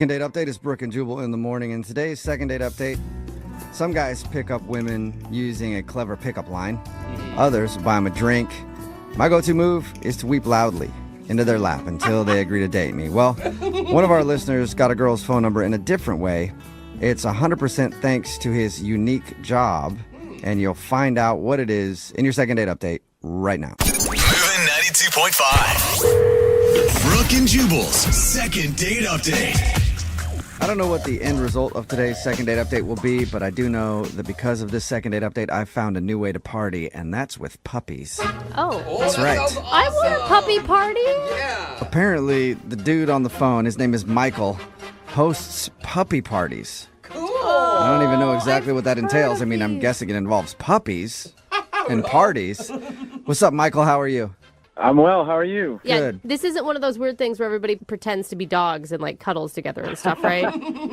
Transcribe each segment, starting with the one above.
Second date update is Brooke and Jubal in the morning, and today's second date update, some guys pick up women using a clever pickup line. Others buy them a drink. My go-to move is to weep loudly into their lap until they agree to date me. Well, one of our listeners got a girl's phone number in a different way. It's 100% thanks to his unique job, and you'll find out what it is in your second date update right now. Moving 92.5. Brooke and Jubal's second date update. I don't know what the end result of today's second date update will be, but I do know that because of this second date update, I've found a new way to party, and that's with puppies. Oh, That's right. I want a puppy party. Yeah. Apparently, the dude on the phone, his name is Michael, hosts puppy parties. Cool. I don't even know exactly what that entails. I mean, I'm guessing it involves puppies and parties. What's up, Michael? How are you? I'm well. How are you? Yeah, Good. this isn't one of those weird things where everybody pretends to be dogs and like cuddles together and stuff, right?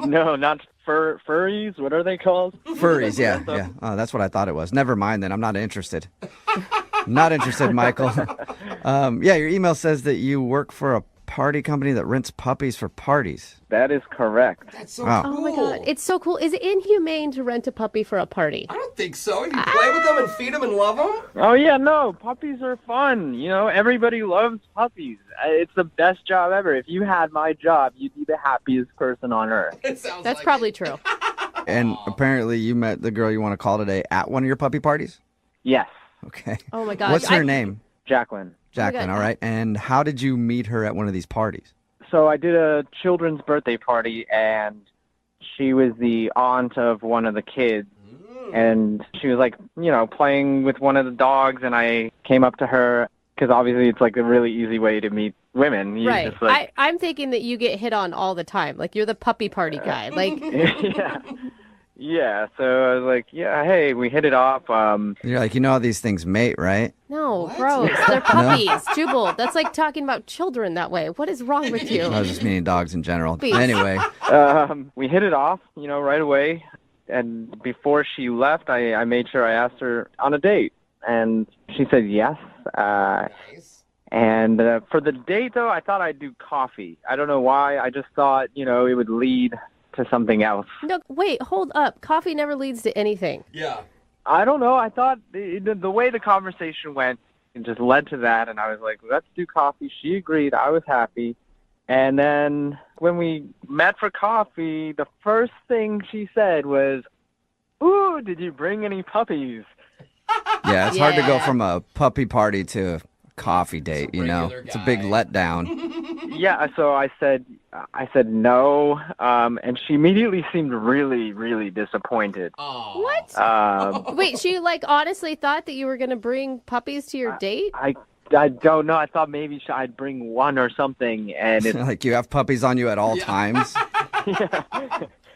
No, not furries. What are they called? Furries, yeah. Oh, that's what I thought it was. Never mind then. I'm not interested. Not interested, Michael. Yeah, your email says that you work for a party company that rents puppies for parties. That is correct. That's so Wow. cool. Oh my god, it's so cool. Is it inhumane to rent a puppy for a party? I don't think so. You play with them and feed them and love them? Oh yeah, no, puppies are fun. You know, everybody loves puppies. It's the best job ever. If you had my job, you'd be the happiest person on earth. It sounds That's like probably true. And apparently you met the girl you want to call today at one of your puppy parties? Yes, Okay. Oh my god. What's her name? Jacqueline. Jacqueline, God. all right. And how did you meet her at one of these parties? So I did a children's birthday party, and she was the aunt of one of the kids. And she was like, you know, playing with one of the dogs, and I came up to her because obviously it's like a really easy way to meet women. You Right. just, like, I'm thinking that you get hit on all the time. Like you're the puppy party guy. Like yeah. Yeah, so I was like, yeah, hey, we hit it off. You're like, you know how these things mate, right? no, gross. They're puppies. Jubal, that's like talking about children that way. What is wrong with you? I was just meaning dogs in general. Please. Anyway, we hit it off, you know, right away. And before she left, I made sure I asked her on a date. And she said yes. Nice. And for the date, though, I thought I'd do coffee. I don't know why. I just thought, you know, it would lead to something else. No, wait, hold up. Coffee never leads to anything. Yeah. I don't know. I thought the way the conversation went, it just led to that. And I was like, let's do coffee. She agreed. I was happy. And then when we met for coffee, the first thing she said was, ooh, did you bring any puppies? yeah, it's hard to go Yeah. from a puppy party to a coffee date, you know? regular It's a big guy. letdown. Yeah, so I said no, and she immediately seemed really, really disappointed. Oh. What? Um, Wait, she like honestly thought that you were going to bring puppies to your date? I don't know. I thought maybe I'd bring one or something, and it, Like you have puppies on you at all times.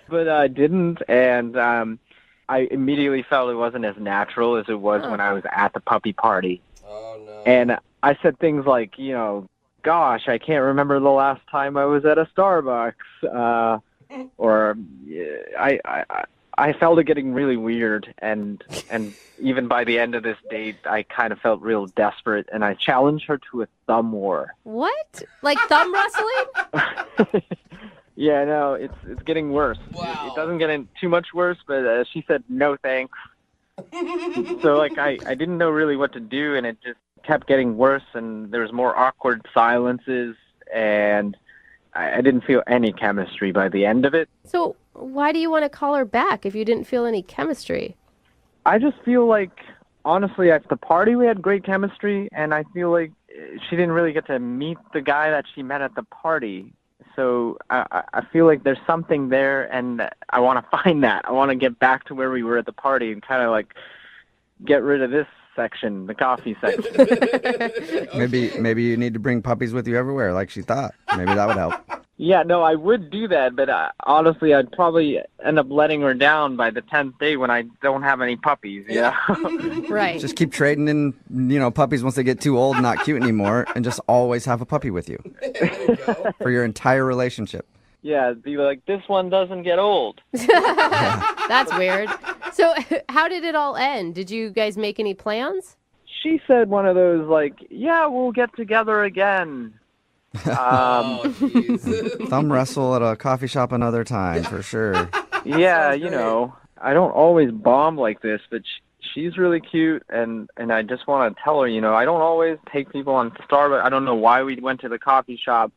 but I didn't, and I immediately felt it wasn't as natural as it was when I was at the puppy party. Oh, no. And I said things like, you know, gosh, I can't remember the last time I was at a Starbucks, or I felt it getting really weird, and even by the end of this date, I kind of felt real desperate, and I challenged her to a thumb war. What? Like thumb wrestling? Yeah, no, it's getting worse. Wow. It doesn't get in too much worse, but she said no thanks. So like I didn't know really what to do, and it just kept getting worse, and there was more awkward silences, and I didn't feel any chemistry by the end of it. So why do you want to call her back if you didn't feel any chemistry? I just feel like, honestly, at the party we had great chemistry, and I feel like she didn't really get to meet the guy that she met at the party. So I feel like there's something there, and I want to find that. I want to get back to where we were at the party and kind of like get rid of this section, the coffee section. Maybe you need to bring puppies with you everywhere, like she thought. Maybe that would help. Yeah, no, I would do that, but honestly, I'd probably end up letting her down by the 10th day when I don't have any puppies, you know? Right. Just keep trading in, puppies once they get too old and not cute anymore, and just always have a puppy with you There you go. for your entire relationship. Yeah, be like, this one doesn't get old. That's weird. So how did it all end? Did you guys make any plans? She said one of those, like, yeah, we'll get together again. jeez. Thumb wrestle at a coffee shop another time, for sure. Yeah, Sounds you great. know, I don't always bomb like this, but she's really cute, and I just want to tell her, you know, I don't always take people on Starbucks. I don't know why we went to the coffee shop.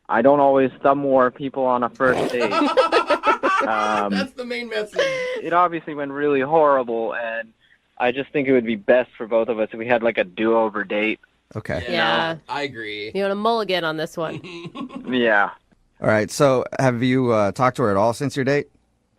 I don't always thumb war people on a first date. That's the main message. It obviously went really horrible, and I just think it would be best for both of us if we had like a do-over date. Okay. Yeah. No, I agree. You want a mulligan on this one? Yeah. All right. So have you talked to her at all since your date?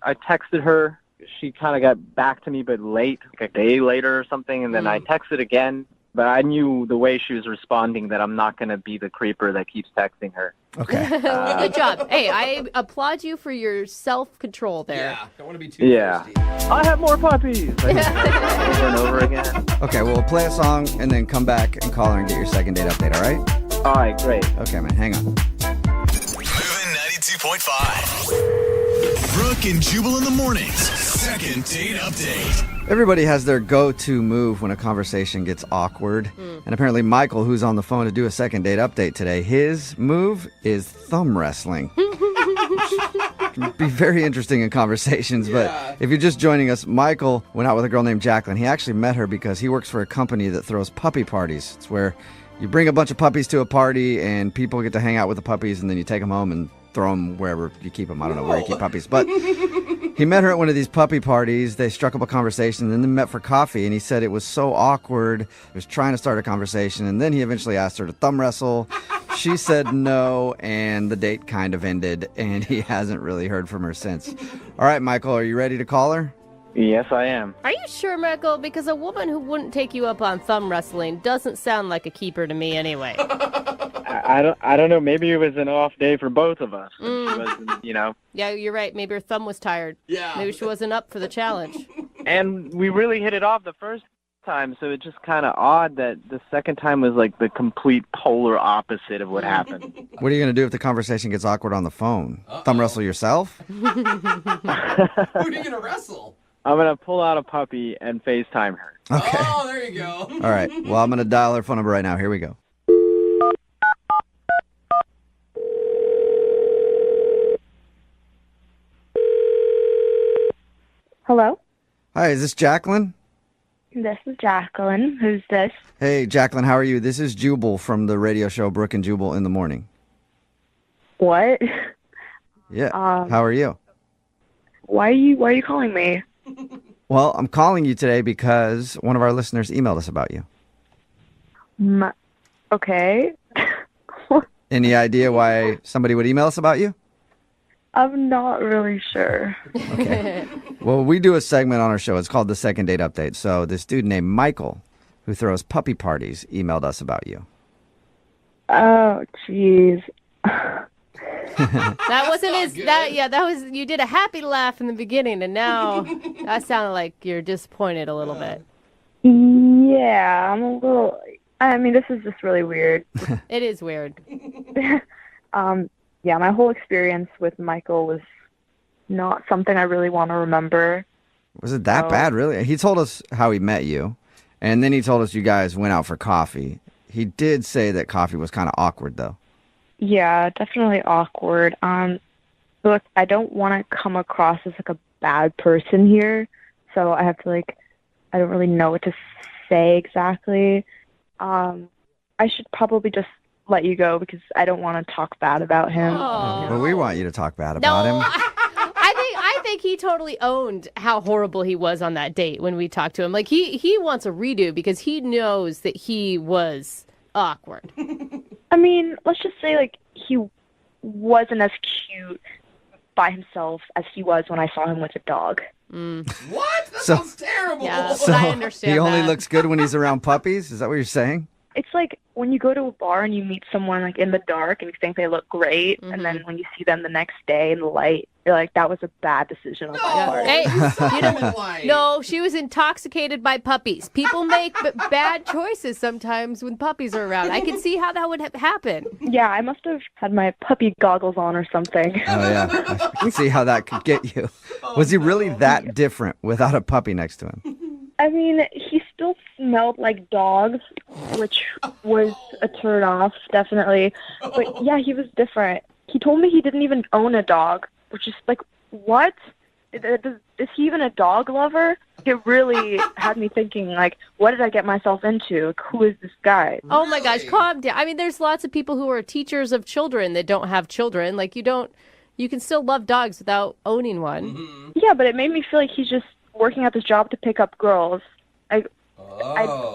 I texted her. She kind of got back to me, but late, like a day later or something, and then I texted again. But I knew the way she was responding that I'm not going to be the creeper that keeps texting her. Okay. Good job. Hey, I applaud you for your self-control there. Yeah, don't want to be too Yeah. thirsty. I have more puppies! Like, over and over again. Okay, well, play a song and then come back and call her and get your second date update, all right? All right, great. Okay, man, hang on. Moving 92.5. Brooke and Jubal in the mornings. Second date update. Everybody has their go-to move when a conversation gets awkward. And apparently Michael, who's on the phone to do a second date update today, his move is thumb wrestling. Can be very interesting in conversations, Yeah. but if you're just joining us, Michael went out with a girl named Jacqueline. He actually met her because he works for a company that throws puppy parties. It's where you bring a bunch of puppies to a party and people get to hang out with the puppies and then you take them home and throw them wherever you keep them. I don't know where you keep puppies, but he met her at one of these puppy parties. They struck up a conversation and then they met for coffee, and he said it was so awkward. He was trying to start a conversation, and then he eventually asked her to thumb wrestle. She said no, and the date kind of ended, and he hasn't really heard from her since. All right, Michael, are you ready to call her? Yes, I am. Are you sure, Michael? Because a woman who wouldn't take you up on thumb wrestling doesn't sound like a keeper to me anyway. I don't know. Maybe it was an off day for both of us. She wasn't, you know. Yeah, you're right. Maybe her thumb was tired. Yeah. Maybe she wasn't up for the challenge. And we really hit it off the first time, so it's just kind of odd that the second time was like the complete polar opposite of what happened. What are you going to do if the conversation gets awkward on the phone? Thumb wrestle yourself? Who are you going to wrestle? I'm going to pull out a puppy and FaceTime her. Okay. Oh, there you go. All right. Well, I'm going to dial her phone number right now. Here we go. Hello, Hi, is this Jacqueline? this is Jacqueline. Who's this? Hey, Jacqueline, how are you? This is Jubal from the radio show Brooke and Jubal in the morning. What? Yeah. How are you? Why are you calling me? Well, I'm calling you today because one of our listeners emailed us about you. Okay. Any idea why somebody would email us about you? I'm not really sure. Okay. Well, we do a segment on our show. It's called the Second Date Update. So this dude named Michael, who throws puppy parties, emailed us about you. Oh, jeez. That wasn't his. good. That was. You did a happy laugh in the beginning, and now that sounded like you're disappointed a little bit. Yeah, I'm a little. I mean, this is just really weird. It is weird. Yeah, my whole experience with Michael was not something I really want to remember. Was it that bad, really? He told us how he met you, and then he told us you guys went out for coffee. He did say that coffee was kind of awkward, though. Yeah, definitely awkward. Look, I don't want to come across as like a bad person here, so I have to I don't really know what to say exactly. I should probably just let you go because I don't want to talk bad about him. Oh. Well, we want you to talk bad No, about him. I think he totally owned how horrible he was on that date when we talked to him. Like he wants a redo because he knows that he was awkward. I mean, let's just say he wasn't as cute by himself as he was when I saw him with a dog. What? That So- sounds terrible. Yeah. So I understand he only that. looks good when he's around puppies? Is that what you're saying? It's like when you go to a bar and you meet someone in the dark and you think they look great, and then when you see them the next day in the light, you're like, that was a bad decision on my part. Hey, you know, Why? no, she was intoxicated by puppies. People make bad choices sometimes when puppies are around. I can see how that would happen. Yeah, I must have had my puppy goggles on or something. Oh, yeah. I can see how that could get you. Was he really that different without a puppy next to him? I mean, he still smelled like dogs, which was a turn off, definitely. But yeah, he was different. He told me he didn't even own a dog, which is like, what? Is he even a dog lover? It really had me thinking, like, what did I get myself into? Like, who is this guy? Oh my gosh, calm down. I mean, there's lots of people who are teachers of children that don't have children. Like, you can still love dogs without owning one. Mm-hmm. Yeah, but it made me feel like he's just working at this job to pick up girls. I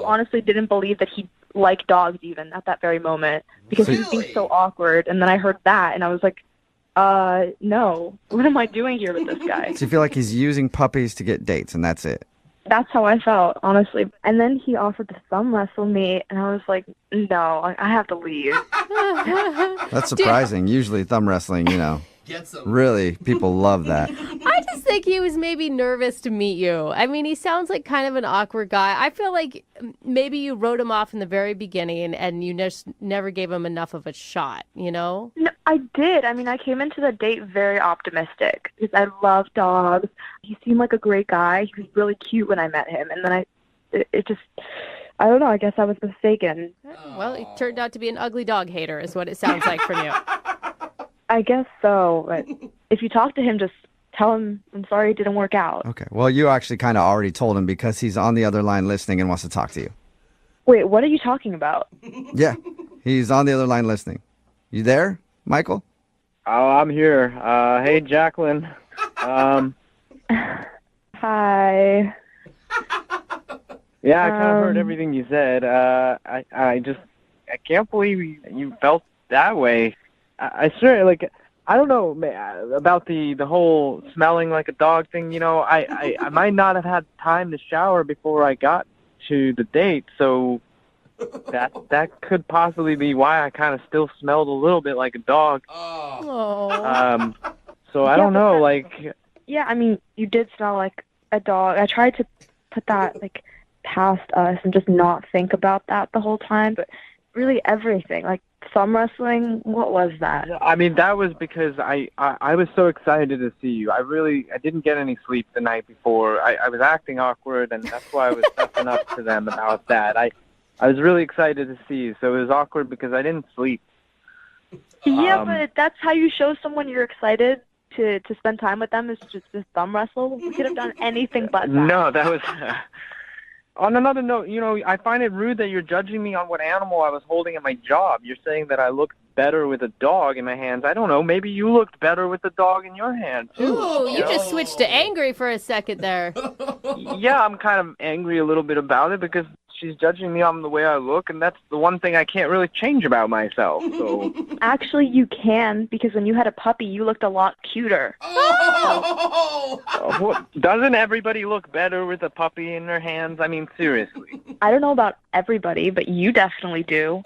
honestly didn't believe that he liked dogs even at that very moment because he seemed so awkward. And then I heard that, and I was like, no. What am I doing here with this guy? So you feel like he's using puppies to get dates, and that's it? That's how I felt, honestly. And then he offered to thumb wrestle me, and I was like, no, I have to leave. That's surprising. Usually thumb wrestling, Get some. really, people love that. I just think he was maybe nervous to meet you. I mean, he sounds like kind of an awkward guy. I feel like maybe you wrote him off in the very beginning and you just never gave him enough of a shot, No, I did. I mean, I came into the date very optimistic because I love dogs. He seemed like a great guy. He was really cute when I met him. And then I don't know, I guess I was mistaken. Well, he turned out to be an ugly dog hater is what it sounds like from you. I guess so, but if you talk to him, just tell him, I'm sorry it didn't work out. Okay. Well, you actually kind of already told him because he's on the other line listening and wants to talk to you. Wait, what are you talking about? Yeah, he's on the other line listening. You there, Michael? Oh, I'm here. Hey, Jacqueline. Hi. Yeah, I kind of heard everything you said. I can't believe you felt that way. I sure, like, I don't know about the whole smelling like a dog thing. I might not have had time to shower before I got to the date, so that could possibly be why I kind of still smelled a little bit like a dog. Oh. So I don't know, Yeah, I mean, you did smell like a dog. I tried to put that, like, past us and just not think about that the whole time, but really everything, like thumb wrestling, what was that? I mean, that was because I was so excited to see you. I didn't get any sleep the night before. I was acting awkward, and that's why I was stepping up to them about that. I was really excited to see you, so it was awkward because I didn't sleep. Yeah, but that's how you show someone you're excited to spend time with them, is just this thumb wrestle. We could have done anything but that. No, that was... On another note, I find it rude that you're judging me on what animal I was holding at my job. You're saying that I looked better with a dog in my hands. I don't know. Maybe you looked better with a dog in your hand, too. Ooh, you just switched to angry for a second there. Yeah, I'm kind of angry a little bit about it because she's judging me on the way I look, and that's the one thing I can't really change about myself. So Actually, you can, because when you had a puppy, you looked a lot cuter. Doesn't everybody look better with a puppy in their hands? I mean, seriously. I don't know about everybody, but you definitely do.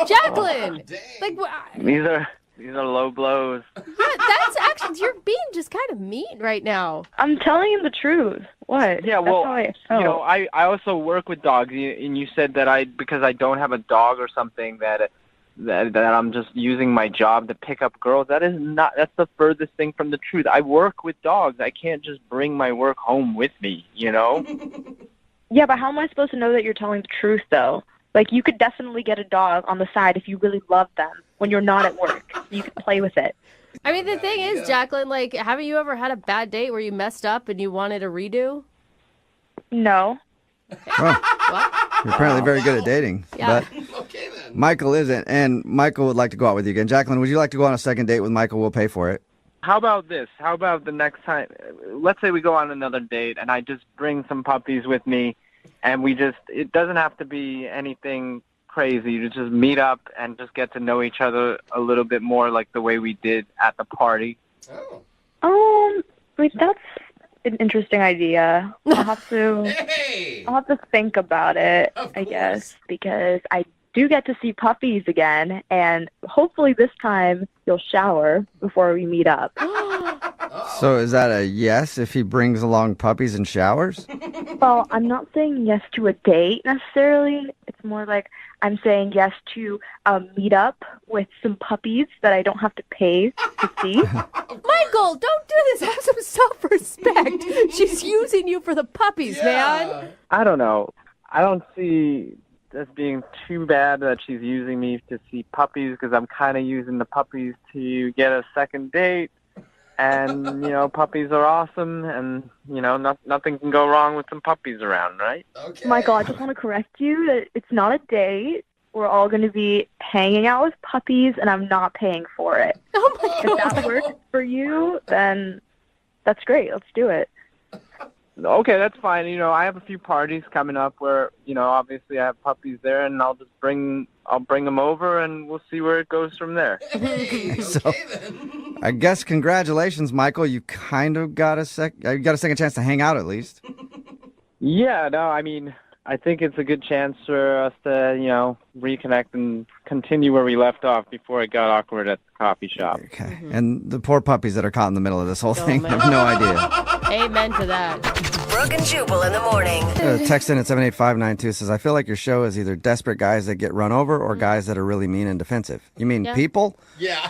Jacqueline! Like, These are low blows. yeah, that's actually, you're being just kind of mean right now. I'm telling you the truth. What? Yeah, well, That's how I felt. I also work with dogs, and you said that because I don't have a dog or something that I'm just using my job to pick up girls. That's the furthest thing from the truth. I work with dogs. I can't just bring my work home with me, Yeah, but how am I supposed to know that you're telling the truth, though? Like, you could definitely get a dog on the side if you really love them when you're not at work. You could play with it. I mean, the thing is, Jacqueline, like, haven't you ever had a bad date where you messed up and you wanted a redo? No. What? You're apparently very good at dating. Yeah. But Okay, then. Michael isn't, and Michael would like to go out with you again. Jacqueline, would you like to go on a second date with Michael? We'll pay for it. How about this? How about the next time? Let's say we go on another date, and I just bring some puppies with me, and it doesn't have to be anything crazy. You just meet up and just get to know each other a little bit more like the way we did at the party. Wait, that's an interesting idea. I'll have Hey! to think about it, Of I course. guess, because I do get to see puppies again, and hopefully this time you'll shower before we meet up. So is that a yes if he brings along puppies and showers? Well, I'm not saying yes to a date necessarily. It's more like I'm saying yes to a meetup with some puppies that I don't have to pay to see. Michael, don't do this. Have some self-respect. She's using you for the puppies, man. I don't know. I don't see this being too bad that she's using me to see puppies, because I'm kind of using the puppies to get a second date. And, puppies are awesome, and, nothing can go wrong with some puppies around, right? Okay. Michael, I just want to correct you that it's not a date. We're all going to be hanging out with puppies, and I'm not paying for it. Oh my God. If that works for you, then that's great. Let's do it. Okay, that's fine. I have a few parties coming up where, obviously I have puppies there, and I'll bring them over, and we'll see where it goes from there. Hey, okay So- then. I guess congratulations, Michael. You kind of got a second chance to hang out at least. Yeah, no, I mean, I think it's a good chance for us to, reconnect and continue where we left off before it got awkward at the coffee shop. Okay. And the poor puppies that are caught in the middle of this whole thing man. have no idea. Amen to that. Brooke and Jubal in the morning. Text in at 78592 says, I feel like your show is either desperate guys that get run over or guys that are really mean and defensive. You mean Yeah. people? Yeah.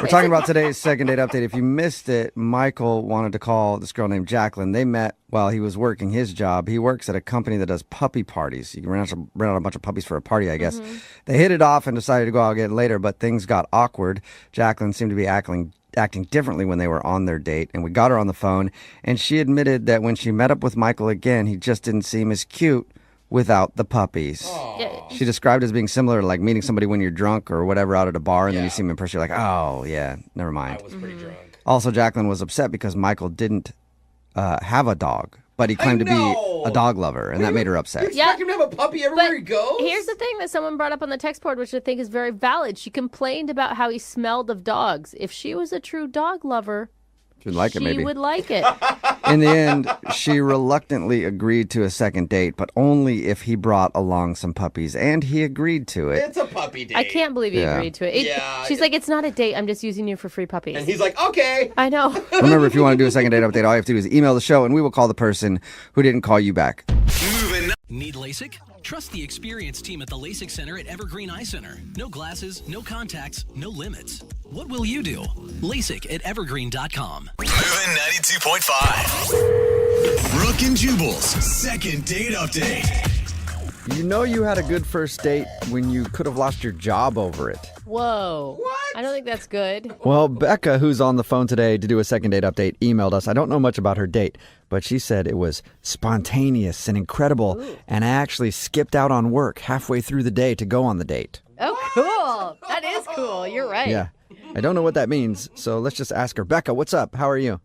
We're talking about today's second date update. If you missed it, Michael wanted to call this girl named Jacqueline. They met while he was working his job. He works at a company that does puppy parties. You can rent out a bunch of puppies for a party, I guess. They hit it off and decided to go out again later, but things got awkward. Jacqueline seemed to be acting differently when they were on their date, and we got her on the phone, and she admitted that when she met up with Michael again, he just didn't seem as cute without the puppies. Yeah. She described it as being similar to like meeting somebody when you're drunk or whatever out at a bar, and then you Yeah. see him in person, you're like, oh, yeah, never mind. I was pretty drunk. Also, Jacqueline was upset because Michael didn't have a dog, but he claimed to be know. a dog lover, and that made her upset. You expect him to have a puppy everywhere he goes? Here's the thing that someone brought up on the text board, which I think is very valid. She complained about how he smelled of dogs. If she was a true dog lover, She'd like it, she maybe. would like it. In the end, she reluctantly agreed to a second date, but only if he brought along some puppies, and he agreed to it. It's a puppy date. I can't believe he Yeah. agreed to it. Yeah. She's like, it's not a date. I'm just using you for free puppies. And he's like, okay. I know. Remember, if you want to do a second date update, all you have to do is email the show, and we will call the person who didn't call you back. Need LASIK? Trust the experienced team at the LASIK Center at Evergreen Eye Center. No glasses, no contacts, no limits. What will you do? LASIK at evergreen.com. Moving 92.5. Brooke and Jubal's second date update. You know you had a good first date when you could have lost your job over it. Whoa. What? I don't think that's good. Well, Becca, who's on the phone today to do a second date update, emailed us. I don't know much about her date, but she said it was spontaneous and incredible, and I actually skipped out on work halfway through the day to go on the date. Oh, cool. That is cool. You're right. Yeah. I don't know what that means, so let's just ask her. Becca, what's up? How are you?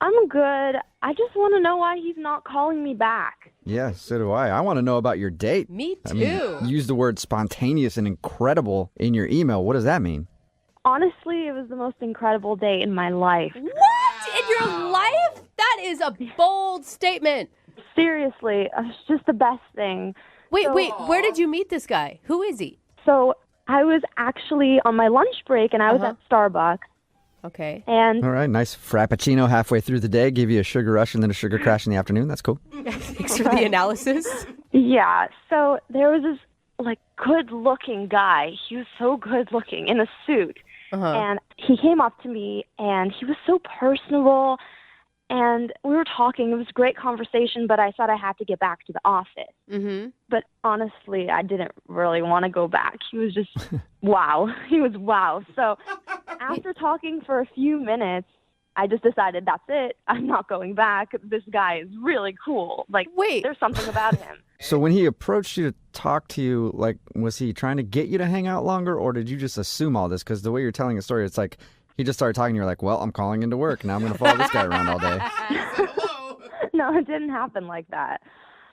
I'm good. I just want to know why he's not calling me back. Yeah, so do I. I want to know about your date. Me too. I mean, you used the word spontaneous and incredible in your email. What does that mean? Honestly, it was the most incredible day in my life. What? In your life? That is a bold statement. Seriously, it's just the best thing. Wait, where did you meet this guy? Who is he? So I was actually on my lunch break, and I was at Starbucks. Okay. And All right, nice frappuccino halfway through the day. Give you a sugar rush and then a sugar crash in the afternoon. That's cool. Thanks for the analysis. yeah, so there was this good-looking guy. He was so good-looking in a suit. And he came up to me, and he was so personable. And we were talking. It was a great conversation, but I thought I had to get back to the office. Mm-hmm. But honestly, I didn't really want to go back. He was just wow. He was wow. So after talking for a few minutes, I just decided that's it. I'm not going back. This guy is really cool. Wait. There's something about him. So when he approached you to talk to you, was he trying to get you to hang out longer, or did you just assume all this? Because the way you're telling a story, it's like he just started talking, and you're like, well, I'm calling into work. Now I'm going to follow this guy around all day. No, it didn't happen like that.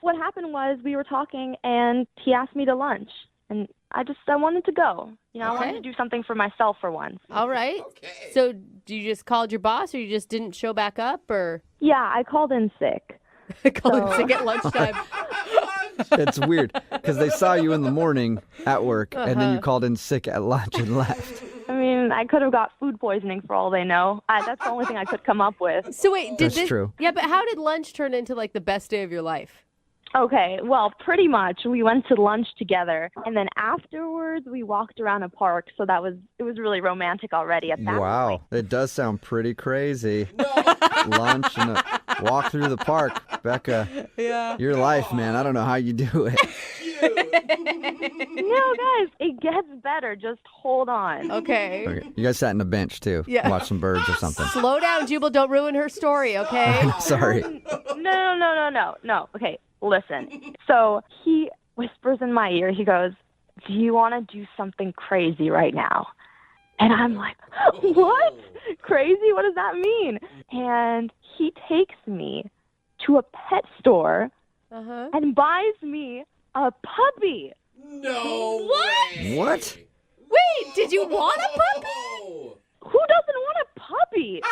What happened was we were talking, and he asked me to lunch. And I wanted to go. I wanted to do something for myself for once. All right. Okay. So you just called your boss, or you just didn't show back up, or Yeah, I called in sick. called in sick at lunchtime? It's weird because they saw you in the morning at work, and then you called in sick at lunch and left. I mean, I could have got food poisoning for all they know. That's the only thing I could come up with. So wait, did That's this? true. Yeah, but how did lunch turn into the best day of your life? Okay, well, pretty much. We went to lunch together, and then afterwards we walked around a park. So it was really romantic already at that Wow, point. it does sound pretty crazy. Lunch and a walk through the park. Becca, Yeah. your life, man. I don't know how you do it. No, guys, it gets better. Just hold on. Okay. Okay. You guys sat in a bench, too. Yeah. Watch some birds or something. Slow down, Jubal. Don't ruin her story, okay? Sorry. No. Okay, listen. So he whispers in my ear. He goes, "Do you want to do something crazy right now?" And I'm like, "What? Crazy? What does that mean?" And he takes me to a pet store Uh-huh. and buys me a puppy. No What? way. What? Wait, did you want a puppy? Oh. Who doesn't want a puppy?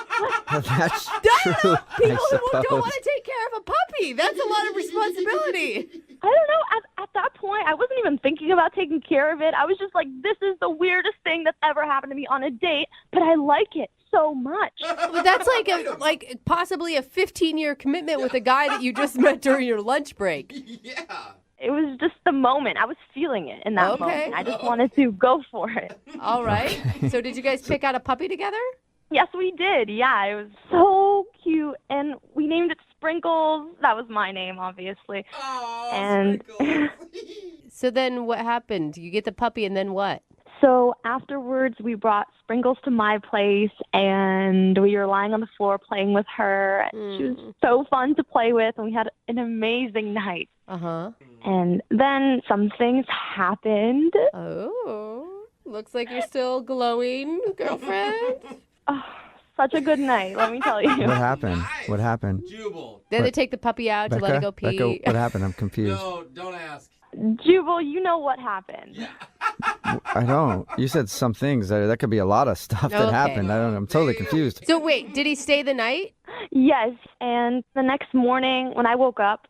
That's Duh! true, People I who don't suppose. want to take care of a puppy. That's a lot of responsibility. I don't know. At that point, I wasn't even thinking about taking care of it. I was just like, this is the weirdest thing that's ever happened to me on a date, but I like it so much. But that's like possibly a 15-year commitment with a guy that you just met during your lunch break. Yeah. It was just the moment. I was feeling it in that Okay. moment. I just wanted to go for it. All right. So did you guys pick out a puppy together? Yes, we did. Yeah, it was so cute. And we named it Sprinkles. That was my name, obviously. Oh, And Sprinkles. So then what happened? You get the puppy and then what? so afterwards, we brought Sprinkles to my place, and we were lying on the floor playing with her. She was so fun to play with, and we had an amazing night. Uh-huh. And then some things happened. Oh, looks like you're still glowing, girlfriend. Oh, such a good night, let me tell you. What happened? What happened? Jubal. Then they take the puppy out to let it go pee. Becca, what happened? I'm confused. No, don't ask. Jubal, you know what happened. I don't. You said some things. That could be a lot of stuff that Okay. happened. I don't know. I'm totally confused. So wait, did he stay the night? Yes, and the next morning when I woke up,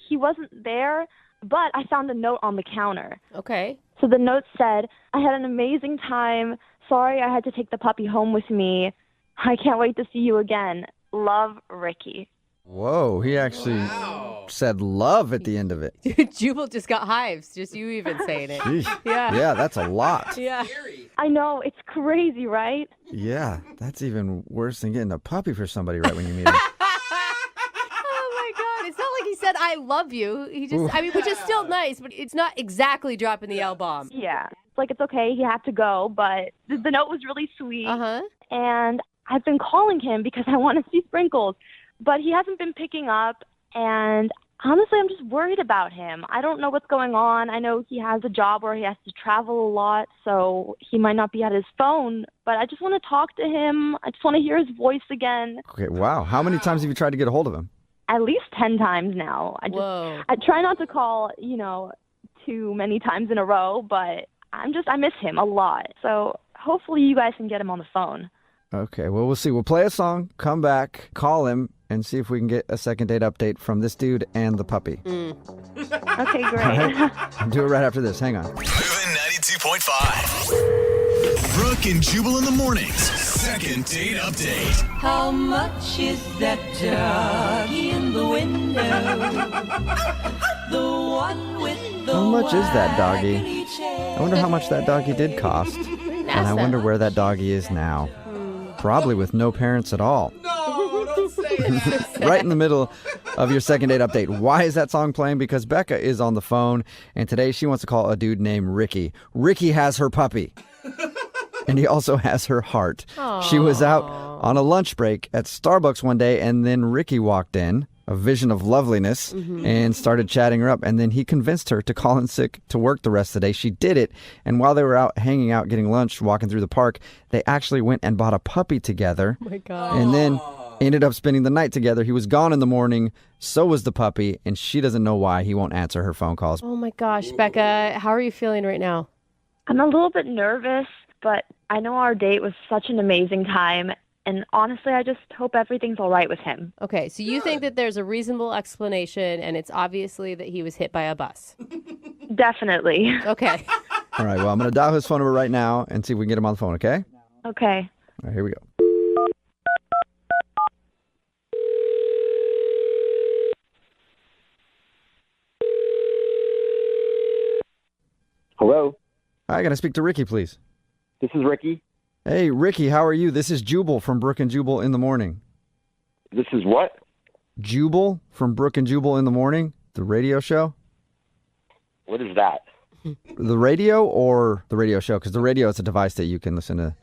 he wasn't there, but I found a note on the counter. Okay. So the note said, "I had an amazing time. Sorry I had to take the puppy home with me. I can't wait to see you again. Love, Ricky." Whoa, he actually Wow. said love at the end of it. Jubal just got hives, just you even saying it. Jeez. Yeah. Yeah, that's a lot. Yeah. Scary. I know, it's crazy, right? Yeah, that's even worse than getting a puppy for somebody right when you meet him. Oh my God. It's not like he said, I love you. He just, I mean, which is still nice, but it's not exactly dropping the L bomb. Yeah. It's like, it's okay, he had to go, but the note was really sweet. Uh-huh. And I've been calling him because I want to see Sprinkles, but he hasn't been picking up, and honestly, I'm just worried about him. I don't know what's going on. I know he has a job where he has to travel a lot, so he might not be at his phone, but I just want to talk to him. I just want to hear his voice again. Okay, wow. How many times have you tried to get a hold of him? At least 10 times now. Whoa. I try not to call, too many times in a row, but I miss him a lot. So hopefully you guys can get him on the phone. Okay, well, we'll see. We'll play a song, come back, call him, and see if we can get a second date update from this dude and the puppy. Okay, great. Do it right after this. Hang on. Moving 92.5. Brooke and Jubal in the mornings. Second date update. How much is that doggy in the window? The one with the How much is that doggy? waggly tail. I wonder how much that doggy did cost. And I wonder where that doggy is now. Probably with no parents at all. No, don't say that. Right in the middle of your second date update. Why is that song playing? Because Becca is on the phone, and today she wants to call a dude named Ricky. Ricky has her puppy. And he also has her heart. She was out on a lunch break at Starbucks one day, and then Ricky walked in, a vision of loveliness, and started chatting her up. And then he convinced her to call in sick to work the rest of the day. She did it. And while they were out hanging out, getting lunch, walking through the park, they actually went and bought a puppy together. Oh my God. And then ended up spending the night together. He was gone in the morning. So was the puppy. And she doesn't know why he won't answer her phone calls. Oh my gosh, Becca, how are you feeling right now? I'm a little bit nervous, but I know our date was such an amazing time. And honestly, I just hope everything's all right with him. Okay, so you think that there's a reasonable explanation, and it's obviously that he was hit by a bus. Definitely. Okay. All right, well, I'm going to dial his phone number right now and see if we can get him on the phone, okay? Okay. All right, here we go. Hello, Hi, can I speak to Ricky, please? this is Ricky. Hey, Ricky, how are you? This is Jubal from Brooke and Jubal in the morning. This is what? Jubal from Brooke and Jubal in the Morning, the radio show? What is that? The radio or the radio show? Because the radio is a device that you can listen to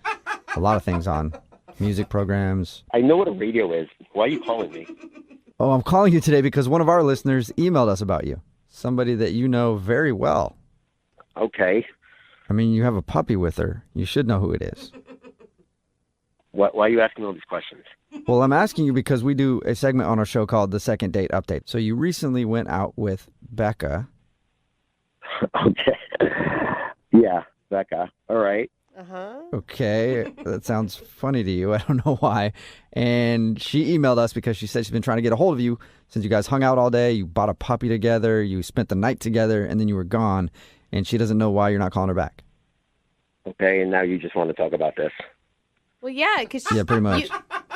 a lot of things on. Music programs. I know what a radio is. Why are you calling me? Oh, I'm calling you today because one of our listeners emailed us about you. Somebody that you know very well. Okay. I mean, you have a puppy with her. You should know who it is. Why are you asking all these questions? Well, I'm asking you because we do a segment on our show called The Second Date Update. So you recently went out with Becca. Okay. Yeah, Becca. All right. Uh-huh. Okay, that sounds funny to you. I don't know why. And she emailed us because she said she's been trying to get a hold of you since you guys hung out all day. You bought a puppy together. You spent the night together, and then you were gone. And she doesn't know why you're not calling her back. Okay, and now you just want to talk about this. Well, yeah, because Yeah, pretty much.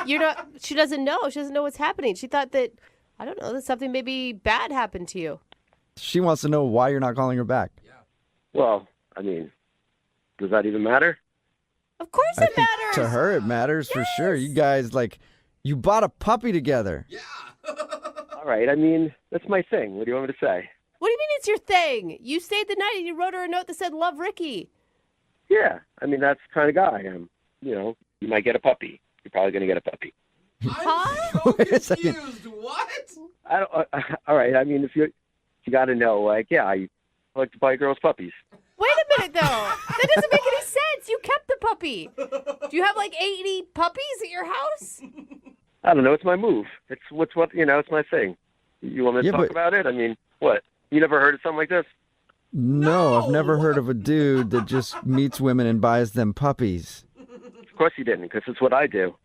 you're not. She doesn't know. She doesn't know what's happening. She thought that, I don't know, that something maybe bad happened to you. She wants to know why you're not calling her back. Well, I mean, does that even matter? Of course I it think matters. to her, it matters for sure. You guys, you bought a puppy together. All right, I mean, that's my thing. What do you want me to say? What do you mean it's your thing? You stayed the night and you wrote her a note that said, "Love Ricky." Yeah, I mean, that's the kind of guy I am. You know, you might get a puppy. You're probably going to get a puppy. Huh? So Wait a second. confused. What? I don't. All right, I mean, if you got to know, I like to buy girls' puppies. Wait a minute, though. That doesn't make any sense. You kept the puppy. Do you have 80 puppies at your house? I don't know. It's my move. It's it's my thing. You want me to Yeah, talk but- about it? I mean, what? You never heard of something like this? No, I've never heard of a dude that just meets women and buys them puppies. Of course you didn't, because it's what I do.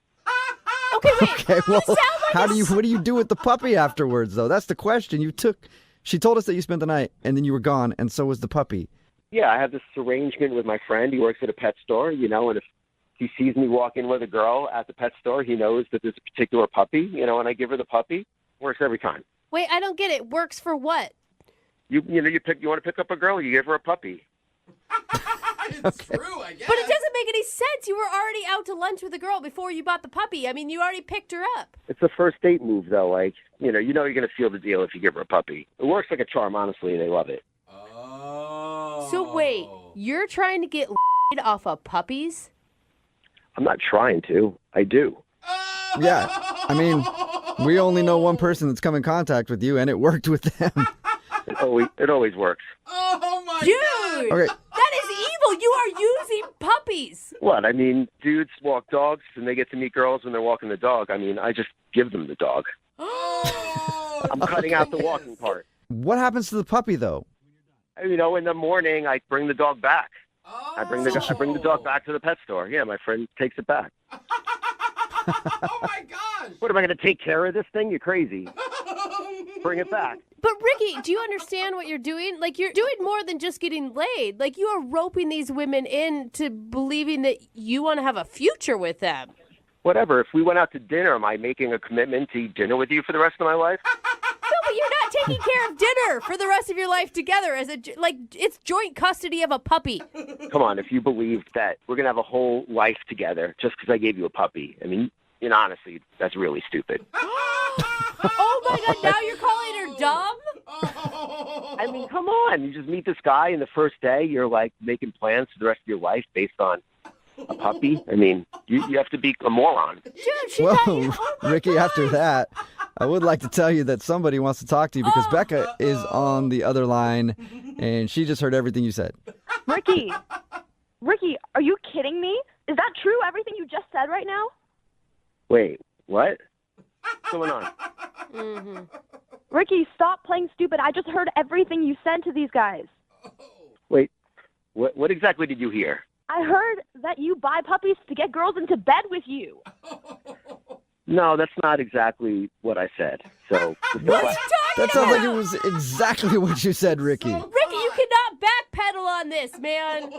Okay, wait. Okay, well, you sound like what do you do with the puppy afterwards, though? That's the question. She told us that you spent the night, and then you were gone, and so was the puppy. Yeah, I have this arrangement with my friend. He works at a pet store, and if he sees me walk in with a girl at the pet store, he knows that there's a particular puppy, and I give her the puppy. Works every time. Wait, I don't get it. Works for what? You want to pick up a girl, you give her a puppy. It's true, I guess. But it doesn't make any sense. You were already out to lunch with a girl before you bought the puppy. I mean, you already picked her up. It's a first date move, though. You're going to seal the deal if you give her a puppy. It works like a charm, honestly. They love it. Oh. So wait, you're trying to get off of puppies? I'm not trying to. I do. Yeah, I mean, we only know one person that's come in contact with you, and it worked with them. It always works. Oh my Dude, Okay. that is evil. You are using puppies. What? I mean, dudes walk dogs, and they get to meet girls when they're walking the dog. I mean, I just give them the dog. Oh. I'm cutting out the walking part. What happens to the puppy, though? In the morning, I bring the dog back. Oh. I bring the dog back to the pet store. Yeah, my friend takes it back. Oh my gosh. What, am I going to take care of this thing? You're crazy. Bring it back. But Ricky, do you understand what you're doing? You're doing more than just getting laid. You are roping these women into believing that you want to have a future with them. Whatever. If we went out to dinner, am I making a commitment to eat dinner with you for the rest of my life? No, but you're not taking care of dinner for the rest of your life together it's joint custody of a puppy. Come on, if you believed that we're going to have a whole life together just because I gave you a puppy, I mean, honestly, that's really stupid. Oh my God, now you're calling her dumb? I mean, come on. You just meet this guy, and the first day you're making plans for the rest of your life based on a puppy. I mean, you have to be a moron. Dude, she Whoa, thought you... Ricky, after that, I would like to tell you that somebody wants to talk to you because Becca is on the other line, and she just heard everything you said. Ricky, are you kidding me? Is that true, everything you just said right now? Wait, what? What's going on? Mm-hmm. Ricky, stop playing stupid. I just heard everything you said to these guys. Wait, what exactly did you hear? I heard that you buy puppies to get girls into bed with you. No, that's not exactly what I said. So What? That sounds like it was exactly what you said, Ricky. Ricky, you cannot backpedal on this, man.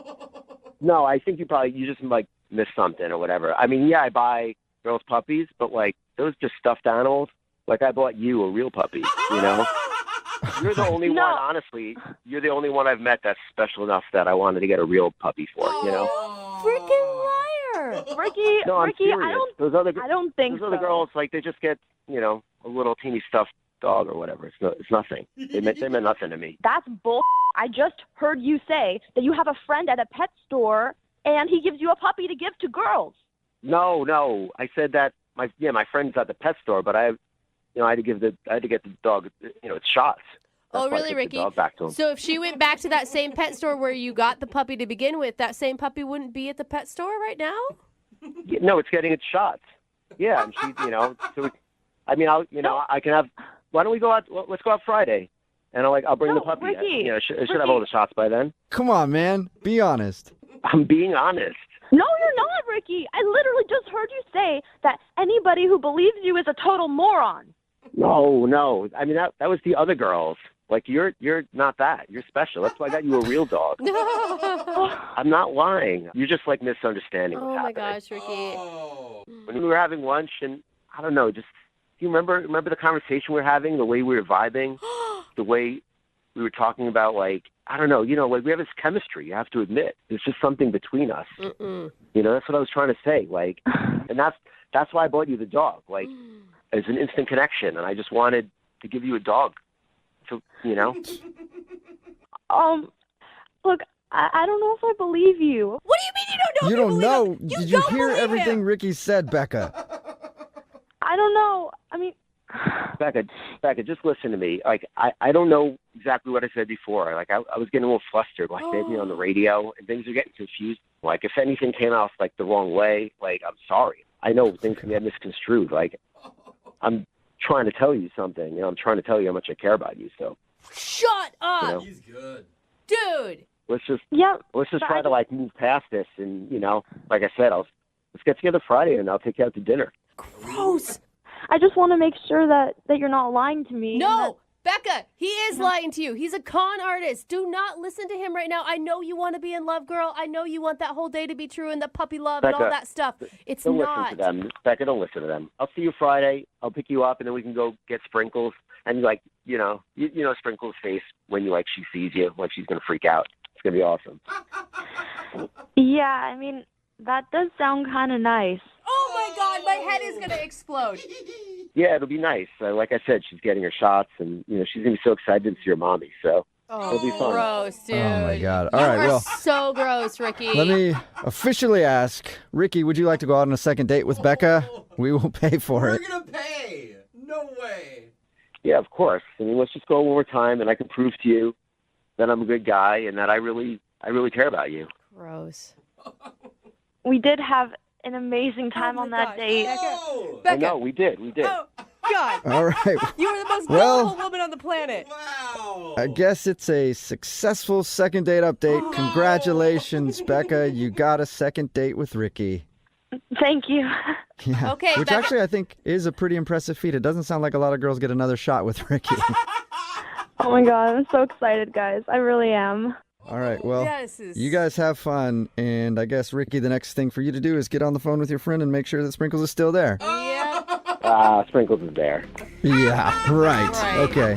No, I think you just missed something or whatever. I mean, yeah, I buy girls puppies, but those just stuffed animals. I bought you a real puppy, You're the only one, honestly. You're the only one I've met that's special enough that I wanted to get a real puppy for, Freaking liar. her. Ricky, No, I'm Ricky, serious. I don't think those other so. girls, like, they just get, a little teeny stuffed dog or whatever. It's nothing. They meant nothing to me. That's bull. I just heard you say that you have a friend at a pet store and he gives you a puppy to give to girls. No. I said that my friend's at the pet store, but I had to get the dog, its shots. That's Oh, why I really, took Ricky? the dog back to him. So if she went back to that same pet store where you got the puppy to begin with, that same puppy wouldn't be at the pet store right now? Yeah, no, it's getting its shots. Yeah, and she, I can have. Why don't we go out? Let's go out Friday, and I'll bring the puppy. Ricky, It should have all the shots by then. Come on, man. Be honest. I'm being honest. No, you're not, Ricky. I literally just heard you say that anybody who believes you is a total moron. No. I mean that was the other girls. Like you're not that. You're special. That's why I got you a real dog. I'm not lying. You're just like misunderstanding what's Oh, my happening. gosh, Ricky. Oh. When we were having lunch, and I don't know, just do you remember the conversation we were having, the way we were vibing, the way we were talking about, like, I don't know, like we have this chemistry. You have to admit, there's just something between us. Mm-mm. That's what I was trying to say. Like, and that's why I bought you the dog. Like, it's an instant connection, and I just wanted to give you a dog. So, Look, I don't know if I believe you. What do you mean you don't know? You don't know. Did you don't hear believe everything him. Ricky said, Becca? I don't know. I mean, Becca, just listen to me. Like, I don't know exactly what I said before. Like, I was getting a little flustered, like maybe on the radio, and things are getting confused. Like, if anything came out like the wrong way, like, I'm sorry. I know things can get misconstrued. Like, I'm trying to tell you something. I'm trying to tell you how much I care about you. So Shut up, He's good. dude. let's just but try to like move past this, and like I said, let's get together Friday, and I'll take you out to dinner. Gross. I just want to make sure that you're not lying to me. No, Becca, he is lying to you. He's a con artist. Do not listen to him right now. I know you want to be in love, girl. I know you want that whole day to be true and the puppy love and all Becca, that stuff. It's Don't not. listen to them. Becca, don't listen to them. I'll see you Friday. I'll pick you up, and then we can go get Sprinkles. And like, you know Sprinkles' face when she sees you, like she's gonna freak out. It's gonna be awesome. Yeah, I mean, that does sound kind of nice. Oh my God, my head is going to explode. Yeah, it'll be nice. Like I said, she's getting her shots, and she's gonna be so excited to see her mommy. So it'll be fun. Gross, dude. Oh, my God. All You right, are well, so gross, Ricky. let me officially ask, Ricky, would you like to go out on a second date with Becca? We will pay for We're it. gonna pay. No way. Yeah, of course. I mean, let's just go one more time, and I can prove to you that I'm a good guy and that I really care about you. Gross. We did have an amazing time on that date. Oh. I know, we did. Oh, God. All right. You are the most Well- beautiful woman on the planet. Wow. I guess it's a successful second date update. Congratulations, Becca. You got a second date with Ricky. Thank you. Yeah. Okay, Which Becca- actually I think is a pretty impressive feat. It doesn't sound like a lot of girls get another shot with Ricky. Oh my God, I'm so excited, guys. I really am. All right, well, Yes, is- you guys have fun. And I guess, Ricky, the next thing for you to do is get on the phone with your friend and make sure that Sprinkles is still there. Yeah. Sprinkles is there. Yeah, right. Right. Okay.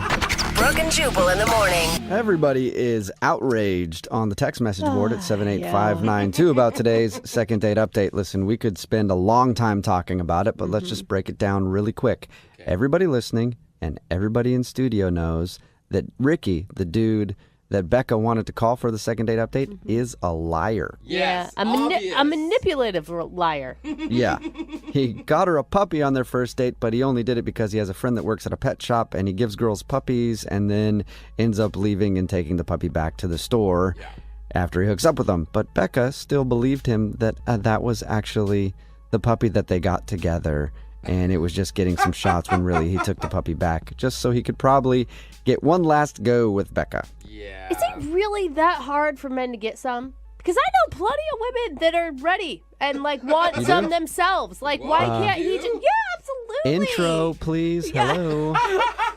Brooke and Jubal in the morning. Everybody is outraged on the text message board at 78592 about today's second date update. Listen, we could spend a long time talking about it, but let's just break it down really quick. Everybody listening and everybody in studio knows that Ricky, the dude that Becca wanted to call for the second date update, is a liar. Yes. A manipulative liar. Yeah. He got her a puppy on their first date, but he only did it because he has a friend that works at a pet shop and he gives girls puppies and then ends up leaving and taking the puppy back to the store after he hooks up with them. But Becca still believed him that that was actually the puppy that they got together. And it was just getting some shots when really he took the puppy back just so he could probably get one last go with Becca. Yeah. Is it really that hard for men to get some? Because I know plenty of women that are ready and want You some do? themselves. Like, why can't he just? Yeah, absolutely. Intro, please. Yeah. Hello.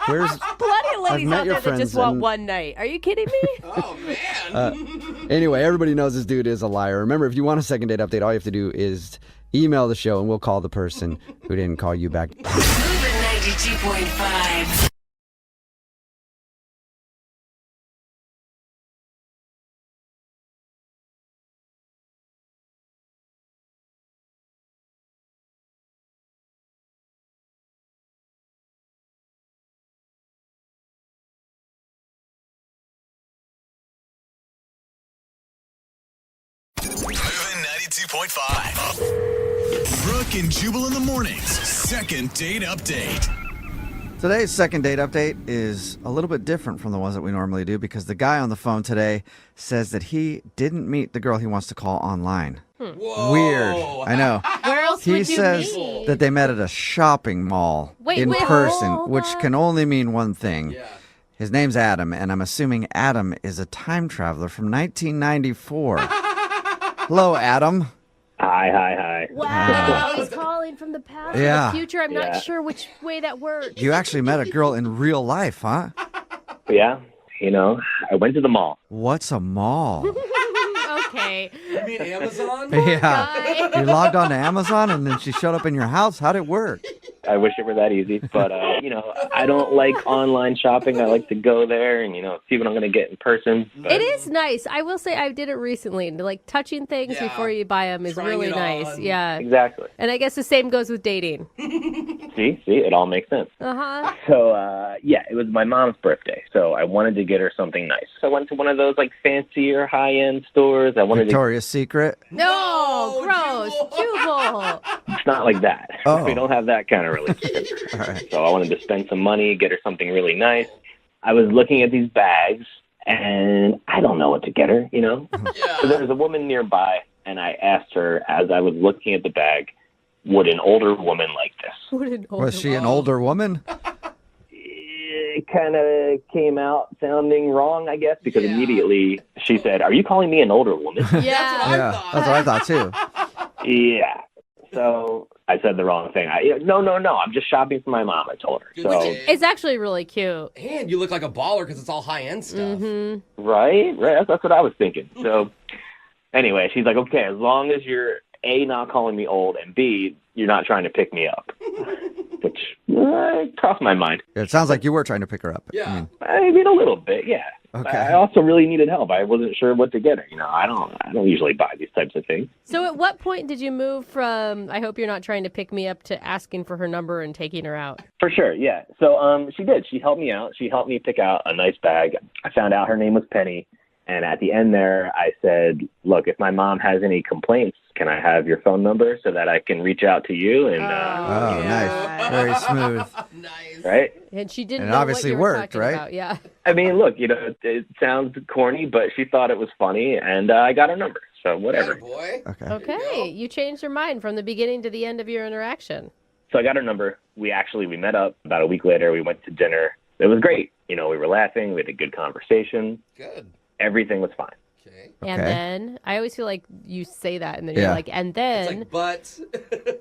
Where's Plenty of ladies met out your there that just friends want and- one night. Are you kidding me? Oh man. Anyway, everybody knows this dude is a liar. Remember, if you want a second date update, all you have to do is email the show and we'll call the person who didn't call you back. Moving 92.5. 102.5. Brooke and Jubal in the mornings. Second date update. Today's second date update is a little bit different from the ones that we normally do because the guy on the phone today says that he didn't meet the girl he wants to call online. Whoa. Weird. I know. Where else He would you says meet? that they met at a shopping mall in person, which can only mean one thing. Yeah. His name's Adam, and I'm assuming Adam is a time traveler from 1994. Hello, Adam. Hi. Wow, he's calling from the past Yeah. or the future. I'm Yeah. not sure which way that works. You actually met a girl in real life, huh? Yeah, I went to the mall. What's a mall? Okay. You mean Amazon? Yeah. guy. You logged on to Amazon and then she showed up in your house? How'd it work? I wish it were that easy, but I don't like online shopping. I like to go there and see what I'm going to get in person. But It is nice. I will say I did it recently. Like touching things Yeah. before you buy them is Trying really it nice. on. Yeah. Exactly. And I guess the same goes with dating. See, it all makes sense. Uh-huh. So, it was my mom's birthday, so I wanted to get her something nice. So I went to one of those fancier high-end stores. I wanted Victoria's Secret? No, gross. Jubal. It's not like that. Oh. We don't have that kind of relationship. All right. So I wanted to spend some money, get her something really nice. I was looking at these bags, and I don't know what to get her, So there was a woman nearby, and I asked her as I was looking at the bag, would an older woman like this? Was she an older woman? It kind of came out sounding wrong, I guess, because immediately she said, "Are you calling me an older woman?" Yeah. Yeah, that's what I thought too. Yeah. So I said the wrong thing. No. I'm just shopping for my mom, I told her. Good So, kid. It's actually really cute. And you look like a baller because it's all high-end stuff. Mm-hmm. right. That's what I was thinking. So anyway, she's like, okay, as long as you're A, not calling me old, and B, you're not trying to pick me up. Which crossed my mind. It sounds like you were trying to pick her up. Yeah. I mean, a little bit, yeah. Okay. I also really needed help. I wasn't sure what to get her. I don't usually buy these types of things. So at what point did you move from, I hope you're not trying to pick me up, to asking for her number and taking her out? For sure, yeah. So she did. She helped me out. She helped me pick out a nice bag. I found out her name was Penny. And at the end there, I said, look, if my mom has any complaints, can I have your phone number so that I can reach out to you? And Oh, nice. Very smooth. Nice. right? And she didn't And it know obviously what you were worked, talking right? about. Yeah. I mean, look, it sounds corny, but she thought it was funny, and I got her number. So whatever. Boy. Okay. Okay. You changed your mind from the beginning to the end of your interaction. So I got her number. We met up about a week later. We went to dinner. It was great. We were laughing. We had a good conversation. Good. Everything was fine. Okay. And Okay. then, I always feel like you say that and then Yeah. you're like, and It's then like, but.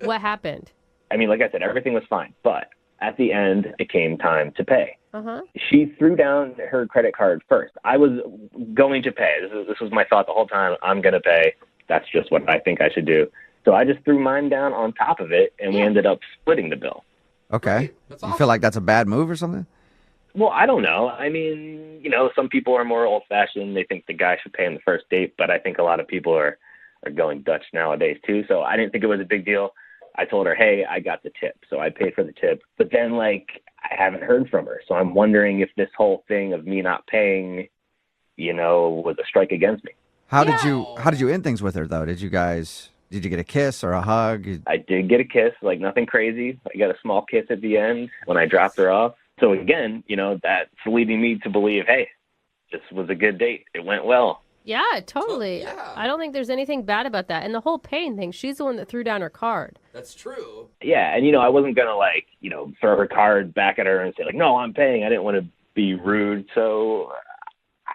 what happened? I mean, like I said, everything was fine. But at the end, it came time to pay. Uh-huh. She threw down her credit card first. I was going to pay. This was my thought the whole time. I'm going to pay. That's just what I think I should do. So I just threw mine down on top of it, and we ended up splitting the bill. Okay. That's You awesome. feel like that's a bad move or something? Well, I don't know. I mean, some people are more old-fashioned. They think the guy should pay on the first date, but I think a lot of people are going Dutch nowadays, too. So I didn't think it was a big deal. I told her, hey, I got the tip. So I paid for the tip. But then, I haven't heard from her. So I'm wondering if this whole thing of me not paying, was a strike against me. How did you end things with her though? Did you get a kiss or a hug? I did get a kiss, nothing crazy. I got a small kiss at the end when I dropped her off. So again, that's leading me to believe, hey, this was a good date. It went well. Yeah, totally. Yeah. I don't think there's anything bad about that. And the whole paying thing, she's the one that threw down her card. That's true. Yeah, and I wasn't gonna throw her card back at her and say no, I'm paying. I didn't want to be rude, so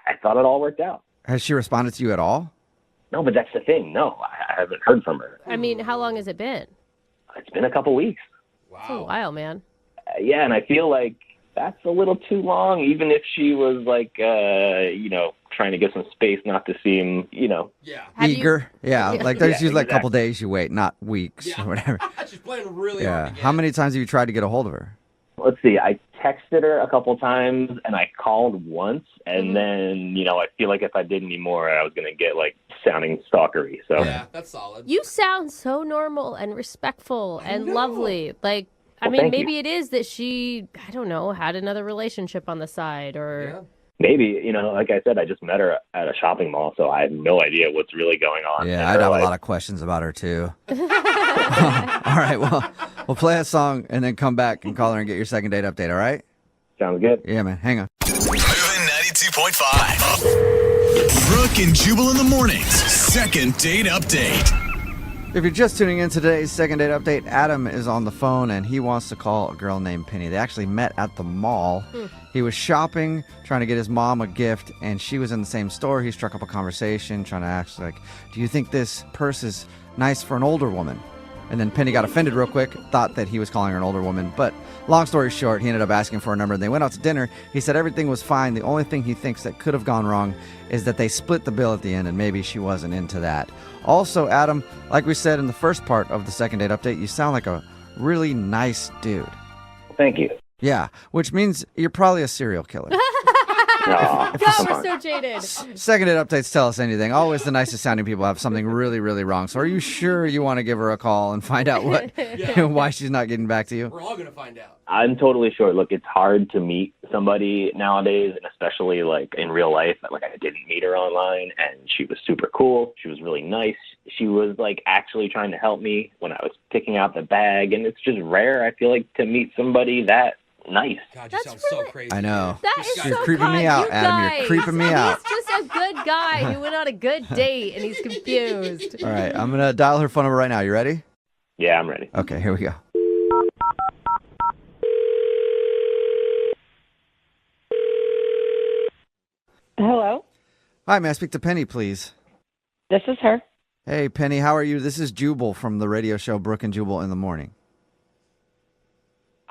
I thought it all worked out. Has she responded to you at all? No, but that's the thing. No, I haven't heard from her. I mean, how long has it been? It's been a couple weeks. It's a Wow. while, man. Yeah, and I feel like that's a little too long. Even if she was trying to get some space, not to seem, Yeah. Have you- Eager? Yeah, like there's Yeah, usually a couple exactly. days you wait, not weeks Yeah. or whatever. She's playing really Yeah. hard to How get. many times have you tried to get a hold of her? Let's see. I texted her a couple times and I called once, and then I feel like if I did any more, I was gonna get sounding stalkery. So Yeah, that's solid. You sound so normal and respectful and know. lovely. I Well, mean, thank maybe you. it is that she, I don't know, had another relationship on the side or. Maybe, like I said, I just met her at a shopping mall, so I have no idea what's really going on. Yeah, I'd have a lot of questions about her, too. All right, well, we'll play a song and then come back and call her and get your second date update, all right? Sounds good. Yeah, man. Hang on. Moving 92.5. Brooke and Jubal in the mornings. Second date update. If you're just tuning in today's second date update, Adam is on the phone and he wants to call a girl named Penny. They actually met at the mall. He was shopping, trying to get his mom a gift, and she was in the same store. He struck up a conversation, trying to ask, like, do you think this purse is nice for an older woman? And then Penny got offended real quick, thought that he was calling her an older woman. But long story short, he ended up asking for a number. And they went out to dinner. He said everything was fine. The only thing he thinks that could have gone wrong is that they split the bill at the end, and maybe she wasn't into that. Also, Adam, like we said in the first part of the second date update, you sound like a really nice dude. Thank you. Yeah, which means you're probably a serial killer. God, we're so jaded. Second date updates tell us anything. Always the nicest sounding people have something really, really wrong. So are you sure you want to give her a call and find out why she's not getting back to you? We're all going to find out. I'm totally sure. Look, it's hard to meet somebody nowadays, and especially like in real life. Like, I didn't meet her online, and she was super cool. She was really nice. She was like actually trying to help me when I was picking out the bag, and it's just rare, I feel like, to meet somebody that nice. God, you sound so crazy. I know. That is You're so creeping me kind, out, you Adam. guys. You're creeping me out. He's just a good guy who went on a good date and he's confused. All right, I'm going to dial her phone number right now. You ready? Yeah, I'm ready. Okay, here we go. Hello, Hi, may I speak to Penny, please? this is her. Hey, Penny, how are you? This is Jubal from the radio show Brooke and Jubal in the Morning.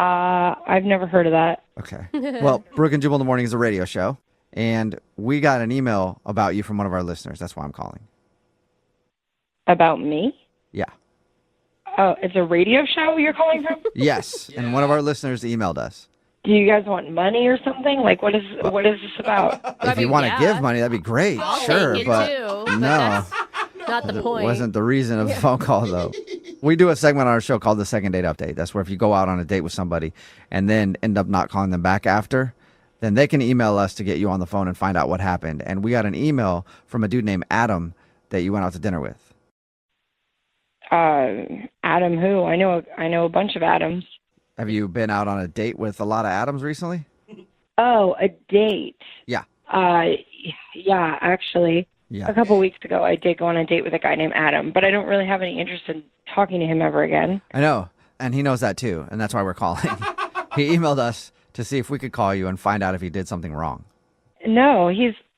I've never heard of that. Okay. Well, Brooke and Jubal in the Morning is a radio show, and we got an email about you from one of our listeners. That's why I'm calling. About me? Yeah. Oh, it's a radio show you're calling from? Yes, and one of our listeners emailed us. Do you guys want money or something? Like, what is this about? If you want to give money, that'd be great. Sure, take it but too, but no. that's not the point. Wasn't the reason of the phone call, though. We do a segment on our show called the Second Date Update. That's where if you go out on a date with somebody and then end up not calling them back after, then they can email us to get you on the phone and find out what happened. And we got an email from a dude named Adam that you went out to dinner with. Adam who? I know a bunch of Adams. Have you been out on a date with a lot of Adams recently? Oh, a date. Yeah. Yeah, actually. Yeah. A couple weeks ago, I did go on a date with a guy named Adam, but I don't really have any interest in talking to him ever again. I know, and he knows that too, and that's why we're calling. He emailed us to see if we could call you and find out if he did something wrong. No,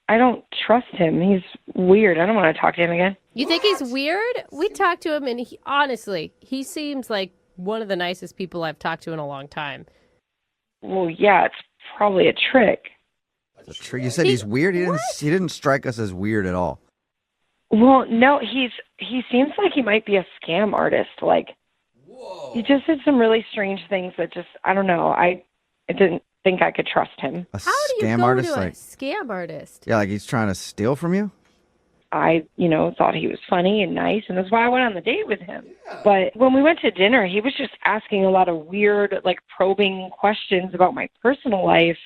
I don't trust him. He's weird. I don't want to talk to him again. You think he's weird? We talked to him, and honestly, he seems like one of the nicest people I've talked to in a long time. Well, yeah, it's probably a trick. You said he's weird? He didn't strike us as weird at all. Well, no, he seems like he might be a scam artist. Like, Whoa. he just did some really strange things that just, I don't know. I didn't think I could trust him. A How do you scam go artist? to a Like, scam artist? yeah, like he's trying to steal from you? I, thought he was funny and nice, and that's why I went on the date with him. But when we went to dinner, he was just asking a lot of weird, like, probing questions about my personal life,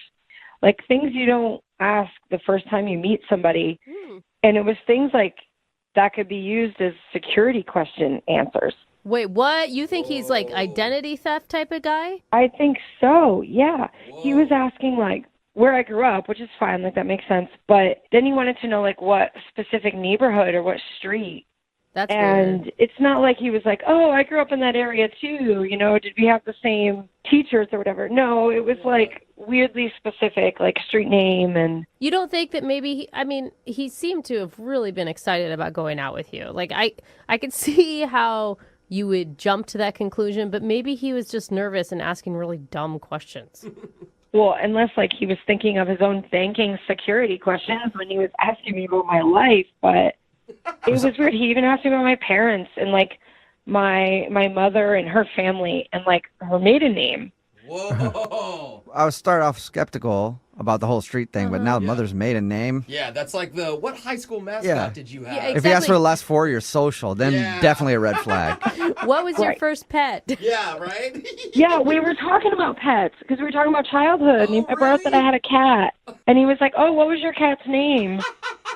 like things you don't ask the first time you meet somebody. And it was things like that could be used as security question answers. Wait, what? You think he's like identity theft type of guy? I think so, yeah. He was asking, like, where I grew up, which is fine, like, that makes sense. But then he wanted to know, like, what specific neighborhood or what street. That's and weird. It's not like he was like, oh, I grew up in that area too, did we have the same teachers or whatever? No, it was like weirdly specific, like street name. And You don't think that maybe, he seemed to have really been excited about going out with you. Like, I could see how you would jump to that conclusion, but maybe he was just nervous and asking really dumb questions. Well, unless like he was thinking of his own banking security questions when he was asking me about my life, but it was weird. He even asked me about my parents and like my mother and her family and like her maiden name. Whoa. I would start off skeptical, about the whole street thing, but now the mother's maiden name. Yeah, that's like what high school mascot Yeah. did you have? Yeah, If he asks for the last four of your social, then definitely a red flag. What was your first pet? Yeah, right? Yeah, we were talking about pets because we were talking about childhood. And I brought up that I had a cat. And he was like, oh, what was your cat's name?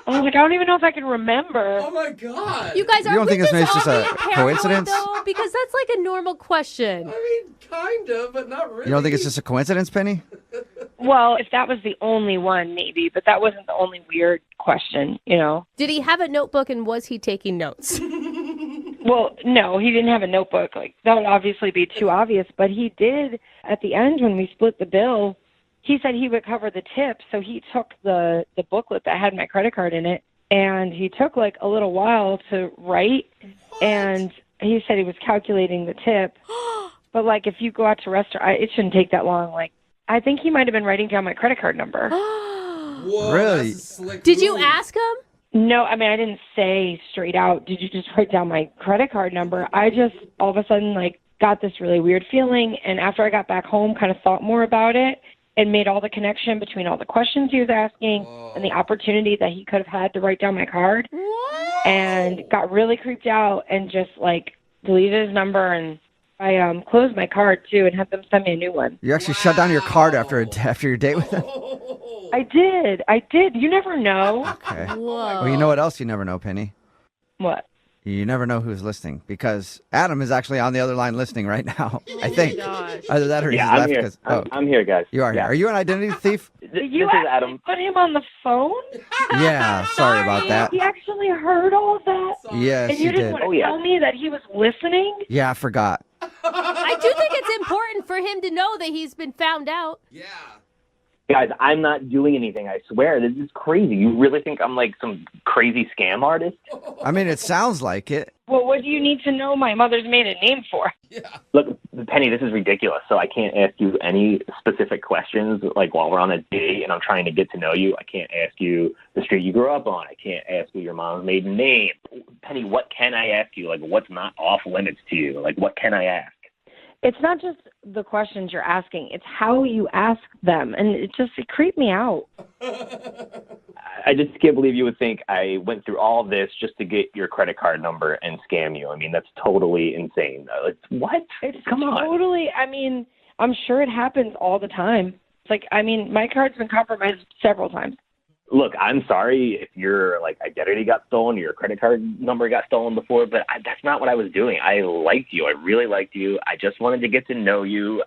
I was like, I don't even know if I can remember. Oh, my God. You guys, You don't think this is just a coincidence? Though? Because that's like a normal question. I mean, kind of, but not really. You don't think it's just a coincidence, Penny? Well, if that was the only one, maybe. But that wasn't the only weird question, you know? Did he have a notebook and was he taking notes? Well, no, he didn't have a notebook. Like, that would obviously be too obvious. But he did, at the end when we split the bill, he said he would cover the tip. So he took the booklet that had my credit card in it, and he took like a little while to write. And he said he was calculating the tip. But like if you go out to a restaurant, it shouldn't take that long. Like I think he might have been writing down my credit card number. Whoa, Really? that's a slick Did you move. ask him? No, I mean, I didn't say straight out, did you just write down my credit card number? I just all of a sudden like got this really weird feeling. And after I got back home, kind of thought more about it and made all the connection between all the questions he was asking and the opportunity that he could have had to write down my card. What? And got really creeped out and just like deleted his number. And I closed my card too and had them send me a new one. You actually shut down your card after your date with him? I did. You never know. Okay. Whoa. Well, you know what else you never know, Penny? What? You never know who's listening because Adam is actually on the other line listening right now. I think. Gosh. Either that or he's Yeah, I'm left. here. 'Cause- I'm here, guys. You are here. Are you an identity thief? This You is actually Adam. put him on the phone? Yeah, sorry about that. He actually heard all of that? Yes, And you you didn't did. want to Oh, yeah. tell me that he was listening? Yeah, I forgot. I do think it's important for him to know that he's been found out. Yeah. Guys, I'm not doing anything, I swear. This is crazy. You really think I'm like some crazy scam artist? I mean, it sounds like it. Well, what do you need to know my mother's maiden name for? Look, Penny, this is ridiculous. So I can't ask you any specific questions like while we're on a date and I'm trying to get to know you. I can't ask you the street you grew up on. I can't ask you your mom's maiden name. Penny, what can I ask you? Like, what's not off limits to you? Like, what can I ask? It's not just the questions you're asking. It's how you ask them. And it creeped me out. I just can't believe you would think I went through all of this just to get your credit card number and scam you. I mean, that's totally insane. What? Come on. Totally. I mean, I'm sure it happens all the time. It's like, I mean, my card's been compromised several times. Look, I'm sorry if your identity got stolen or your credit card number got stolen before, but that's not what I was doing. I liked you. I really liked you. I just wanted to get to know you.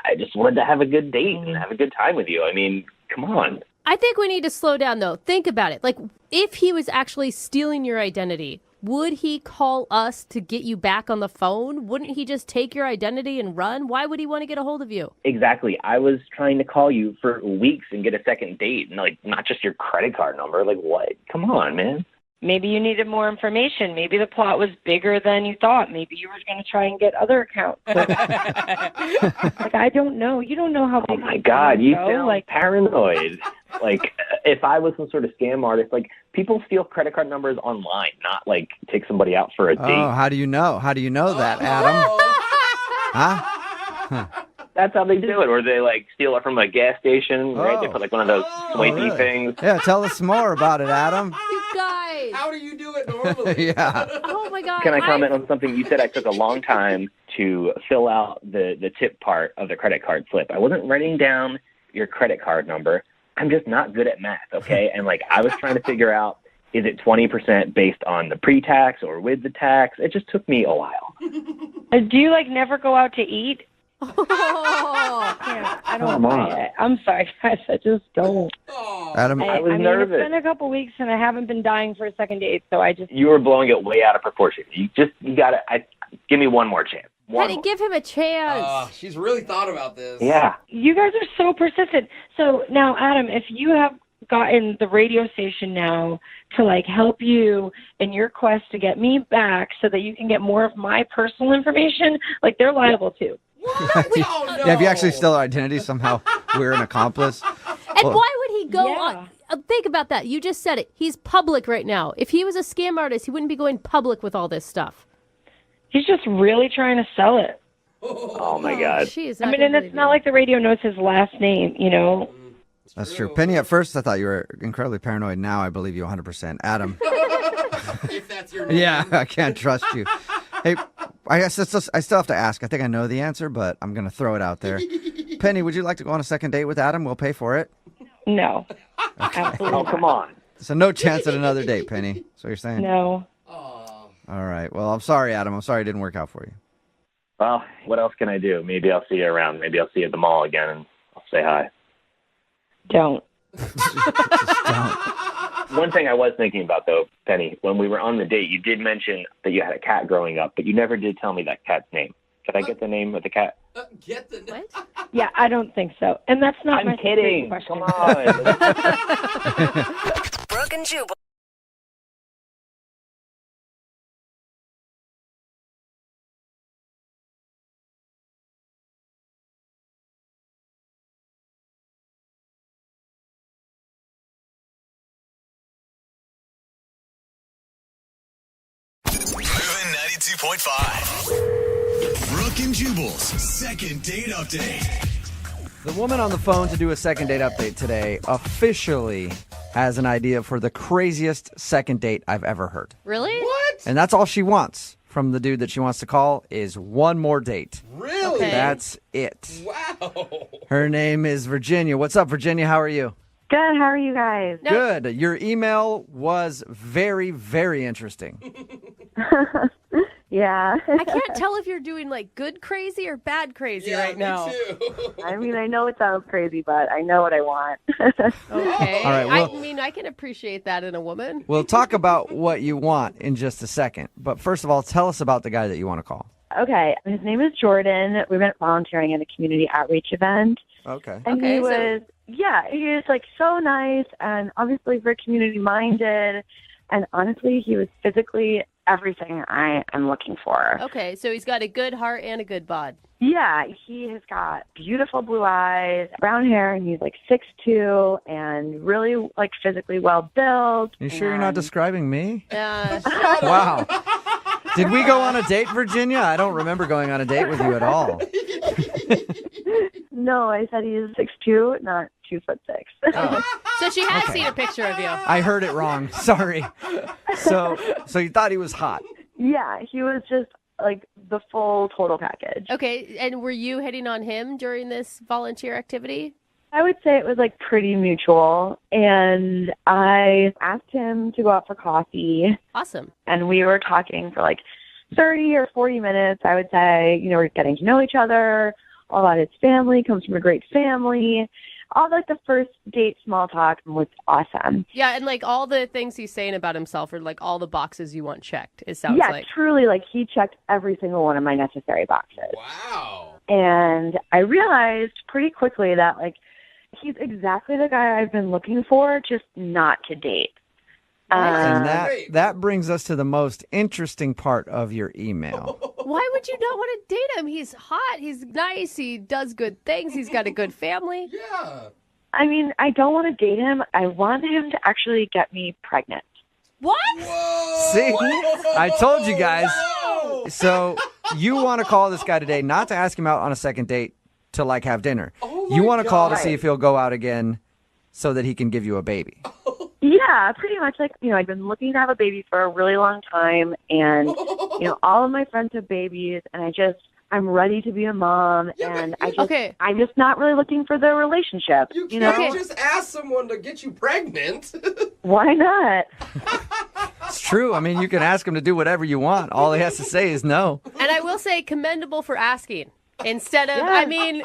I just wanted to have a good date and have a good time with you. I mean, come on. I think we need to slow down, though. Think about it. Like, if he was actually stealing your identity, would he call us to get you back on the phone? Wouldn't he just take your identity and run? Why would he want to get a hold of you? Exactly. I was trying to call you for weeks and get a second date, and not just your credit card number. Like, what? Come on, man. Maybe you needed more information. Maybe the plot was bigger than you thought. Maybe you were going to try and get other accounts. I don't know. You don't know how big. Oh my God, you go. sound paranoid. If I was some sort of scam artist, people steal credit card numbers online, not take somebody out for a date. Oh, how do you know? How do you know that, Adam? Huh? That's how they do it, or they steal it from a gas station, right? They put one of those swipey really? things. Yeah, tell us more about it, Adam. You guys. How do you do it normally? Yeah. Oh, my God. Can I comment on something? You said I took a long time to fill out the tip part of the credit card slip. I wasn't writing down your credit card number. I'm just not good at math, okay? And I was trying to figure out, is it 20% based on the pre-tax or with the tax? It just took me a while. Do you never go out to eat? Oh. Yeah, I don't Come buy on. it. I'm sorry, guys. I just don't. Adam, I was mean, nervous. It's been a couple weeks, and I haven't been dying for a second date, so I just... You were blowing it way out of proportion. You gotta give me one more chance. One Penny, more. give him a chance. She's really thought about this. Yeah. You guys are so persistent. So now, Adam, if you have gotten the radio station now to help you in your quest to get me back so that you can get more of my personal information, they're liable too. Oh, no. yeah, if you actually steal our identity, somehow we're an accomplice. And Well- why would he go Yeah. on? Think about that. You just said it. He's public right now. If he was a scam artist, he wouldn't be going public with all this stuff. He's just really trying to sell it. Oh my God. Jeez, I mean, and it's not like the radio knows his last name, you know? That's true. Penny, at first I thought you were incredibly paranoid. Now I believe you 100%. Adam. If that's your name. Yeah, I can't trust you. Hey, I still have to ask. I think I know the answer, but I'm going to throw it out there. Penny, would you like to go on a second date with Adam? We'll pay for it. No. Absolutely Oh, come on. So no chance at another date, Penny. So you're saying? No. Oh. All right. Well, I'm sorry, Adam. I'm sorry it didn't work out for you. Well, what else can I do? Maybe I'll see you around. Maybe I'll see you at the mall again and I'll say hi. Don't. Just don't. One thing I was thinking about, though, Penny, when we were on the date, you did mention that you had a cat growing up, but you never did tell me that cat's name. Could I get the name of the cat? Get the What? Yeah, I don't think so. And that's not my I'm kidding. question. Come on. Brooke and Jubal. Moving 92.5. Brooke and Jubal's second date update. The woman on the phone to do a second date update today officially has an idea for the craziest second date I've ever heard. Really? What? And that's all she wants from the dude that she wants to call is one more date. Really? Okay. That's it. Wow. Her name is Virginia. What's up, Virginia? How are you? Good. How are you guys? No. Good. Your email was very, very interesting. Yeah. I can't tell if you're doing like good crazy or bad crazy Yeah, right me now. too. I mean, I know it sounds crazy, but I know what I want. Okay. All right, well- I mean, I can appreciate that in a woman. We'll talk about what you want in just a second. But first of all, tell us about the guy that you want to call. Okay. His name is Jordan. We went volunteering at a community outreach event. Okay. And Okay, he so- was, he was like so nice and obviously very community minded. And honestly, he was physically everything I am looking for. Okay, so he's got a good heart and a good bod. Yeah, he has got beautiful blue eyes, brown hair, and he's like 6'2", and really like physically well built. You sure you're not describing me? Uh, Wow. Did we go on a date, Virginia? I don't remember going on a date with you at all. No, I said he's 6'2", not 2'6". so she has Okay. seen a picture of you. I heard it wrong. Sorry. So you thought he was hot. Yeah, he was just like the full total package. Okay, and were you hitting on him during this volunteer activity? I would say it was like pretty mutual, and I asked him to go out for coffee, Awesome. and we were talking for like 30 or 40 minutes. I would say, we're getting to know each other, all about his family, comes from a great family. All like the first date small talk was awesome. Yeah, and like all the things he's saying about himself are like all the boxes you want checked, it sounds Yeah, like. truly, like he checked every single one of my necessary boxes. Wow. And I realized pretty quickly that like he's exactly the guy I've been looking for, just not to date. And Great. that brings us to the most interesting part of your email. Why would you not want to date him? He's hot, he's nice, he does good things, he's got a good family. Yeah. I mean, I don't want to date him. I want him to actually get me pregnant. What? Whoa. See? I told you guys. Whoa. So you want to call this guy today, not to ask him out on a second date to like have dinner. Oh You my want to call to God. see if he'll go out again so that he can give you a baby. Yeah, pretty much like, I've been looking to have a baby for a really long time, and, all of my friends have babies, and I'm ready to be a mom, and I'm just not really looking for the relationship. You You can't know? just ask someone to get you pregnant. Why not? It's true. I mean, you can ask him to do whatever you want. All he has to say is no. And I will say commendable for asking. Instead of, Yeah. I mean,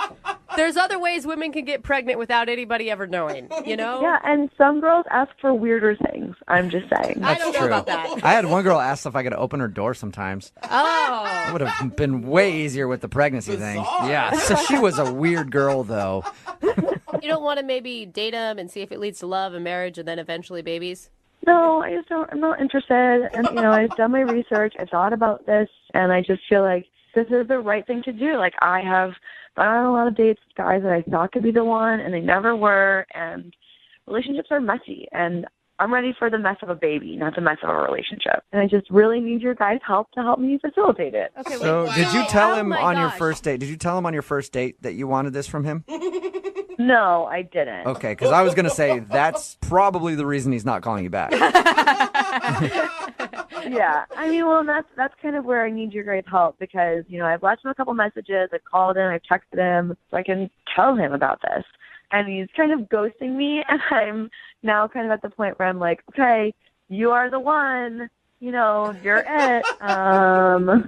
there's other ways women can get pregnant without anybody ever knowing, Yeah, and some girls ask for weirder things. I'm just saying. I don't know True. about that. I had one girl ask if I could open her door sometimes. Oh. It would have been way easier with the pregnancy thing. Bizarre. Yeah. So she was a weird girl, though. You don't want to maybe date him and see if it leads to love and marriage and then eventually babies? No, I'm not interested. And, I've done my research. I thought about this, and I just feel like this is the right thing to do. Like, I have gone on a lot of dates with guys that I thought could be the one, and they never were. And relationships are messy, and I'm ready for the mess of a baby, not the mess of a relationship. And I just really need your guys' help to help me facilitate it. Okay, So wait. did you tell Oh him my on your gosh. first date? Did you tell him on your first date that you wanted this from him? No, I didn't. Okay, because I was going to say that's probably the reason he's not calling you back. Yeah, I mean, well, that's kind of where I need your guys' help because, I've left him a couple messages, I've called him, I've texted him, so I can tell him about this. And he's kind of ghosting me, and I'm now kind of at the point where I'm like, okay, you are the one, you're it.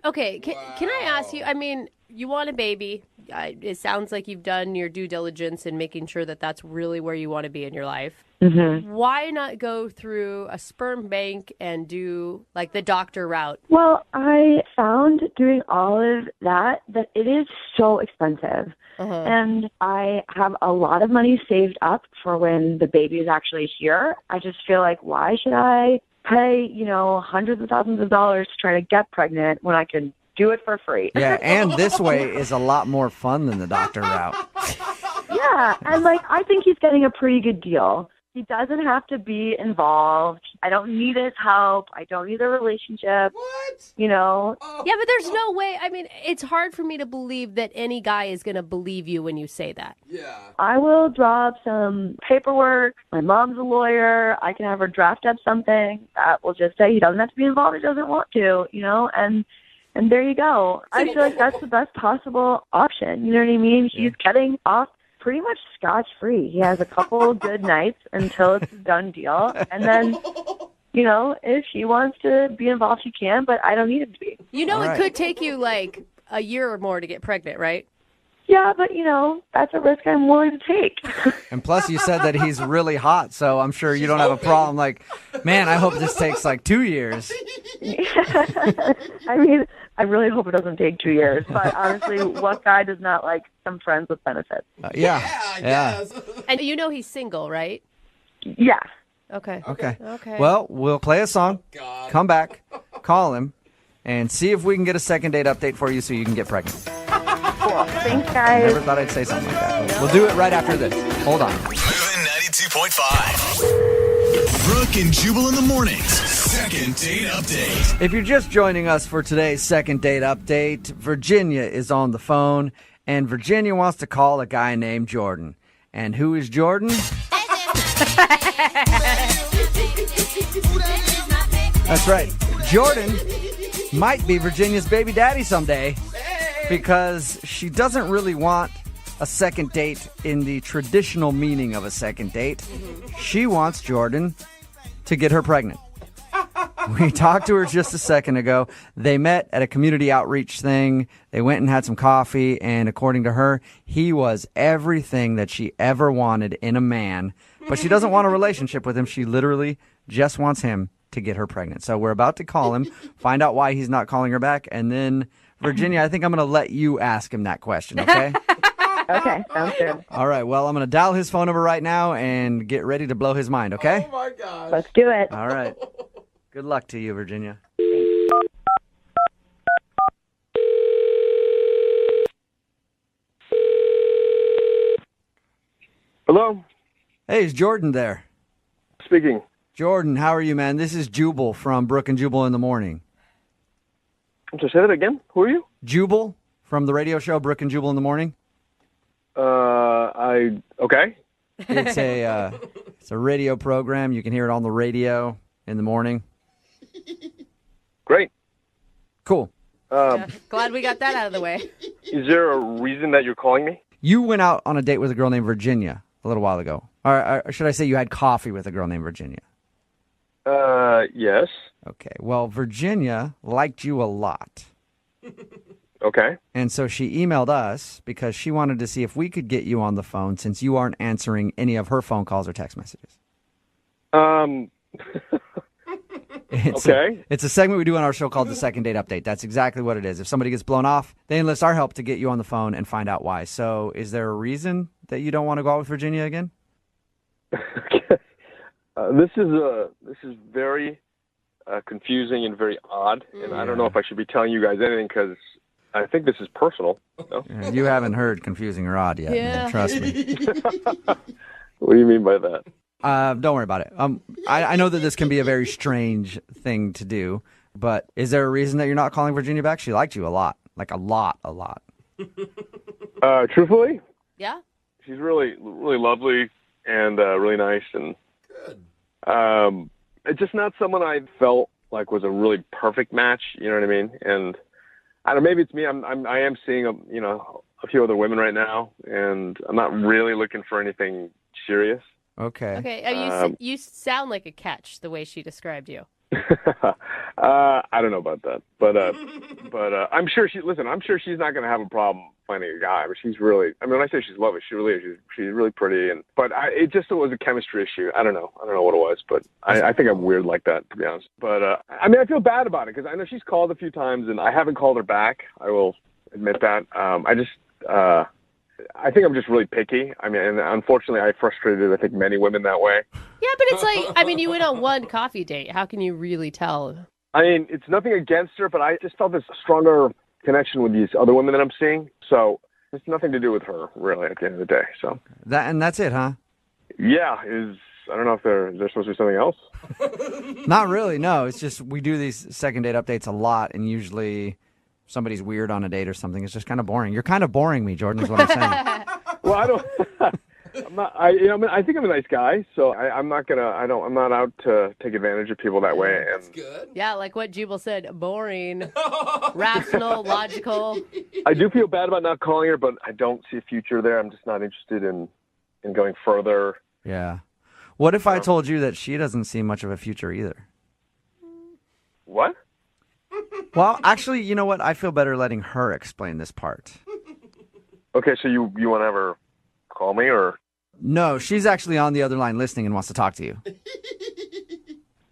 Okay, can I ask you, I mean, you want a baby. It sounds like you've done your due diligence in making sure that that's really where you want to be in your life. Mm-hmm. Why not go through a sperm bank and do like the doctor route? Well, I found doing all of that it is so expensive. And I have a lot of money saved up for when the baby is actually here. I just feel like, why should I pay, hundreds of thousands of dollars to try to get pregnant when I can do it for free? Yeah, and this way is a lot more fun than the doctor route. Yeah, and I think he's getting a pretty good deal. He doesn't have to be involved. I don't need his help. I don't need a relationship. What? Yeah, but there's no way. I mean, it's hard for me to believe that any guy is going to believe you when you say that. Yeah. I will draw up some paperwork. My mom's a lawyer. I can have her draft up something that will just say he doesn't have to be involved. He doesn't want to, and there you go. I feel like that's the best possible option. You know what I mean? He's getting off pretty much scotch-free. He has a couple of good nights until it's a done deal. And then, if he wants to be involved, he can, but I don't need him to be. It could take you like a year or more to get pregnant, right? Yeah, but, that's a risk I'm willing to take. And plus you said that he's really hot, so I'm sure you don't have a problem. Like, man, I hope this takes like 2 years. I mean, I really hope it doesn't take 2 years. But honestly, what guy does not like some friends with benefits? Yeah. I guess. And he's single, right? Yeah. Okay. Well, we'll play a song, God. come back, call him, and see if we can get a second date update for you so you can get pregnant. Cool. Thanks, guys. Never thought I'd say something like that. We'll do it right after this. Hold on. Moving 92.5. Brooke and Jubal in the mornings. Second date update. If you're just joining us for today's second date update, Virginia is on the phone, and Virginia wants to call a guy named Jordan. And who is Jordan? That's right. Jordan might be Virginia's baby daddy someday because she doesn't really want a second date in the traditional meaning of a second date. She wants Jordan to get her pregnant. We talked to her just a second ago. They met at a community outreach thing. They went and had some coffee, and according to her, he was everything that she ever wanted in a man. But she doesn't want a relationship with him. She literally just wants him to get her pregnant. So we're about to call him, find out why he's not calling her back, and then, Virginia, I think I'm going to let you ask him that question, okay? Okay, sounds good. All right, well, I'm going to dial his phone number right now and get ready to blow his mind, okay? Oh, my gosh. Let's do it. All right. Good luck to you, Virginia. Hello? Hey, is Jordan there? Speaking. Jordan, how are you, man? This is Jubal from Brooke and Jubal in the Morning. Just say that again. Who are you? Jubal from the radio show Brooke and Jubal in the Morning. Okay. It's a radio program. You can hear it on the radio in the morning. Great. Cool. Glad we got that out of the way. Is there a reason that you're calling me? You went out on a date with a girl named Virginia a little while ago. Or should I say you had coffee with a girl named Virginia? Yes. Okay. Well, Virginia liked you a lot. Okay. And so she emailed us because she wanted to see if we could get you on the phone since you aren't answering any of her phone calls or text messages. It's a segment we do on our show called the Second Date Update. That's exactly what it is. If somebody gets blown off, they enlist our help to get you on the phone and find out why. So is there a reason that you don't want to go out with Virginia again? This is very confusing and very odd, and I don't know if I should be telling you guys anything because I think this is personal. No? You haven't heard confusing or odd yet. Man, trust me. What do you mean by that? Don't worry about it. I know that this can be a very strange thing to do, but is there a reason that you're not calling Virginia back? She liked you a lot, like a lot. Truthfully? Yeah? She's really, really lovely and really nice, and it's just not someone I felt like was a really perfect match. You know what I mean? And I don't know, maybe it's me. I am seeing a few other women right now, and I'm not really looking for anything serious. Okay. Okay. You sound like a catch the way she described you. I don't know about that, but I'm sure I'm sure she's not going to have a problem finding a guy. But she's really, I mean, when I say she's lovely, she really is. She's really pretty, but it was a chemistry issue. I don't know what it was, but I think I'm weird like that, to be honest. But I mean, I feel bad about it because I know she's called a few times, and I haven't called her back. I will admit that. I think I'm just really picky. I mean, and unfortunately, I frustrated, I think, many women that way. Yeah, but it's like, I mean, you went on one coffee date. How can you really tell? I mean, it's nothing against her, but I just felt this stronger connection with these other women that I'm seeing. So it's nothing to do with her, really, at the end of the day. So that's it, huh? Yeah, I don't know if there's supposed to be something else. Not really, no. It's just we do these second date updates a lot, and usually somebody's weird on a date or something. It's just kind of boring. You're kind of boring me, Jordan, is what I'm saying. Well, I don't. I'm not. I think I'm a nice guy, so I'm not gonna. I'm not out to take advantage of people that way. And That's good. Yeah, like what Jubal said, boring, rational, logical. I do feel bad about not calling her, but I don't see a future there. I'm just not interested in going further. Yeah. What if I told you that she doesn't see much of a future either? What? Well, actually, you know what? I feel better letting her explain this part. Okay, so you want to have her call me, or? No, she's actually on the other line listening and wants to talk to you.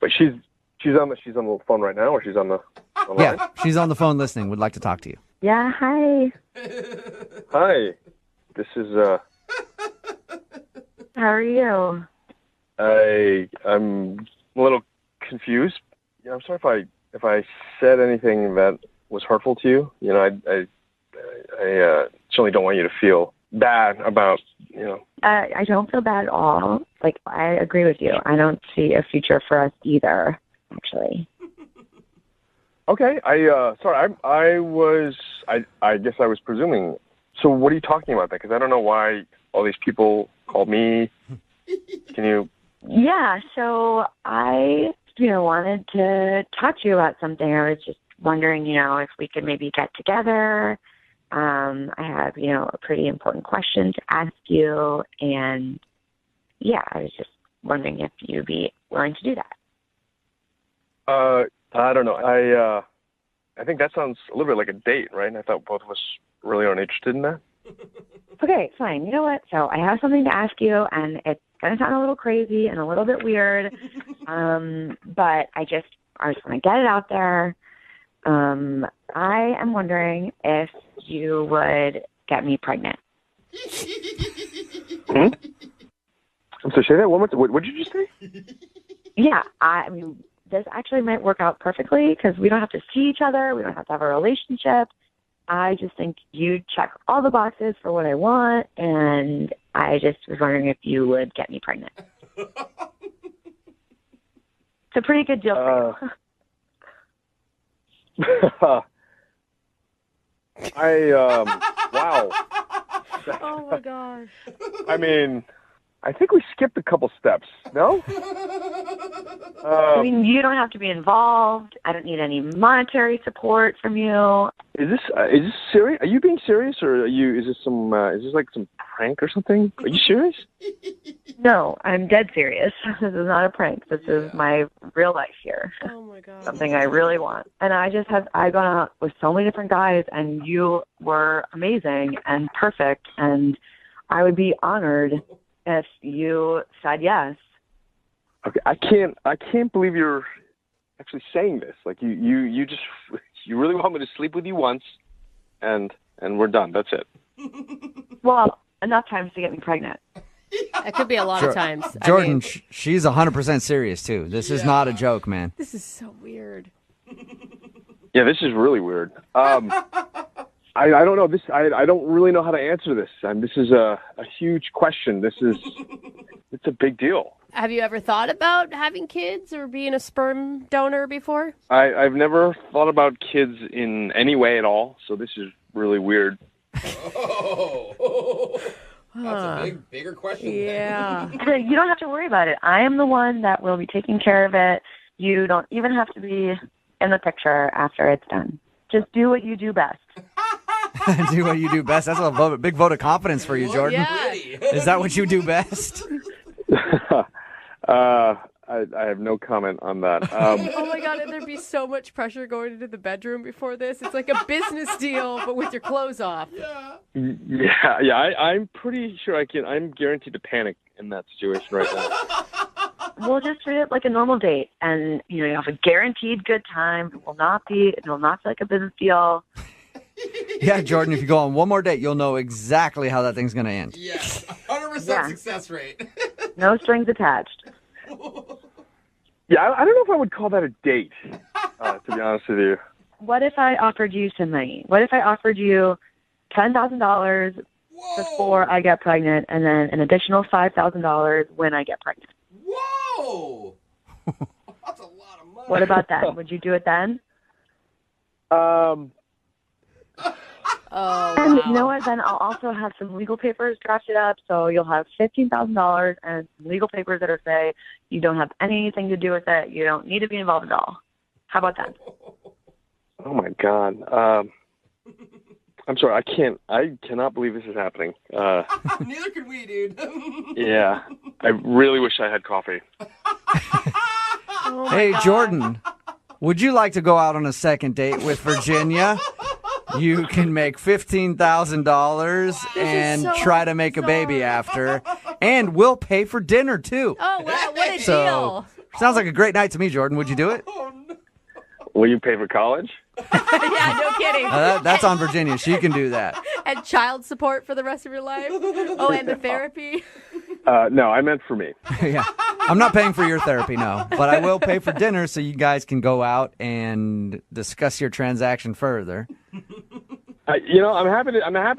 But she's on the phone right now, or she's on the line? Yeah, she's on the phone listening. Would like to talk to you. Yeah, hi. Hi, this is How are you? I'm a little confused. Yeah, I'm sorry if I said anything that was hurtful to you. You know, I certainly don't want you to feel bad about, I don't feel bad at all. Like, I agree with you. I don't see a future for us either, actually. Okay, sorry, I guess I was presuming. So what are you talking about then? Because I don't know why all these people called me. Can you? Yeah, so I, wanted to talk to you about something. I was just wondering, if we could maybe get together. I have, a pretty important question to ask you. And yeah, I was just wondering if you'd be willing to do that. I don't know. I think that sounds a little bit like a date, right? And I thought both of us really aren't interested in that. Okay, fine. You know what? So I have something to ask you, and it's going to sound a little crazy and a little bit weird, but I just want to get it out there. I am wondering if you would get me pregnant. Hmm? So say that one more time. What did you just say? Yeah, I mean, this actually might work out perfectly because we don't have to see each other. We don't have to have a relationship. I just think you check all the boxes for what I want, and I just was wondering if you would get me pregnant. It's a pretty good deal for you. Wow. Oh my gosh. I mean, I think we skipped a couple steps. No? I mean, you don't have to be involved. I don't need any monetary support from you. Is this serious? Are you being serious, or is this like some prank or something? Are you serious? No, I'm dead serious. This is not a prank. This is my real life here. Oh my god. Something I really want. And I've gone out with so many different guys, and you were amazing and perfect, and I would be honored if you said yes. Okay, I can't believe you're actually saying this. Like you really want me to sleep with you once, and we're done. That's it. Well, enough times to get me pregnant. It could be a lot of times. Jordan, she's 100% serious too. This is not a joke, man. This is so weird. Yeah, this is really weird. I don't know. I don't really know how to answer this. This is a huge question. It's a big deal. Have you ever thought about having kids or being a sperm donor before? I've never thought about kids in any way at all, so this is really weird. That's a bigger question. Yeah. You don't have to worry about it. I am the one that will be taking care of it. You don't even have to be in the picture after it's done. Just do what you do best. Do what you do best. That's a big vote of confidence for you, Jordan. Yeah. Is that what you do best? I have no comment on that. Oh my God, and there'd be so much pressure going into the bedroom before this. It's like a business deal, but with your clothes off. Yeah. I'm pretty sure I'm guaranteed to panic in that situation right now. We'll just treat it like a normal date, and you have a guaranteed good time. It will not be like a business deal. Yeah, Jordan, if you go on one more date, you'll know exactly how that thing's going to end. Yes, 100% success rate. No strings attached. Yeah, I don't know if I would call that a date, to be honest with you. What if I offered you some money? What if I offered you $10,000 before I get pregnant, and then an additional $5,000 when I get pregnant? Whoa! That's a lot of money. What about that? Would you do it then? And you know what? Then I'll also have some legal papers drafted up, so you'll have $15,000 and some legal papers that say you don't have anything to do with it. You don't need to be involved at all. How about that? Oh my God. I'm sorry. I cannot believe this is happening. Neither can we, dude. Yeah. I really wish I had coffee. Hey, Jordan, would you like to go out on a second date with Virginia? You can make $15,000 and try to make a baby after. And we'll pay for dinner, too. Oh, wow, what a deal. Sounds like a great night to me, Jordan. Would you do it? Will you pay for college? Yeah, no kidding. That's on Virginia. She can do that. And child support for the rest of your life. Oh, and the therapy. No, I meant for me. Yeah. I'm not paying for your therapy, no. But I will pay for dinner so you guys can go out and discuss your transaction further. I'm happy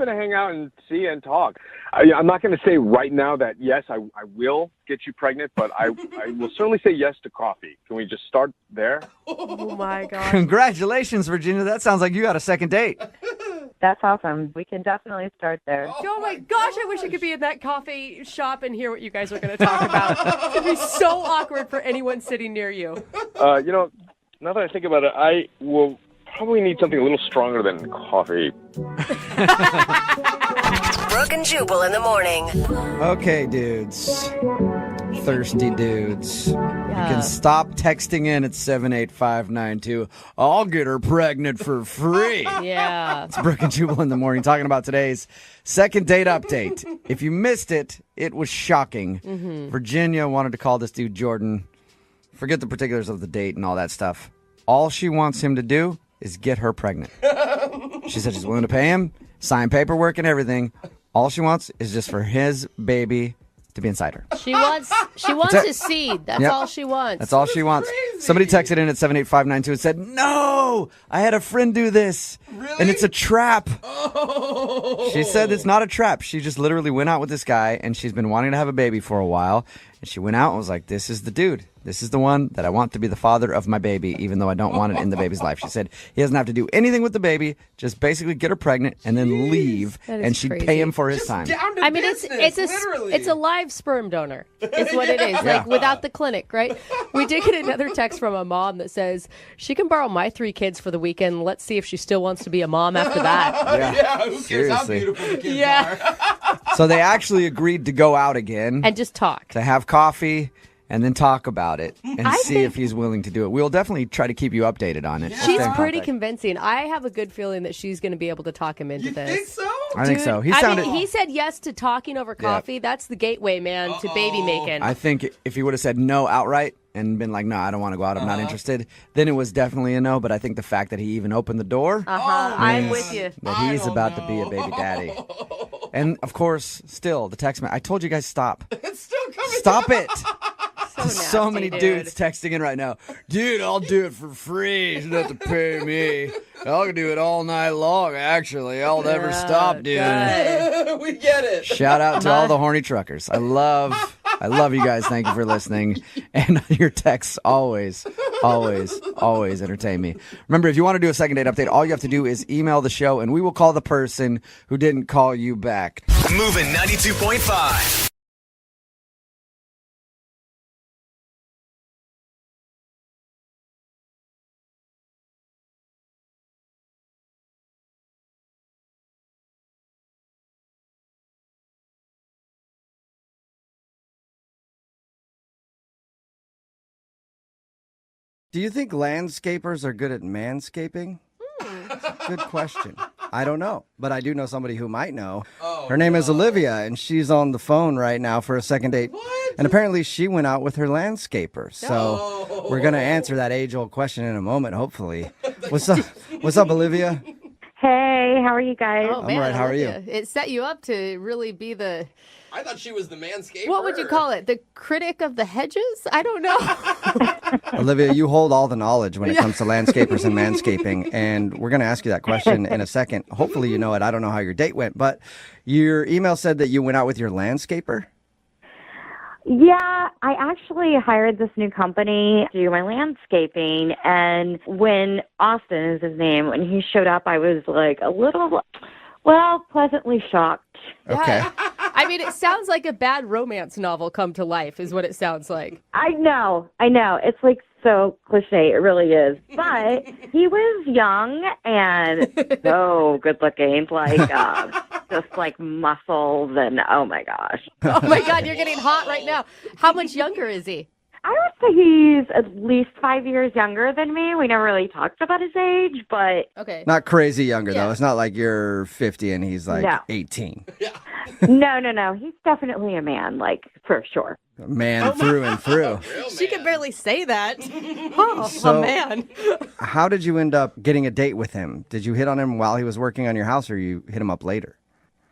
to hang out and see you and talk. I'm not going to say right now that, yes, I will get you pregnant, but I will certainly say yes to coffee. Can we just start there? Oh, my God. Congratulations, Virginia. That sounds like you got a second date. That's awesome. We can definitely start there. Oh, my gosh, I wish I could be in that coffee shop and hear what you guys are going to talk about. It'd be so awkward for anyone sitting near you. Now that I think about it, I will probably need something a little stronger than coffee. Brooke and Jubal in the morning. Okay, dudes. Thirsty dudes. You can stop texting in at 78592. I'll get her pregnant for free. Yeah. It's Brooke and Jubal in the morning talking about today's second date update. If you missed it, it was shocking. Mm-hmm. Virginia wanted to call this dude Jordan. Forget the particulars of the date and all that stuff. All she wants him to do is get her pregnant. She said she's willing to pay him, sign paperwork and everything. All she wants is just for his baby to be inside her. She wants his seed. That's all she wants. That's all she wants. Somebody texted in at 78592 and said, "No, I had a friend do this. Really? And it's a trap." Oh. She said it's not a trap. She just literally went out with this guy, and she's been wanting to have a baby for a while. And she went out and was like, "This is the dude. This is the one that I want to be the father of my baby, even though I don't want it in the baby's life." She said he doesn't have to do anything with the baby, just basically get her pregnant and then leave, and she'd pay him for his time. I mean, it's a live sperm donor. Is what it is. Like without the clinic, right? We did get another text from a mom that says she can borrow my 3 kids for the weekend. Let's see if she still wants to be a mom after that. Yeah, who cares how beautiful the kids are? So they actually agreed to go out again and just talk, to have coffee. And then talk about it and see if he's willing to do it. We'll definitely try to keep you updated on it. She's pretty convincing. I have a good feeling that she's going to be able to talk him into this. Think so? I think so. He said yes to talking over coffee. That's the gateway, man, to baby making. I think if he would have said no outright and been like, "No, I don't want to go out. I'm not interested," then it was definitely a no. But I think the fact that he even opened the door, I'm with you. That he's about to be a baby daddy. And of course, still the text. I told you guys stop. It's still coming. Stop it. So many dude. dudes texting in right now. Dude, I'll do it for free. You don't have to pay me. I'll do it all night long, actually. I'll never stop doing it. We get it. Shout out to all the horny truckers. I love you guys. Thank you for listening. And your texts always always entertain me. Remember, if you want to do a second date update, all you have to do is email the show, and we will call the person who didn't call you back. Moving 92.5. Do you think landscapers are good at manscaping? Good question. I don't know, but I do know somebody who might know. Her name is Olivia, and she's on the phone right now for a second date. What? And apparently she went out with her landscaper. So we're going to answer that age-old question in a moment, hopefully. What's up? What's up, Olivia? Hey, how are you guys? Oh, I'm man, all right. How are you? It set you up to really be the... I thought she was the manscaper. What would you call it? The critic of the hedges? I don't know. Olivia, you hold all the knowledge when it comes to landscapers and manscaping, and we're going to ask you that question in a second. Hopefully you know it. I don't know how your date went, but your email said that you went out with your landscaper? Yeah, I actually hired this new company to do my landscaping, and when Austin is his name, when he showed up, I was like a little, pleasantly shocked. Okay. I mean, it sounds like a bad romance novel come to life is what it sounds like. I know. It's like so cliche. It really is. But he was young and so good looking, like just like muscles and oh my gosh. Oh my God, you're getting hot right now. How much younger is he? I would say he's at least 5 years younger than me. We never really talked about his age, but... Okay. Not crazy younger, though. It's not like you're 50 and he's like No. 18. No. He's definitely a man, like, for sure. Man through and through. She can barely say that. Oh, So- a man. How did you end up getting a date with him? Did you hit on him while he was working on your house, or you hit him up later?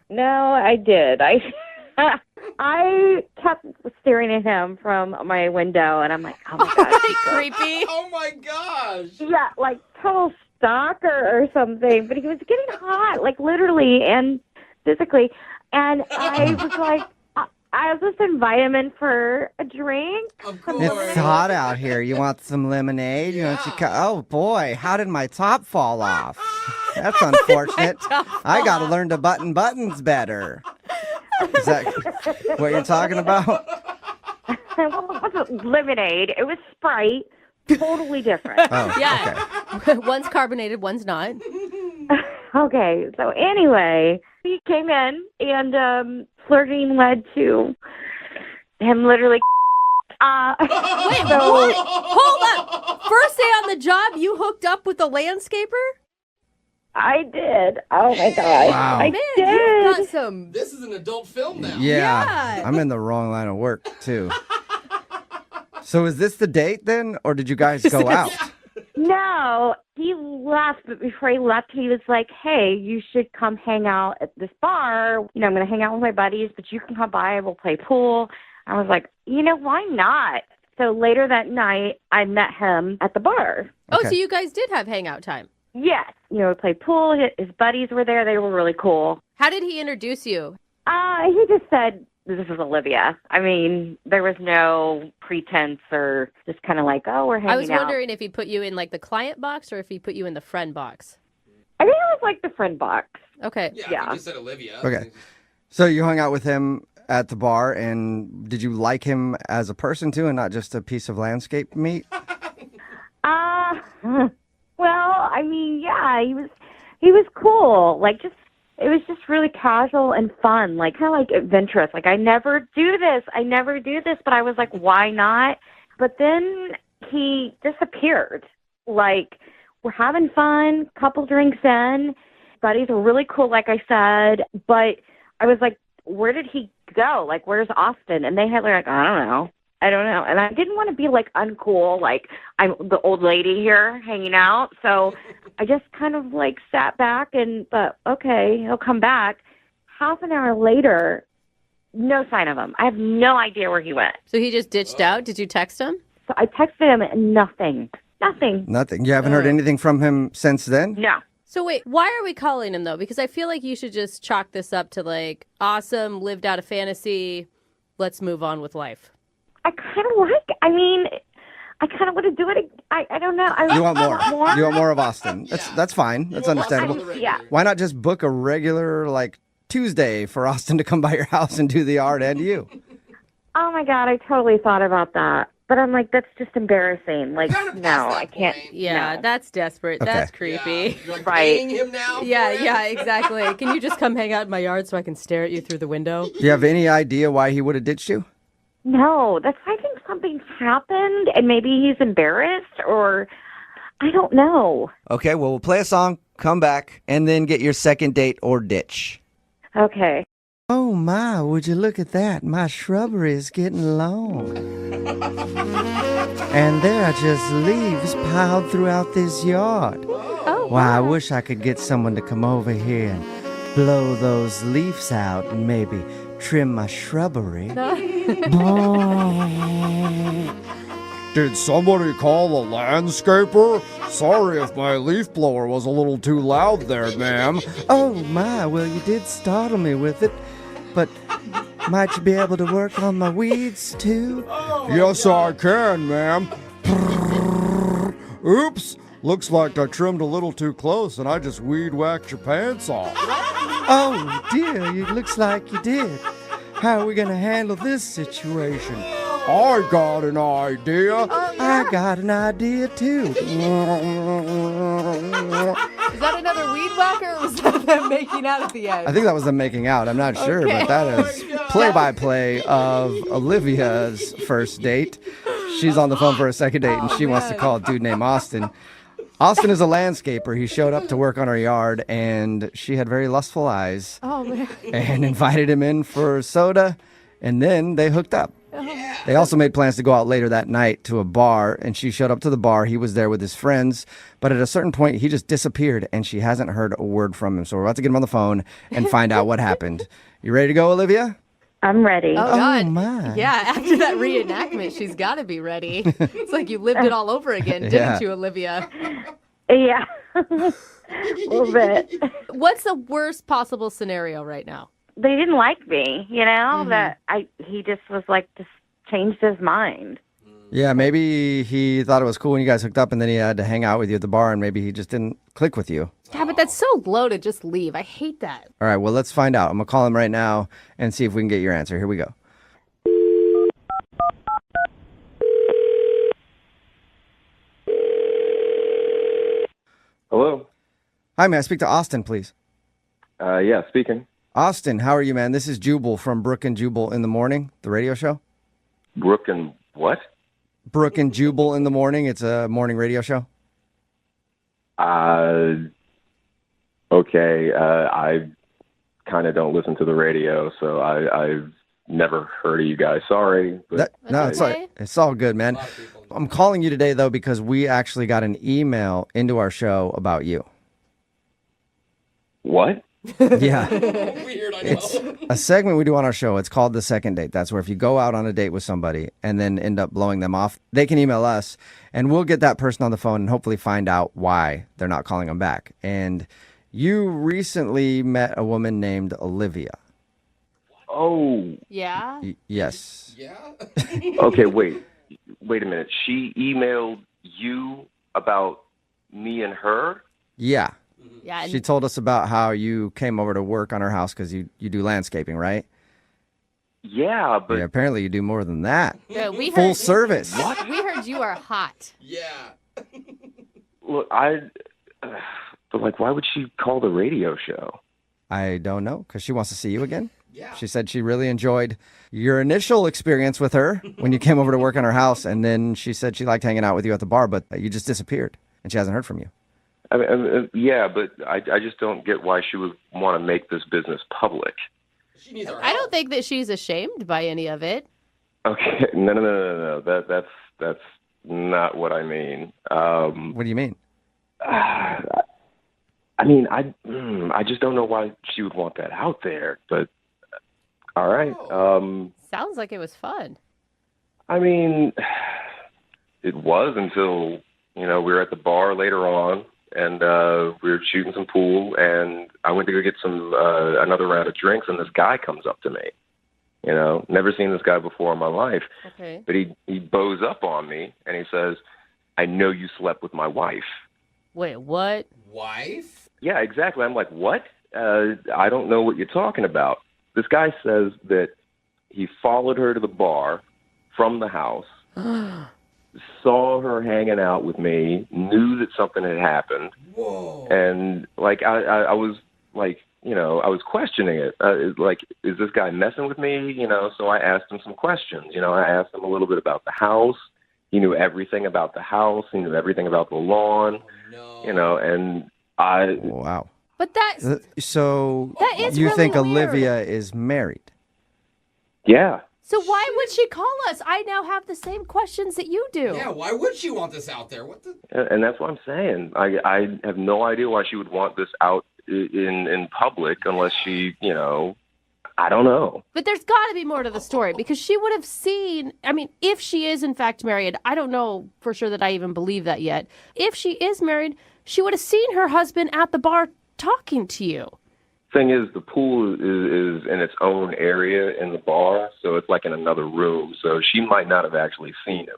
No, I did. I kept staring at him from my window, and I'm like, oh my gosh. Creepy. Oh my gosh. Yeah, like total stalker or something. But he was getting hot, like literally and physically. And I was like, I was just invite him in for a drink. Of course. It's hot out here. You want some lemonade? You want oh boy, how did my top fall off? That's unfortunate. I got to learn to button buttons better. Is that what you're talking about? Well, it wasn't lemonade. It was Sprite. Totally different. Oh, Yeah. okay. One's carbonated, one's not. Okay, so anyway, he came in and flirting led to him literally. Wait, what? Hold up. First day on the job, you hooked up with the landscaper? I did. Oh my gosh. Wow. I Man, did. you've got some... This is an adult film now. Yeah, I'm in the wrong line of work, too. So is this the date then, or did you guys go out? No, he left, but before he left, he was like, hey, you should come hang out at this bar. You know, I'm going to hang out with my buddies, but you can come by. We'll play pool. I was like, why not? So later that night, I met him at the bar. Oh, Okay. so you guys did have hangout time. Yes. We played pool. His buddies were there. They were really cool. How did he introduce you? He just said, this is Olivia. I mean, there was no pretense or just kind of like, oh, we're hanging out. I was wondering if he put you in like the client box or if he put you in the friend box. I think it was like the friend box. Okay. Yeah. You just said Olivia. Okay. So you hung out with him at the bar, and did you like him as a person too, and not just a piece of landscape meat? Well, I mean, yeah, he was cool. Like, it was just really casual and fun, like kind of like adventurous. Like, I never do this, but I was like, why not? But then he disappeared. Like, we're having fun, couple drinks in, buddies were really cool, like I said, but I was like, where did he go? Like, where's Austin? And they had like, I don't know. And I didn't want to be like uncool, like I'm the old lady here hanging out. So I just kind of like sat back and thought, okay, he'll come back. Half an hour later, no sign of him. I have no idea where he went. So he just ditched out? Did you text him? So I texted him and nothing. Nothing. You haven't heard anything from him since then? No. So wait, why are we calling him though? Because I feel like you should just chalk this up to like, awesome, lived out a fantasy, let's move on with life. I kind of like, I kind of want to do it. I don't know. You want more? more? You want more of Austin? That's fine. That's understandable. Yeah. Why not just book a regular like Tuesday for Austin to come by your house and do the art and you? Oh my God, I totally thought about that. But I'm like, that's just embarrassing. Like, no, I can't. Yeah, no. that's desperate. Okay. That's creepy. Right. Paying him now? Yeah, exactly. Can you just come hang out in my yard so I can stare at you through the window? Do you have any idea why he would have ditched you? No, that's why I think something's happened, and maybe he's embarrassed, or I don't know. Okay, well, we'll play a song, come back, and then get your second date or ditch. Okay. Oh my, would you look at that? My shrubbery is getting long. And there are just leaves piled throughout this yard. Oh, Why, I wish I could get someone to come over here and blow those leaves out and maybe trim my shrubbery. Did somebody call a landscaper? Sorry if my leaf blower was a little too loud there, ma'am. Oh my, well, you did startle me with it. But might you be able to work on my weeds too? Yes, I can, ma'am. Oops, looks like I trimmed a little too close and I just weed whacked your pants off. Oh dear, it looks like you did. How are we going to handle this situation? I got an idea. I got an idea too. Is that another weed whacker, or was that them making out at the end? I think that was them making out. I'm not sure, Okay. but that is play-by-play of Olivia's first date. She's on the phone for a second date, and she wants to call a dude named Austin. Austin is a landscaper. He showed up to work on her yard, and she had very lustful eyes Oh, man. and invited him in for soda, and then they hooked up. They also made plans to go out later that night to a bar, and she showed up to the bar. He was there with his friends, but at a certain point, he just disappeared, and she hasn't heard a word from him. So we're about to get him on the phone and find out what happened. You ready to go, Olivia? I'm ready. Oh, God. My. Yeah, after that reenactment, she's got to be ready. It's like you lived it all over again, didn't Yeah. you, Olivia? Yeah. A little bit. What's the worst possible scenario right now? They didn't like me, that he just was like, just changed his mind. Yeah, maybe he thought it was cool when you guys hooked up, and then he had to hang out with you at the bar, and maybe he just didn't click with you. Yeah, but that's so low to just leave. I hate that. All right, well, let's find out. I'm going to call him right now and see if we can get your answer. Here we go. Hello? Hi, may I speak to Austin, please? Yeah, speaking. Austin, how are you, man? This is Jubal from Brooke and Jubal in the Morning, the radio show. Brooke and what? Brooke and Jubal in the Morning. It's a morning radio show. Okay. I kind of don't listen to the radio, so I've never heard of you guys. Sorry. But It's all good, man. I'm calling you today, though, because we actually got an email into our show about you. What? Yeah. Weird, I know. It's a segment we do on our show. It's called The Second Date. That's where if you go out on a date with somebody and then end up blowing them off, they can email us, and we'll get that person on the phone and hopefully find out why they're not calling them back. And you recently met a woman named Olivia. Oh. Yeah? Yes. Yeah? Okay, wait a minute. She emailed you about me and her? Yeah. Yeah. She told us about how you came over to work on her house because you do landscaping, right? Yeah, but... Yeah, apparently you do more than that. Yeah, we heard, Full service. What? We heard you are hot. Yeah. Look, but like, why would she call the radio show? I don't know, because she wants to see you again. Yeah. She said she really enjoyed your initial experience with her when you came over to work on her house, and then she said she liked hanging out with you at the bar, but you just disappeared, and she hasn't heard from you. I mean, yeah, but I just don't get why she would want to make this business public. She needs our I don't think that she's ashamed by any of it. Okay, no. That's not what I mean. What do you mean? I mean, I just don't know why she would want that out there. But all right. Sounds like it was fun. I mean, it was until we were at the bar later on, and we were shooting some pool, and I went to go get some another round of drinks, and this guy comes up to me. You know, never seen this guy before in my life. Okay. But he bows up on me and he says, I know you slept with my wife. Wait, what? Wife? Yeah, exactly. I'm like, what? I don't know what you're talking about. This guy says that he followed her to the bar from the house, saw her hanging out with me, knew that something had happened. Whoa. And, like, I was, like, you know, I was questioning it. Like, is this guy messing with me? You know, so I asked him some questions. You know, I asked him a little bit about the house. He knew everything about the house. He knew everything about the lawn. No. You know, and I... Wow. But that's... So That is you really think weird. Olivia is married? Yeah. So why would she call us? I now have the same questions that you do. Yeah, why would she want this out there? What the? And that's what I'm saying. I have no idea why she would want this out in public unless she, you know, I don't know. But there's got to be more to the story because she would have seen, I mean, if she is in fact married, I don't know for sure that I even believe that yet. If she is married, she would have seen her husband at the bar talking to you. Thing is, the pool is in its own area in the bar, so it's like in another room. So she might not have actually seen him.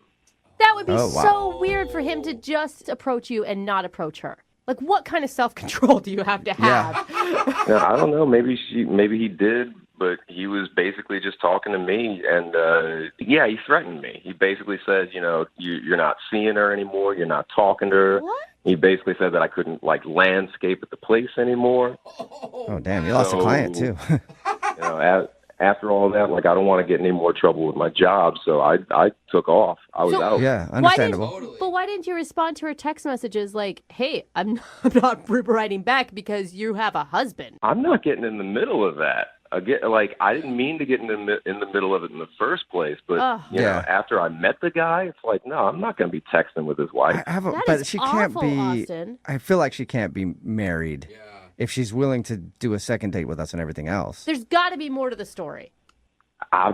That would be Oh, wow. so weird for him to just approach you and not approach her. Like, what kind of self-control do you have to have? Now, I don't know. Maybe he did, but he was basically just talking to me, and yeah, he threatened me. He basically said, you know, you're not seeing her anymore. You're not talking to her. What? He basically said that I couldn't like landscape at the place anymore. Oh, damn. You lost a client, too. You know, after all that, like, I don't want to get in any more trouble with my job, so I took off. I was out. Yeah, understandable. Why didn't you respond to her text messages like, hey, I'm not writing back because you have a husband? I'm not getting in the middle of that. Again, like, I didn't mean to get in the middle of it in the first place, but you know, after I met the guy, it's like, no, I'm not going to be texting with his wife. But she can't be. Austin. I feel like she can't be married if she's willing to do a second date with us and everything else. There's got to be more to the story. I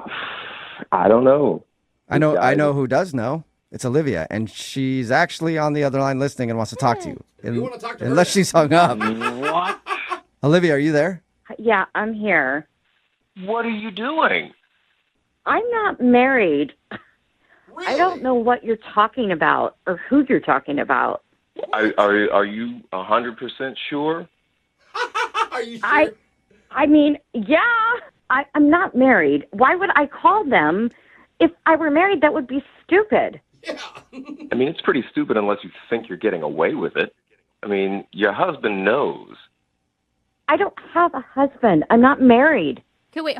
don't know. I know who does know. It's Olivia, and she's actually on the other line listening and wants to talk to you. We want to talk to her. Unless she's hung up. What? Olivia, are you there? Yeah, I'm here. What are you doing? I'm not married. Really? I don't know what you're talking about or who you're talking about. Are you 100% sure? Are you sure? I mean, yeah, I'm not married. Why would I call them? If I were married, that would be stupid. Yeah. I mean, it's pretty stupid unless you think you're getting away with it. I mean, your husband knows. I don't have a husband. I'm not married. Okay, wait,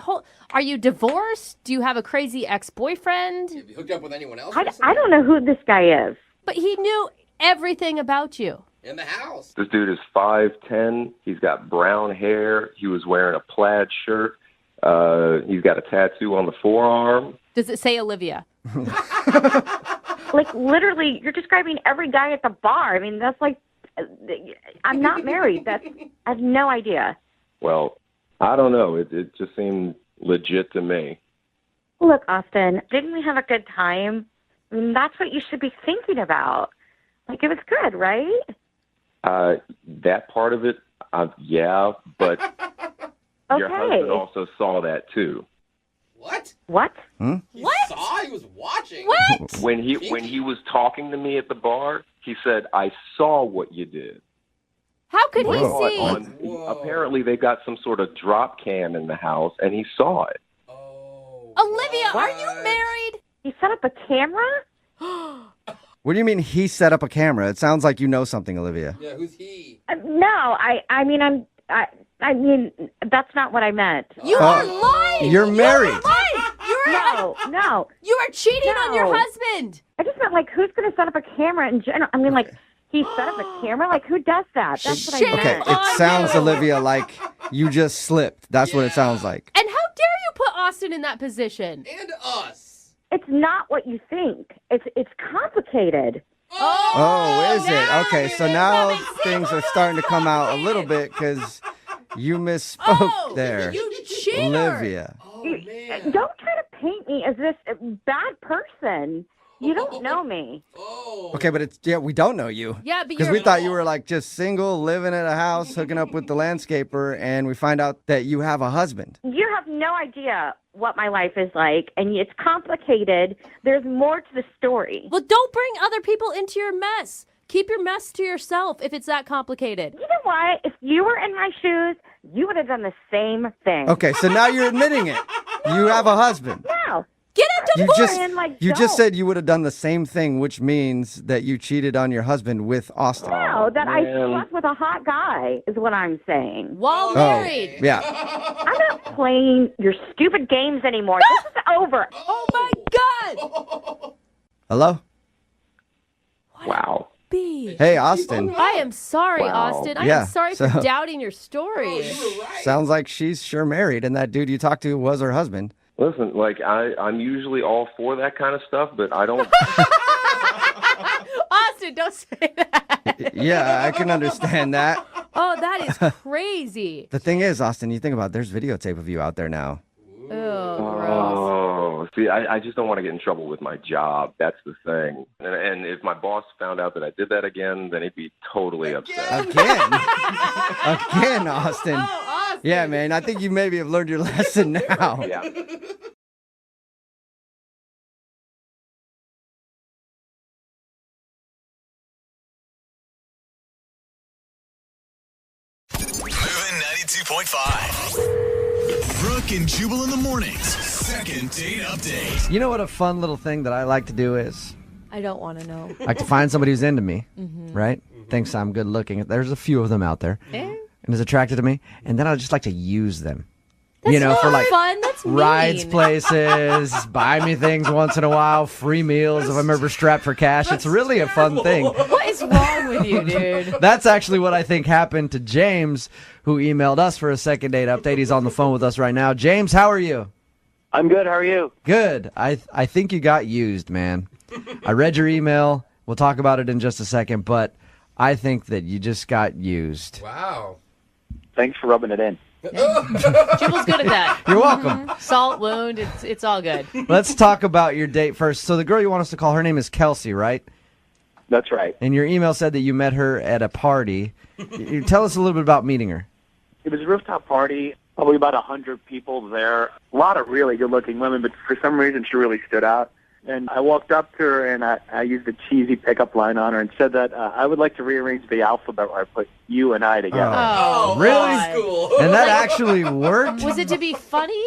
are you divorced? Do you have a crazy ex-boyfriend? Have you hooked up with anyone else? I don't know who this guy is. But he knew everything about you. In the house. This dude is 5'10". He's got brown hair. He was wearing a plaid shirt. He's got a tattoo on the forearm. Does it say Olivia? Like, literally, you're describing every guy at the bar. I mean, that's like, I'm not married. I have no idea. Well, I don't know. It just seemed legit to me. Look, Austin, didn't we have a good time? I mean, that's what you should be thinking about. Like, it was good, right? That part of it, yeah, but your husband also saw that too. What? What? He saw? He was watching. What? When he was talking to me at the bar, he said, "I saw what you did." How could he see? Apparently, they got some sort of drop cam in the house, and he saw it. Olivia, are you married? He set up a camera? What do you mean he set up a camera? It sounds like you know something, Olivia. Yeah, who's he? No, I mean, that's not what I meant. You are lying. You're married. No. You are cheating on your husband. I just meant, like, who's going to set up a camera in general? I mean, like, he set up a camera? Like, who does that? That's what I meant. Okay, it sounds, Olivia, like you just slipped. That's what it sounds like. And how dare you put Austin in that position? And us. It's not what you think. It's complicated. Oh, is it? Okay, so now things are starting to come out a little bit because you misspoke there. You cheater. Olivia. Don't try to paint me as this bad person. You don't know me. Okay, but we don't know you. Yeah, but because we thought you were like just single, living in a house, hooking up with the landscaper, and we find out that you have a husband. You have no idea what my life is like, and it's complicated. There's more to the story. Well, don't bring other people into your mess. Keep your mess to yourself if it's that complicated. You know what? If you were in my shoes, you would have done the same thing. Okay, so now you're admitting it. You have a husband. No. Get a divorce. You just said you would have done the same thing, which means that you cheated on your husband with Austin. No, that I slept with a hot guy is what I'm saying. While married. Yeah. I'm not playing your stupid games anymore. This is over. Oh, my God. Hello? Wow. Hey, Austin. I am sorry, Wow. Austin. I Yeah, am sorry so- for doubting your story. Sounds like she's sure married, and that dude you talked to was her husband. Listen, like I'm usually all for that kind of stuff, but I don't. Austin, don't say that. Yeah, I can understand that. Oh, that is crazy. The thing is, Austin, you think about it, there's videotape of you out there now. Oh, see, I just don't want to get in trouble with my job. That's the thing. And if my boss found out that I did that again, then he'd be totally upset. Again, Austin. Austin. Yeah, man, I think you maybe have learned your lesson now. Yeah. Moving 92.5. Brooke and Jubal in the mornings. Second date update. You know what a fun little thing that I like to do is? I don't want to know. I like to find somebody who's into me, Mhm. right? Thinks I'm good looking. There's a few of them out there. Eh? And is attracted to me. And then I just like to use them. That's for not like fun. That's mean. rides places, buy me things once in a while, free meals if I'm ever strapped for cash. It's really a fun thing. What is wrong with you, dude? That's actually what I think happened to James, who emailed us for a second date update. He's on the phone with us right now. James, how are you? I'm good. How are you? Good. I think you got used, man. I read your email. We'll talk about it in just a second, but I think that you just got used. Wow. Thanks for rubbing it in. Jubal's good at that. You're welcome. Salt wound. It's all good. Let's talk about your date first. So the girl you want us to call, her name is Kelsey, right? That's right. And your email said that you met her at a party. You tell us a little bit about meeting her. It was a rooftop party, probably about 100 people there. A lot of really good-looking women, but for some reason she really stood out. And I walked up to her, and I used a cheesy pickup line on her and said that I would like to rearrange the alphabet where I put you and I together. Oh, really? Cool. And that actually worked? Was it to be funny?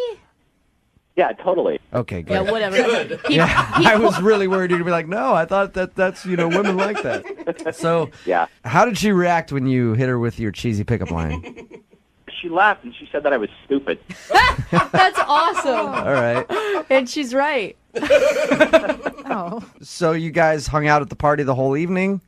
Yeah, totally. Okay, good. Yeah, whatever. Good. I was really worried you'd be like, no, I thought that's, women like that. So, Yeah. how did she react when you hit her with your cheesy pickup line? She laughed, and she said that I was stupid. That's awesome. All right. And she's right. Oh. So you guys hung out at the party the whole evening?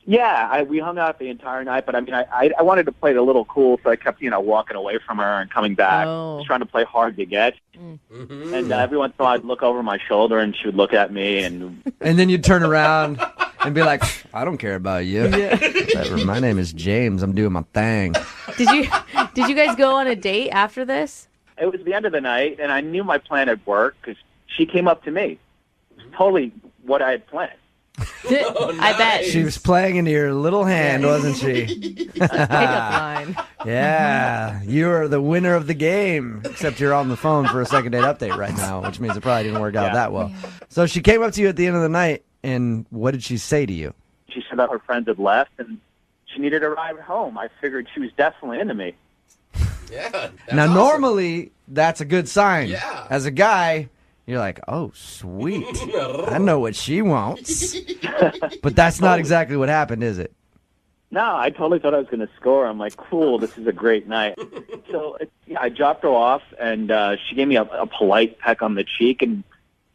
Yeah, we hung out the entire night, but I mean, I wanted to play it a little cool, so I kept, walking away from her and coming back, Oh. trying to play hard to get. And every once in a while, I'd look over my shoulder, and she would look at me, and And then you'd turn around and be like, I don't care about you. Whatever, my name is James. I'm doing my thing. Did you guys go on a date after this? it was the end of the night, and I knew my plan had worked because she came up to me. It was totally what I had planned. I bet. She was playing into your little hand, wasn't she? Pickup line. Yeah, you are the winner of the game. Except you're on the phone for a second date update right now, which means it probably didn't work out that well. So she came up to you at the end of the night, and what did she say to you? She said that her friends had left, and she needed a ride home. I figured she was definitely into me. Yeah. That's Now, awesome. normally, that's a good sign. Yeah. As a guy, you're like, oh, sweet. I know what she wants. But that's not exactly what happened, is it? No, I totally thought I was going to score. I'm like, cool, this is a great night. So I dropped her off, and she gave me a polite peck on the cheek. And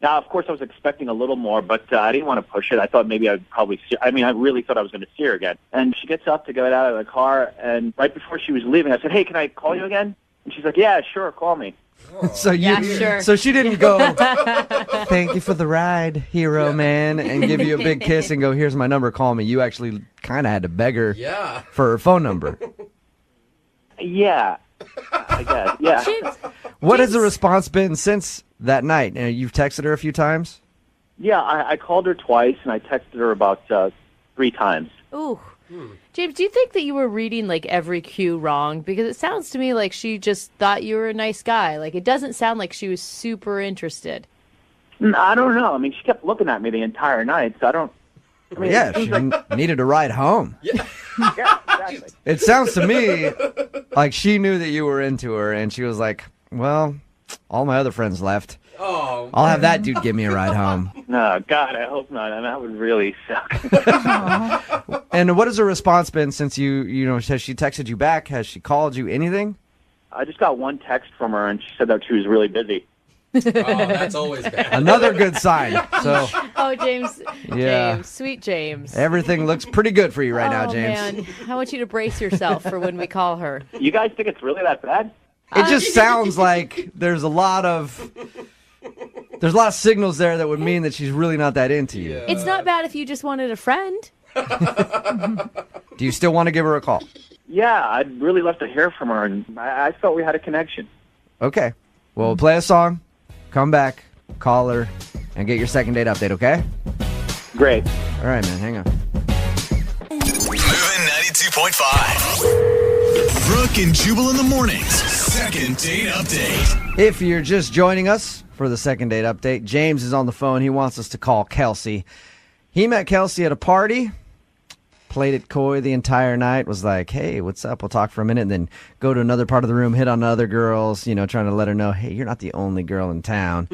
now, of course, I was expecting a little more, but I didn't want to push it. I thought maybe I'd probably I really thought I was going to see her again. And she gets up to get out of the car, and right before she was leaving, I said, hey, can I call you again? And she's like, yeah, sure, call me. So sure. So she didn't go, thank you for the ride, hero man, and give you a big kiss and go, here's my number, call me. You actually kind of had to beg her for her phone number. Yeah, I guess, yeah. What has the response been since that night? You've texted her a few times? Yeah, I called her twice, and I texted her about 3 times. Ooh. James, do you think that you were reading like every cue wrong? Because it sounds to me like she just thought you were a nice guy. Like, it doesn't sound like she was super interested. I don't know. I mean, she kept looking at me the entire night, so I don't... I mean, Yeah, she needed a ride home. Yeah, exactly. It sounds to me like she knew that you were into her, and she was like, well, all my other friends left. Oh, I'll have that dude give me a ride home. No, God, I hope not. I mean, that would really suck. And what has her response been since has she texted you back? Has she called you anything? I just got one text from her, and she said that she was really busy. Oh, that's always bad. Another good sign. So, Oh, James. Yeah. James. Sweet James. everything looks pretty good for you right now, Oh, James. man. I want you to brace yourself for when we call her. You guys think it's really that bad? It just sounds like there's a lot of signals there that would mean that she's really not that into you. It's not bad if you just wanted a friend. Do you still want to give her a call? Yeah, I'd really love to hear from her, and I felt we had a connection. Okay. Well, we'll play a song, come back, call her, and get your second date update, okay? Great. All right, man, hang on. Moving 92.5. Brooke and Jubal in the mornings. Second date update. If you're just joining us for the second date update, James is on the phone. He wants us to call Kelsey. He met Kelsey at a party, played it coy the entire night, was like, hey, what's up? We'll talk for a minute, and then go to another part of the room, hit on other girls, trying to let her know, hey, you're not the only girl in town.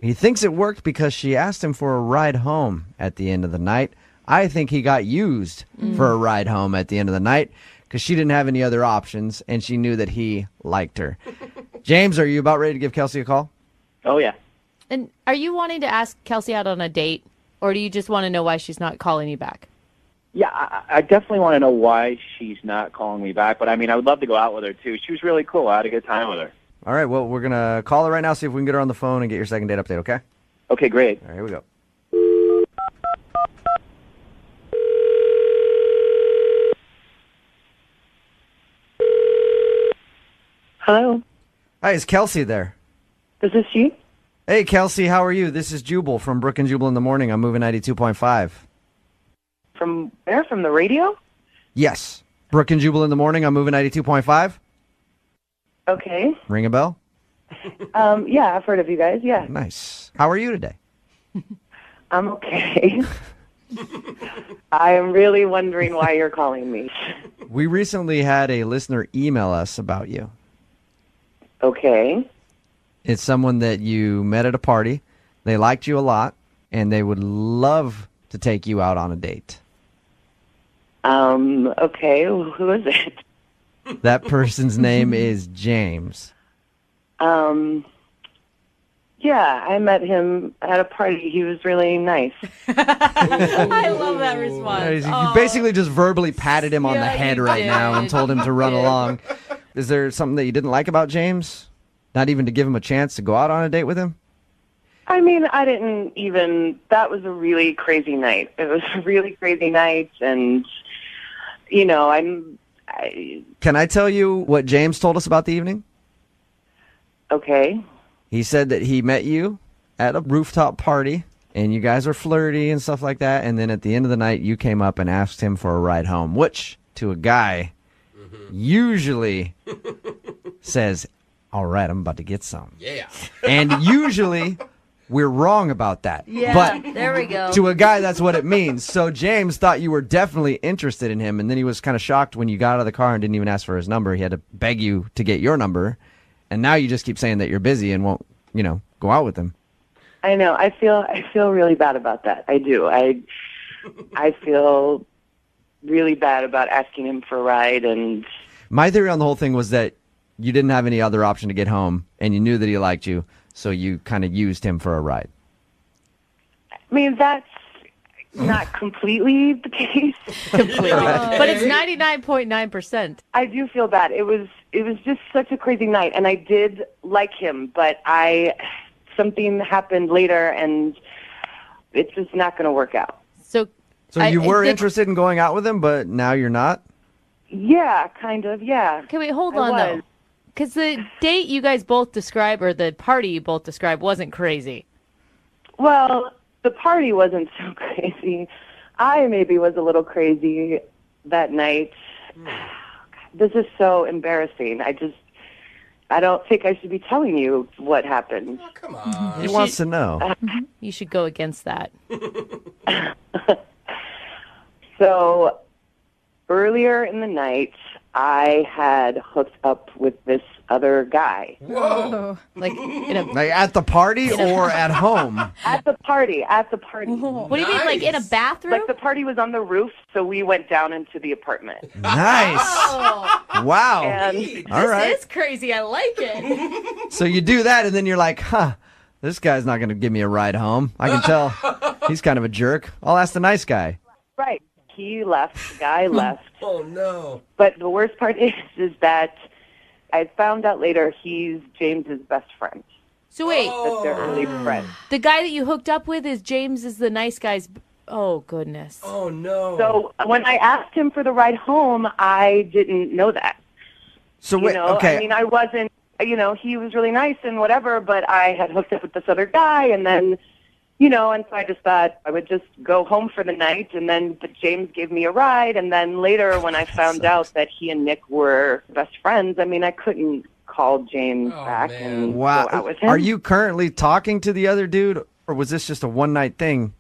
He thinks it worked because she asked him for a ride home at the end of the night. I think he got used for a ride home at the end of the night because she didn't have any other options, and she knew that he liked her. James, are you about ready to give Kelsey a call? Oh, yeah. And are you wanting to ask Kelsey out on a date, or do you just want to know why she's not calling you back? Yeah, I definitely want to know why she's not calling me back, but I mean, I would love to go out with her, too. She was really cool. I had a good time with her. All right, well, we're going to call her right now, see if we can get her on the phone and get your second date update, okay? Okay, great. All right, here we go. Hello, Hi, is Kelsey there? is this she? Hey, Kelsey, how are you? This is Jubal from Brooke and Jubal in the morning. I'm moving 92.5. From where? From the radio? Yes. Brooke and Jubal in the morning. I'm moving 92.5. Okay. Ring a bell? Yeah, I've heard of you guys. Yeah, Nice. How are you today? I'm okay. I am really wondering why you're calling me. We recently had a listener email us about you. Okay. It's someone that you met at a party. They liked you a lot, and they would love to take you out on a date. Okay, who is it? That person's name is James. Yeah, I met him at a party. He was really nice. I love that response. You basically just verbally patted him on the head you right did. now and told him to run You did. along. Is there something that you didn't like about James? Not even to give him a chance to go out on a date with him? I mean, I didn't even, that was a really crazy night. It was a really crazy night, and, Can I tell you what James told us about the evening? okay. He said that he met you at a rooftop party, and you guys were flirty and stuff like that, and then at the end of the night, you came up and asked him for a ride home, which, to a guy, usually says, all right, I'm about to get some. Yeah. And usually, we're wrong about that. Yeah, But there we go. to a guy, that's what it means. So James thought you were definitely interested in him, and then he was kind of shocked when you got out of the car and didn't even ask for his number. He had to beg you to get your number, and now you just keep saying that you're busy and won't, go out with him. I know. I feel really bad about that. I do. I feel really bad about asking him for a ride, and My theory on the whole thing was that you didn't have any other option to get home, and you knew that he liked you, so you kind of used him for a ride. I mean, that's not completely the case. Completely. But it's 99.9%. I do feel bad. It was just such a crazy night, and I did like him, but something happened later, and it's just not going to work out. So you were interested in going out with him, but now you're not? Yeah, kind of, yeah. Okay, wait, hold I on, was. though. Because the date you guys both described, or the party you both described, wasn't crazy. Well, the party wasn't so crazy. I maybe was a little crazy that night. This is so embarrassing. I don't think I should be telling you what happened. Oh, come on. He wants to know. You should go against that. So earlier in the night, I had hooked up with this other guy. Whoa. Like Like at the party or at home? At the party. What do you mean, like in a bathroom? Like the party was on the roof, so we went down into the apartment. Nice. Wow. And All right. This is crazy. I like it. So you do that, and then you're like, huh, this guy's not going to give me a ride home. I can tell he's kind of a jerk. I'll ask the nice guy. right, he left. The guy left. Oh, no. But the worst part is that I found out later he's James's best friend. So wait, That they're early friends. the guy that you hooked up with is James is the nice guy's. Oh, goodness. Oh, no. So when I asked him for the ride home, I didn't know that. So You wait, know, okay. I mean, I wasn't, he was really nice and whatever, but I had hooked up with this other guy, and then, and so I just thought I would just go home for the night, and then James gave me a ride, and then later when I found out that he and Nick were best friends, I mean, I couldn't call James back and go out Wow. with him. Are you currently talking to the other dude, or was this just a one-night thing?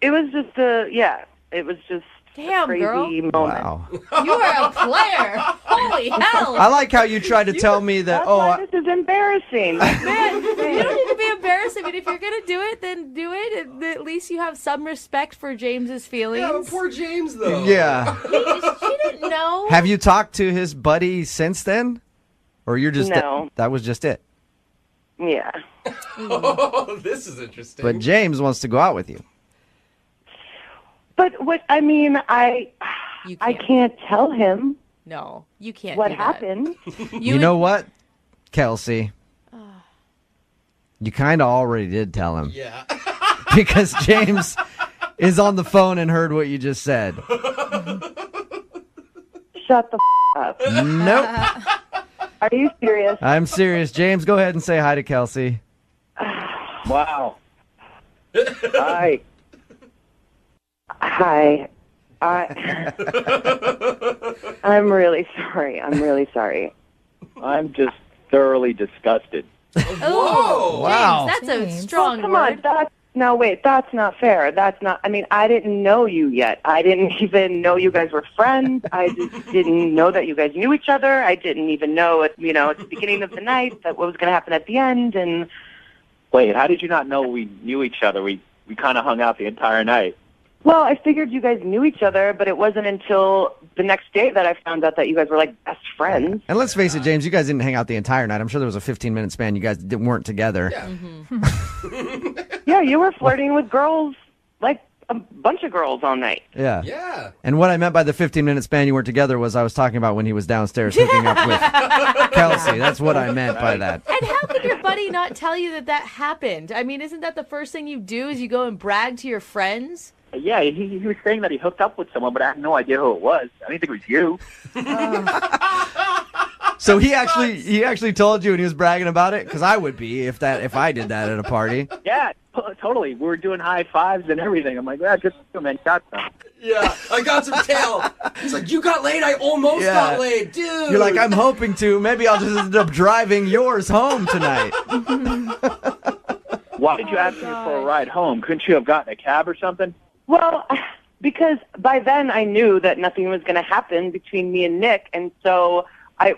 It was just it was just Damn, a crazy girl. moment. Wow. You are a player. Holy hell. I like how you tried to tell me that, That's why this is embarrassing. Man, you don't need to be embarrassed. I mean, if you're going to do it, then do it. And at least you have some respect for James's feelings. Yeah, poor James, though. Yeah. She didn't know. Have you talked to his buddy since then? Or you're just, No. that was just it? Yeah. Oh, this is interesting. But James wants to go out with you. But I can't tell him No, you can't what do that. happened. You know what, Kelsey? You kind of already did tell him. Yeah. Because James is on the phone and heard what you just said. Shut the up. Nope. Are you serious? I'm serious. James, go ahead and say hi to Kelsey. Wow. Hi. Hi. I'm really sorry. I'm just thoroughly disgusted. Oh, Wow. James, that's a strong Come word. on. That's not fair. I didn't know you yet. I didn't even know you guys were friends. I just didn't know that you guys knew each other. I didn't even know at the beginning of the night that what was going to happen at the end. And Wait, how did you not know we knew each other? We kind of hung out the entire night. well, I figured you guys knew each other, but it wasn't until the next day that I found out that you guys were like best friends. And let's face it, James, you guys didn't hang out the entire night. I'm sure there was a 15-minute span you guys weren't together. Yeah. Yeah, you were flirting with girls, like a bunch of girls all night. Yeah. Yeah. And what I meant by the 15-minute span you weren't together was I was talking about when he was downstairs hooking up with Kelsey. That's what I meant by that. And how could your buddy not tell you that happened? I mean, isn't that the first thing you do is you go and brag to your friends? Yeah, he was saying that he hooked up with someone, but I had no idea who it was. I didn't think it was you. So he actually told you and he was bragging about it? Because I would be if I did that at a party. Yeah, totally. We were doing high fives and everything. I'm like, good for you, man. Got some. Yeah, I got some tail. He's like, you got laid? I almost got laid, dude. You're like, I'm hoping to. Maybe I'll just end up driving yours home tonight. Why did you ask me for a ride home? Couldn't you have gotten a cab or something? Well, because by then I knew that nothing was going to happen between me and Nick, and so I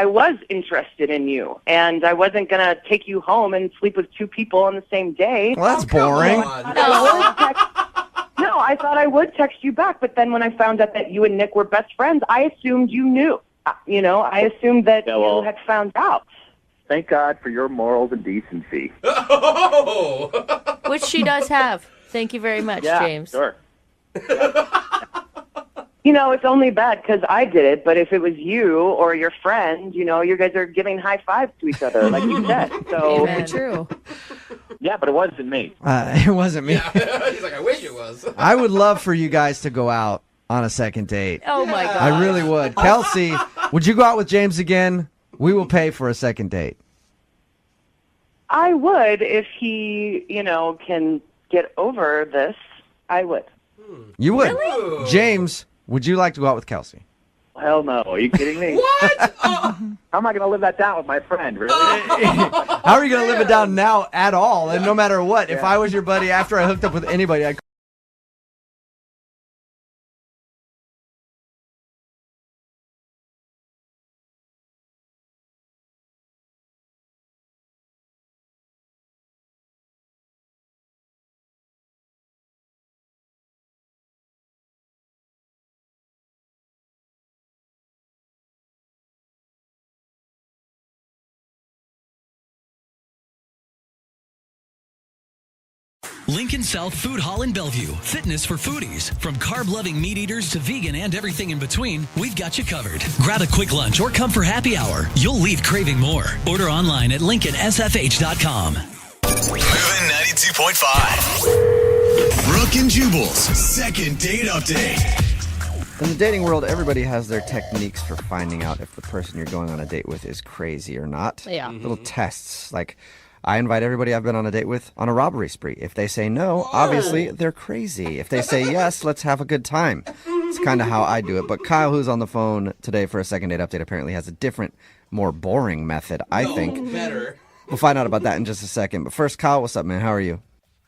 was interested in you, and I wasn't going to take you home and sleep with two people on the same day. Well, that's boring. No, I thought I would text you back, but then when I found out that you and Nick were best friends, I assumed you knew. I assumed that you had found out. Thank God for your morals and decency. Which she does have. Thank you very much, Yeah, James. sure. It's only bad because I did it, but if it was you or your friend, you guys are giving high fives to each other, like you said. So Amen. True. Yeah, but it wasn't me. It wasn't me. He's like, I wish it was. I would love for you guys to go out on a second date. Oh, my God. I really would. Kelsey, would you go out with James again? We will pay for a second date. I would if he, can get over this, I would. You would. Really? James, would you like to go out with Kelsey? Hell no. Are you kidding me? What? How am I going to live that down with my friend, really? How are you going to live it down now at all? And no matter what, if I was your buddy after I hooked up with anybody, I'd Lincoln South Food Hall in Bellevue. Fitness for foodies. From carb-loving meat eaters to vegan and everything in between, we've got you covered. Grab a quick lunch or come for happy hour. You'll leave craving more. Order online at LincolnSFH.com. Moving 92.5. Brooke and Jubal's second date update. In the dating world, everybody has their techniques for finding out if the person you're going on a date with is crazy or not. Yeah. Little tests. Like, I invite everybody I've been on a date with on a robbery spree. If they say no, obviously they're crazy. If they say yes, let's have a good time. It's kind of how I do it. But Kyle, who's on the phone today for a second date update, apparently has a different, more boring method, I think. Better. We'll find out about that in just a second. But first, Kyle, what's up, man? How are you?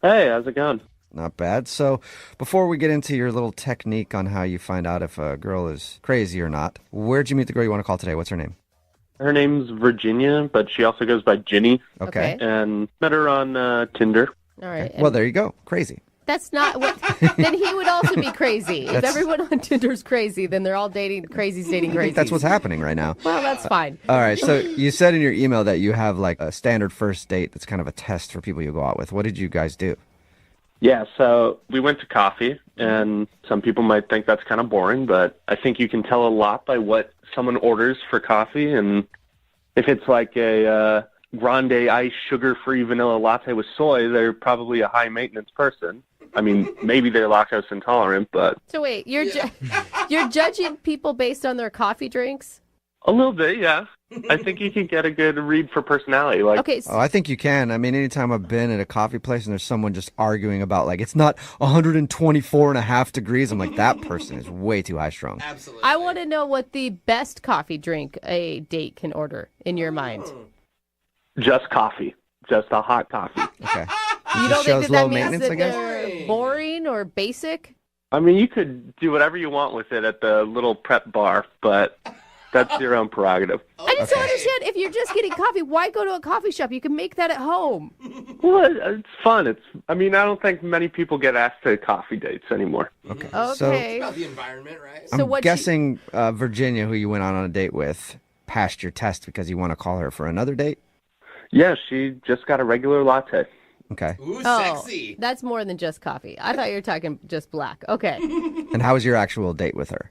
Hey, how's it going? Not bad. So before we get into your little technique on how you find out if a girl is crazy or not, where'd you meet the girl you want to call today? What's her name? Her name's Virginia, but she also goes by Ginny. Okay. And met her on Tinder. All right. Well, there you go. Crazy. That's not what. Then he would also be crazy. If That's- everyone on Tinder's crazy, then they're all dating crazies dating I think crazies. that's what's happening right now. Well, that's fine. All right. So you said in your email that you have like a standard first date that's kind of a test for people you go out with. What did you guys do? Yeah, so we went to coffee, and some people might think that's kind of boring, but I think you can tell a lot by what someone orders for coffee. And if it's like a grande iced sugar-free vanilla latte with soy, they're probably a high-maintenance person. I mean, maybe they're lactose intolerant, but So wait, you're you're judging people based on their coffee drinks? a little bit, yeah. I think you can get a good read for personality. Like, Okay. Oh, I think you can. I mean, anytime I've been at a coffee place and there's someone just arguing about like it's not 124.5 degrees, I'm like, that person is way too high strung. I want to know what the best coffee drink a date can order in your mind. just coffee, just a hot coffee. Okay. You Just don't shows think low that means maintenance, that I guess? they're boring or basic? I mean, you could do whatever you want with it at the little prep bar, but that's your own prerogative. I just don't understand. If you're just getting coffee, why go to a coffee shop? You can make that at home. Well, it's fun. I mean, I don't think many people get asked to coffee dates anymore. Okay. Okay. About the environment, right? I'm guessing Virginia, who you went on a date with, passed your test because you want to call her for another date? Yeah, she just got a regular latte. Okay. Ooh, Oh, sexy. that's more than just coffee. I thought you were talking just black. Okay. And how was your actual date with her?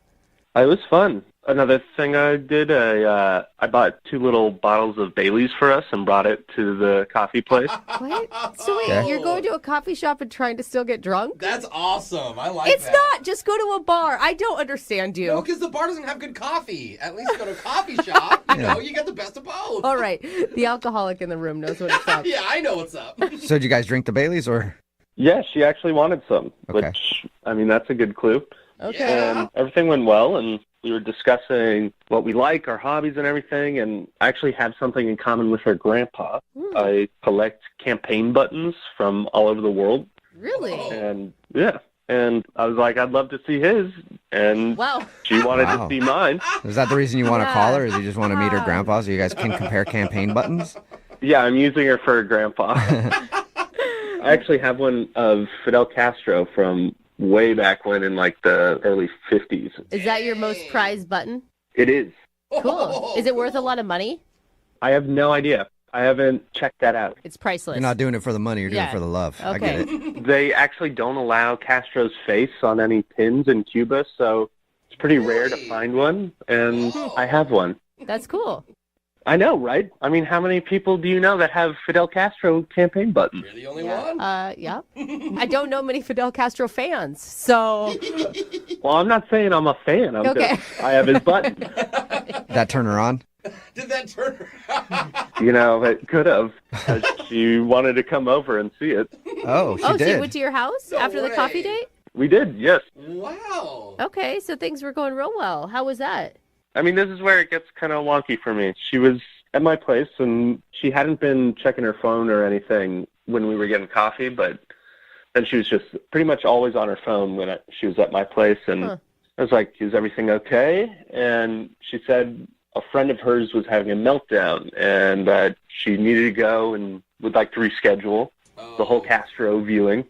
It was fun. Another thing I did, I bought 2 little bottles of Bailey's for us and brought it to the coffee place. What? So wait, Okay. you're going to a coffee shop and trying to still get drunk? That's awesome. I like It's that. not. Just go to a bar. I don't understand you. No, because the bar doesn't have good coffee. At least go to a coffee shop. You know, you get the best of both. All right. The alcoholic in the room knows what it's up. Yeah, I know what's up. So did you guys drink the Baileys or? Yeah, she actually wanted some, Okay. which, I mean, that's a good clue. Okay. And everything went well, and we were discussing what we like, our hobbies and everything, and I actually have something in common with her grandpa. I collect campaign buttons from all over the world. Really? And, yeah. And I was like, I'd love to see his, and Wow. she wanted Wow. to see mine. Is that the reason you want to call her? Is you just want to meet her grandpa so you guys can compare campaign buttons? Yeah, I'm using her for a grandpa. I actually have one of Fidel Castro from way back when in like the early 50s. Is that your most prized button? It is. Cool. Is it worth a lot of money? I have no idea. I haven't checked that out. It's priceless. You're not doing it for the money, you're doing Yeah. it for the love. I get it. They actually don't allow Castro's face on any pins in Cuba, so it's pretty rare to find one, and I have one. That's cool. I know, right? I mean, how many people do you know that have Fidel Castro campaign buttons? You're the only one. Yeah. I don't know many Fidel Castro fans, so Well, I'm not saying I'm a fan. Okay. I have his button. That turn her on? Did that turn her? You know, it could have. She wanted to come over and see it. Oh, she So did. you went to your house after the coffee date? We did, yes. Wow. Okay, so things were going real well. How was that? I mean, this is where it gets kind of wonky for me. She was at my place, and she hadn't been checking her phone or anything when we were getting coffee, but then she was just pretty much always on her phone when she was at my place, and I was like, is everything okay? And she said a friend of hers was having a meltdown, and that she needed to go and would like to reschedule the whole Castro viewing.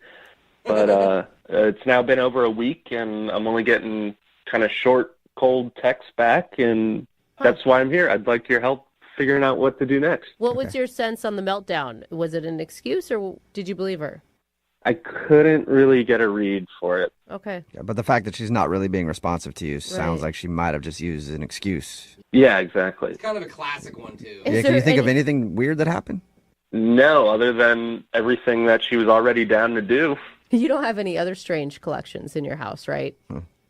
But it's now been over a week, and I'm only getting kind of short, cold texts back, and that's why I'm here. I'd like your help figuring out what to do next. What was your sense on the meltdown? Was it an excuse, or did you believe her? I couldn't really get a read for it. Okay. Yeah, but the fact that she's not really being responsive to you sounds Right. like she might have just used an excuse. Yeah, exactly. It's kind of a classic one, too. Yeah, can you think of anything weird that happened? No, other than everything that she was already down to do. You don't have any other strange collections in your house, right?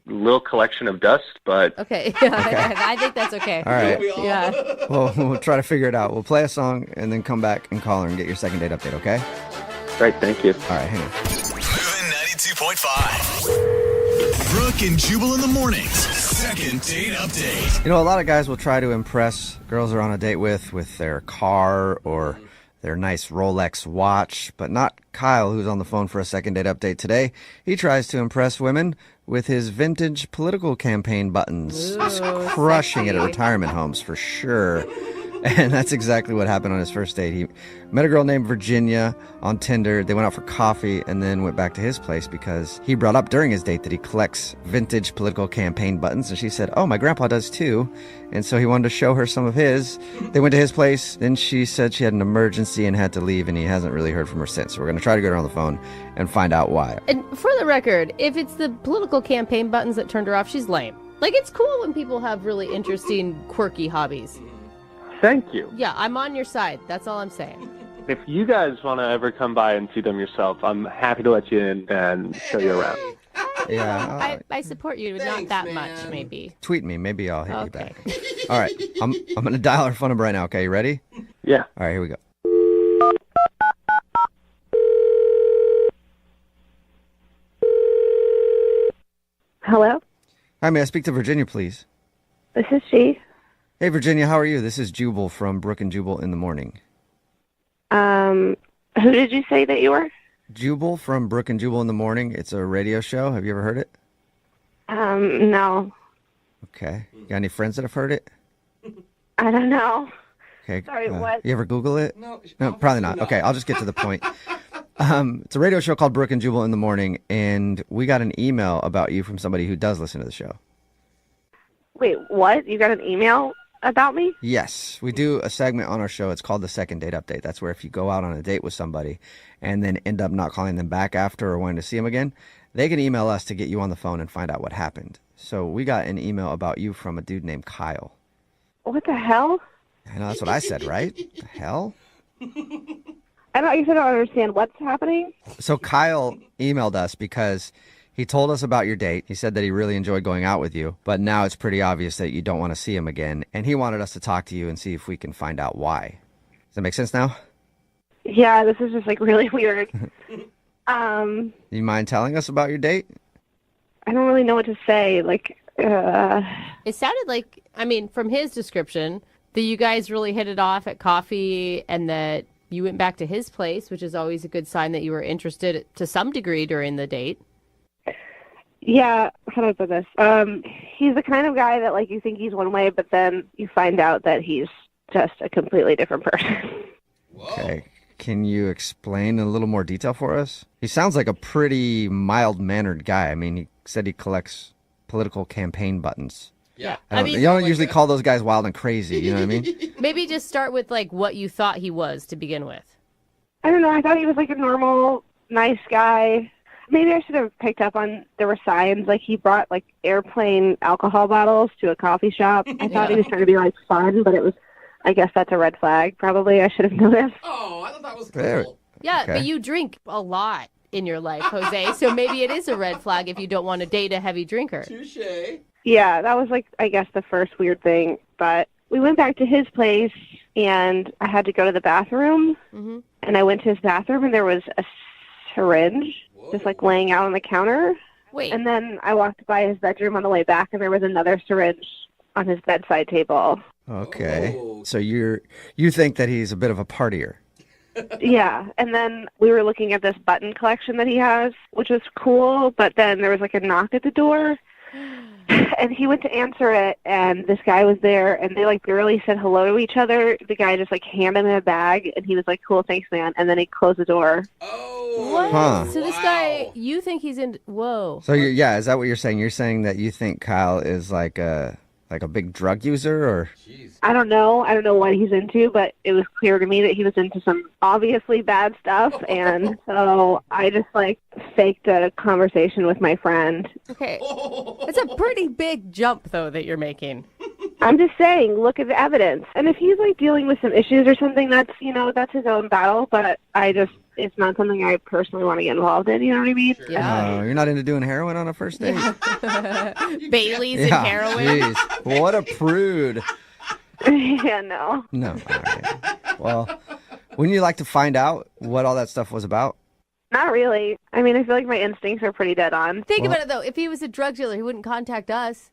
Little collection of dust, but Okay. Yeah, I think that's okay. All right. Yeah. Well, we'll try to figure it out. We'll play a song and then come back and call her and get your second date update, okay? Great, thank you. All right, hang on. Moving 92.5. Brooke and Jubal in the mornings. Second date update. You know, a lot of guys will try to impress girls they're on a date with their car or their nice Rolex watch, but not Kyle, who's on the phone for a second date update today. He tries to impress women with his vintage political campaign buttons. He's crushing it at retirement homes for sure. And that's exactly what happened on his first date. He met a girl named Virginia on Tinder. They went out for coffee and then went back to his place because he brought up during his date that he collects vintage political campaign buttons. And she said, oh, my grandpa does too. And so he wanted to show her some of his. They went to his place. Then she said she had an emergency and had to leave, and he hasn't really heard from her since. So we're going to try to get her on the phone and find out why. And for the record, if it's the political campaign buttons that turned her off, she's lame. Like, it's cool when people have really interesting, quirky hobbies. Thank you. Yeah, I'm on your side. That's all I'm saying. If you guys want to ever come by and see them yourself, I'm happy to let you in and show you around. Yeah. I support you, but not that much, maybe. Tweet me. Maybe I'll hit you Okay. back. All right. I'm going to dial her phone number right now. Okay, you ready? Yeah. All right, here we go. Hello? Hi, may I speak to Virginia, please? This is she. Hey, Virginia, how are you? This is Jubal from Brooke and Jubal in the morning. Who did you say that you were? Jubal from Brooke and Jubal in the morning. It's a radio show. Have you ever heard it? No. Okay. You got any friends that have heard it? I don't know. Okay. Sorry, what? You ever Google it? No, probably not. Okay, I'll just get to the point. It's a radio show called Brooke and Jubal in the morning, and we got an email about you from somebody who does listen to the show. Wait, what? You got an email about me? Yes, we do a segment on our show. It's called the second date update. That's where if you go out on a date with somebody and then end up not calling them back after or wanting to see them again, they can email us to get you on the phone and find out what happened. So we got an email about you from a dude named Kyle. What the hell? I know that's what I said, right? The hell? I don't understand what's happening. So Kyle emailed us because he told us about your date. He said that he really enjoyed going out with you, but now it's pretty obvious that you don't want to see him again. And he wanted us to talk to you and see if we can find out why. Does that make sense now? Yeah, this is just like really weird. You mind telling us about your date? I don't really know what to say. Like, It sounded like, I mean, from his description, that you guys really hit it off at coffee and that you went back to his place, which is always a good sign that you were interested to some degree during the date. yeah, how do I put this? He's the kind of guy that like you think he's one way, but then you find out that he's just a completely different person. Okay. Can you explain in a little more detail for us? He sounds like a pretty mild-mannered guy. I mean, he said he collects political campaign buttons. Yeah. You don't usually call those guys wild and crazy, you know what I mean? Maybe just start with like what you thought he was to begin with. I don't know. I thought he was like a normal, nice guy. Maybe I should have picked up on there were signs like he brought like airplane alcohol bottles to a coffee shop. I thought he was trying to be like fun, but it was. I guess that's a red flag. Probably I should have noticed. Oh, I thought that was cool. Yeah, Okay. but you drink a lot in your life, Jose, so maybe it is a red flag if you don't want to date a heavy drinker. Touche. Yeah, that was like I guess the first weird thing. But we went back to his place, and I had to go to the bathroom. Mm-hmm. And I went to his bathroom, and there was a syringe just like laying out on the counter. Wait. And then I walked by his bedroom on the way back, and there was another syringe on his bedside table. Okay. So you think that he's a bit of a partier? Yeah. And then we were looking at this button collection that he has, which was cool. But then there was like a knock at the door. And he went to answer it, and this guy was there, and they like barely said hello to each other. The guy just like handed him a bag, and he was like, "Cool, thanks, man." And then he closed the door. What? Huh. So this guy, you think he's in? Whoa. So is that what you're saying? You're saying that you think Kyle is like a big drug user, or? I don't know. I don't know what he's into, but it was clear to me that he was into some obviously bad stuff, and so I just like faked a conversation with my friend. Okay. It's a pretty big jump, though, that you're making. I'm just saying, look at the evidence. And if he's like dealing with some issues or something, that's his own battle, but it's not something I personally want to get involved in, you know what I mean? Yeah. You're not into doing heroin on a first date? Bailey's and heroin. Jeez. What a prude. Yeah, no. No. All right. Well, wouldn't you like to find out what all that stuff was about? Not really. I mean, I feel like my instincts are pretty dead on. Think about it, though. If he was a drug dealer, he wouldn't contact us.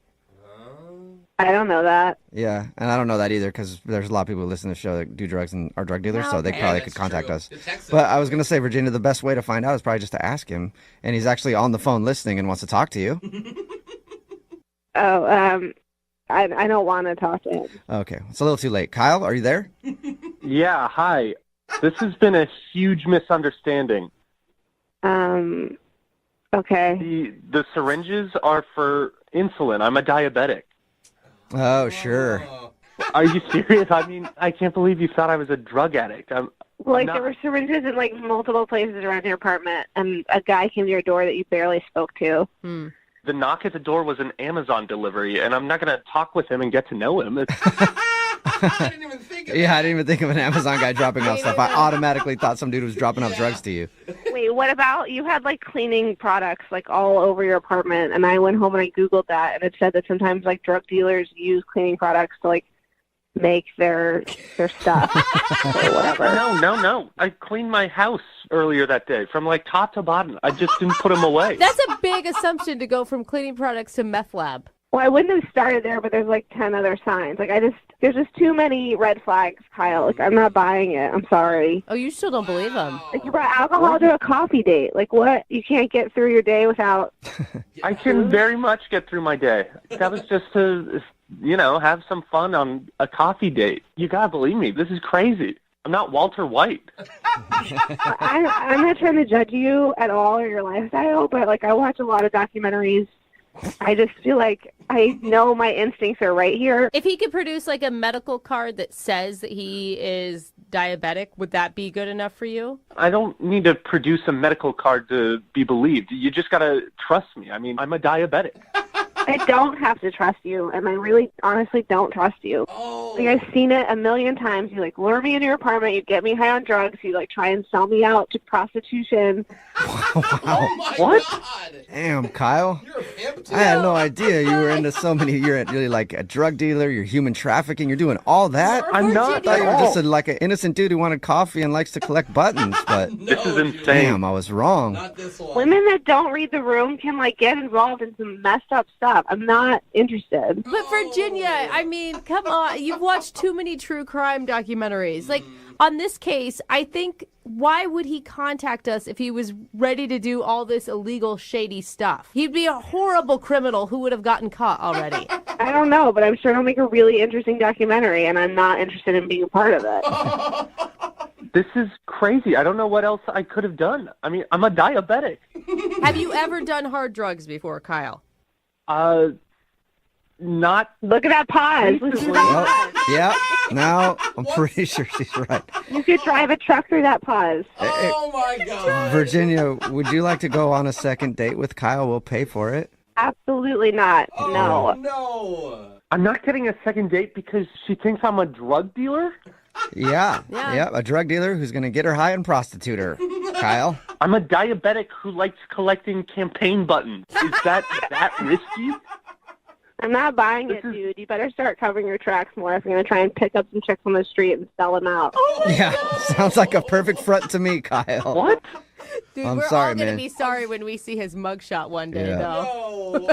I don't know that. Yeah, and I don't know that either because there's a lot of people who listen to the show that do drugs and are drug dealers, so they probably could contact us. But I was going to say, Virginia, the best way to find out is probably just to ask him, and he's actually on the phone listening and wants to talk to you. I don't want to talk to him. Okay, it's a little too late. Kyle, are you there? Yeah, hi. This has been a huge misunderstanding. Okay. The syringes are for insulin. I'm a diabetic. Oh, sure. Are you serious? I mean, I can't believe you thought I was a drug addict. There were syringes in like multiple places around your apartment, and a guy came to your door that you barely spoke to. The knock at the door was an Amazon delivery, and I'm not going to talk with him and get to know him. I didn't even think of an Amazon guy dropping off stuff. I automatically thought some dude was dropping off drugs to you. Wait, what about you had like cleaning products like all over your apartment, and I went home and I Googled that, and it said that sometimes like drug dealers use cleaning products to like make their stuff or whatever. No. I cleaned my house earlier that day from like top to bottom. I just didn't put them away. That's a big assumption to go from cleaning products to meth lab. Well, I wouldn't have started there, but there's like 10 other signs. There's just too many red flags, Kyle. Like, I'm not buying it. I'm sorry. Oh, you still don't believe him? Like, you brought alcohol to a coffee date. Like, what? You can't get through your day without... I can very much get through my day. That was just to, have some fun on a coffee date. You gotta believe me. This is crazy. I'm not Walter White. I'm not trying to judge you at all or your lifestyle, but, like, I watch a lot of documentaries. I just feel like I know my instincts are right here. If he could produce like a medical card that says that he is diabetic, would that be good enough for you? I don't need to produce a medical card to be believed. You just got to trust me. I mean, I'm a diabetic. I don't have to trust you, and I really honestly don't trust you. Like, I've seen it a million times. You like lure me into your apartment, you get me high on drugs, you like try and sell me out to prostitution. Wow. What? Damn, Kyle. I had no idea you were into so many. You're really like a drug dealer. You're human trafficking. You're doing all that. I'm not. I thought you were just like an innocent dude who wanted coffee and likes to collect buttons. But this is insane. Damn, I was wrong. Women that don't read the room can like get involved in some messed up stuff. I'm not interested. But Virginia, I mean, come on. You've watched too many true crime documentaries. Like, on this case, I think, why would he contact us if he was ready to do all this illegal, shady stuff? He'd be a horrible criminal who would have gotten caught already. I don't know, but I'm sure it'll make a really interesting documentary, and I'm not interested in being a part of it. This is crazy. I don't know what else I could have done. I mean, I'm a diabetic. Have you ever done hard drugs before, Kyle? Not. Look at that pause. Yeah, now I'm pretty sure she's right. You could drive a truck through that pause. Oh, my God. Virginia, would you like to go on a second date with Kyle? We'll pay for it. Absolutely not. No. No. I'm not getting a second date because she thinks I'm a drug dealer? Yeah, a drug dealer who's going to get her high and prostitute her. Kyle? I'm a diabetic who likes collecting campaign buttons. Is that risky? I'm not buying it, dude. You better start covering your tracks more if you're going to try and pick up some chicks on the street and sell them out. Yeah, sounds like a perfect front to me, Kyle. What? Dude, I'm we're sorry, all going to man. be sorry when we see his mugshot one day, though.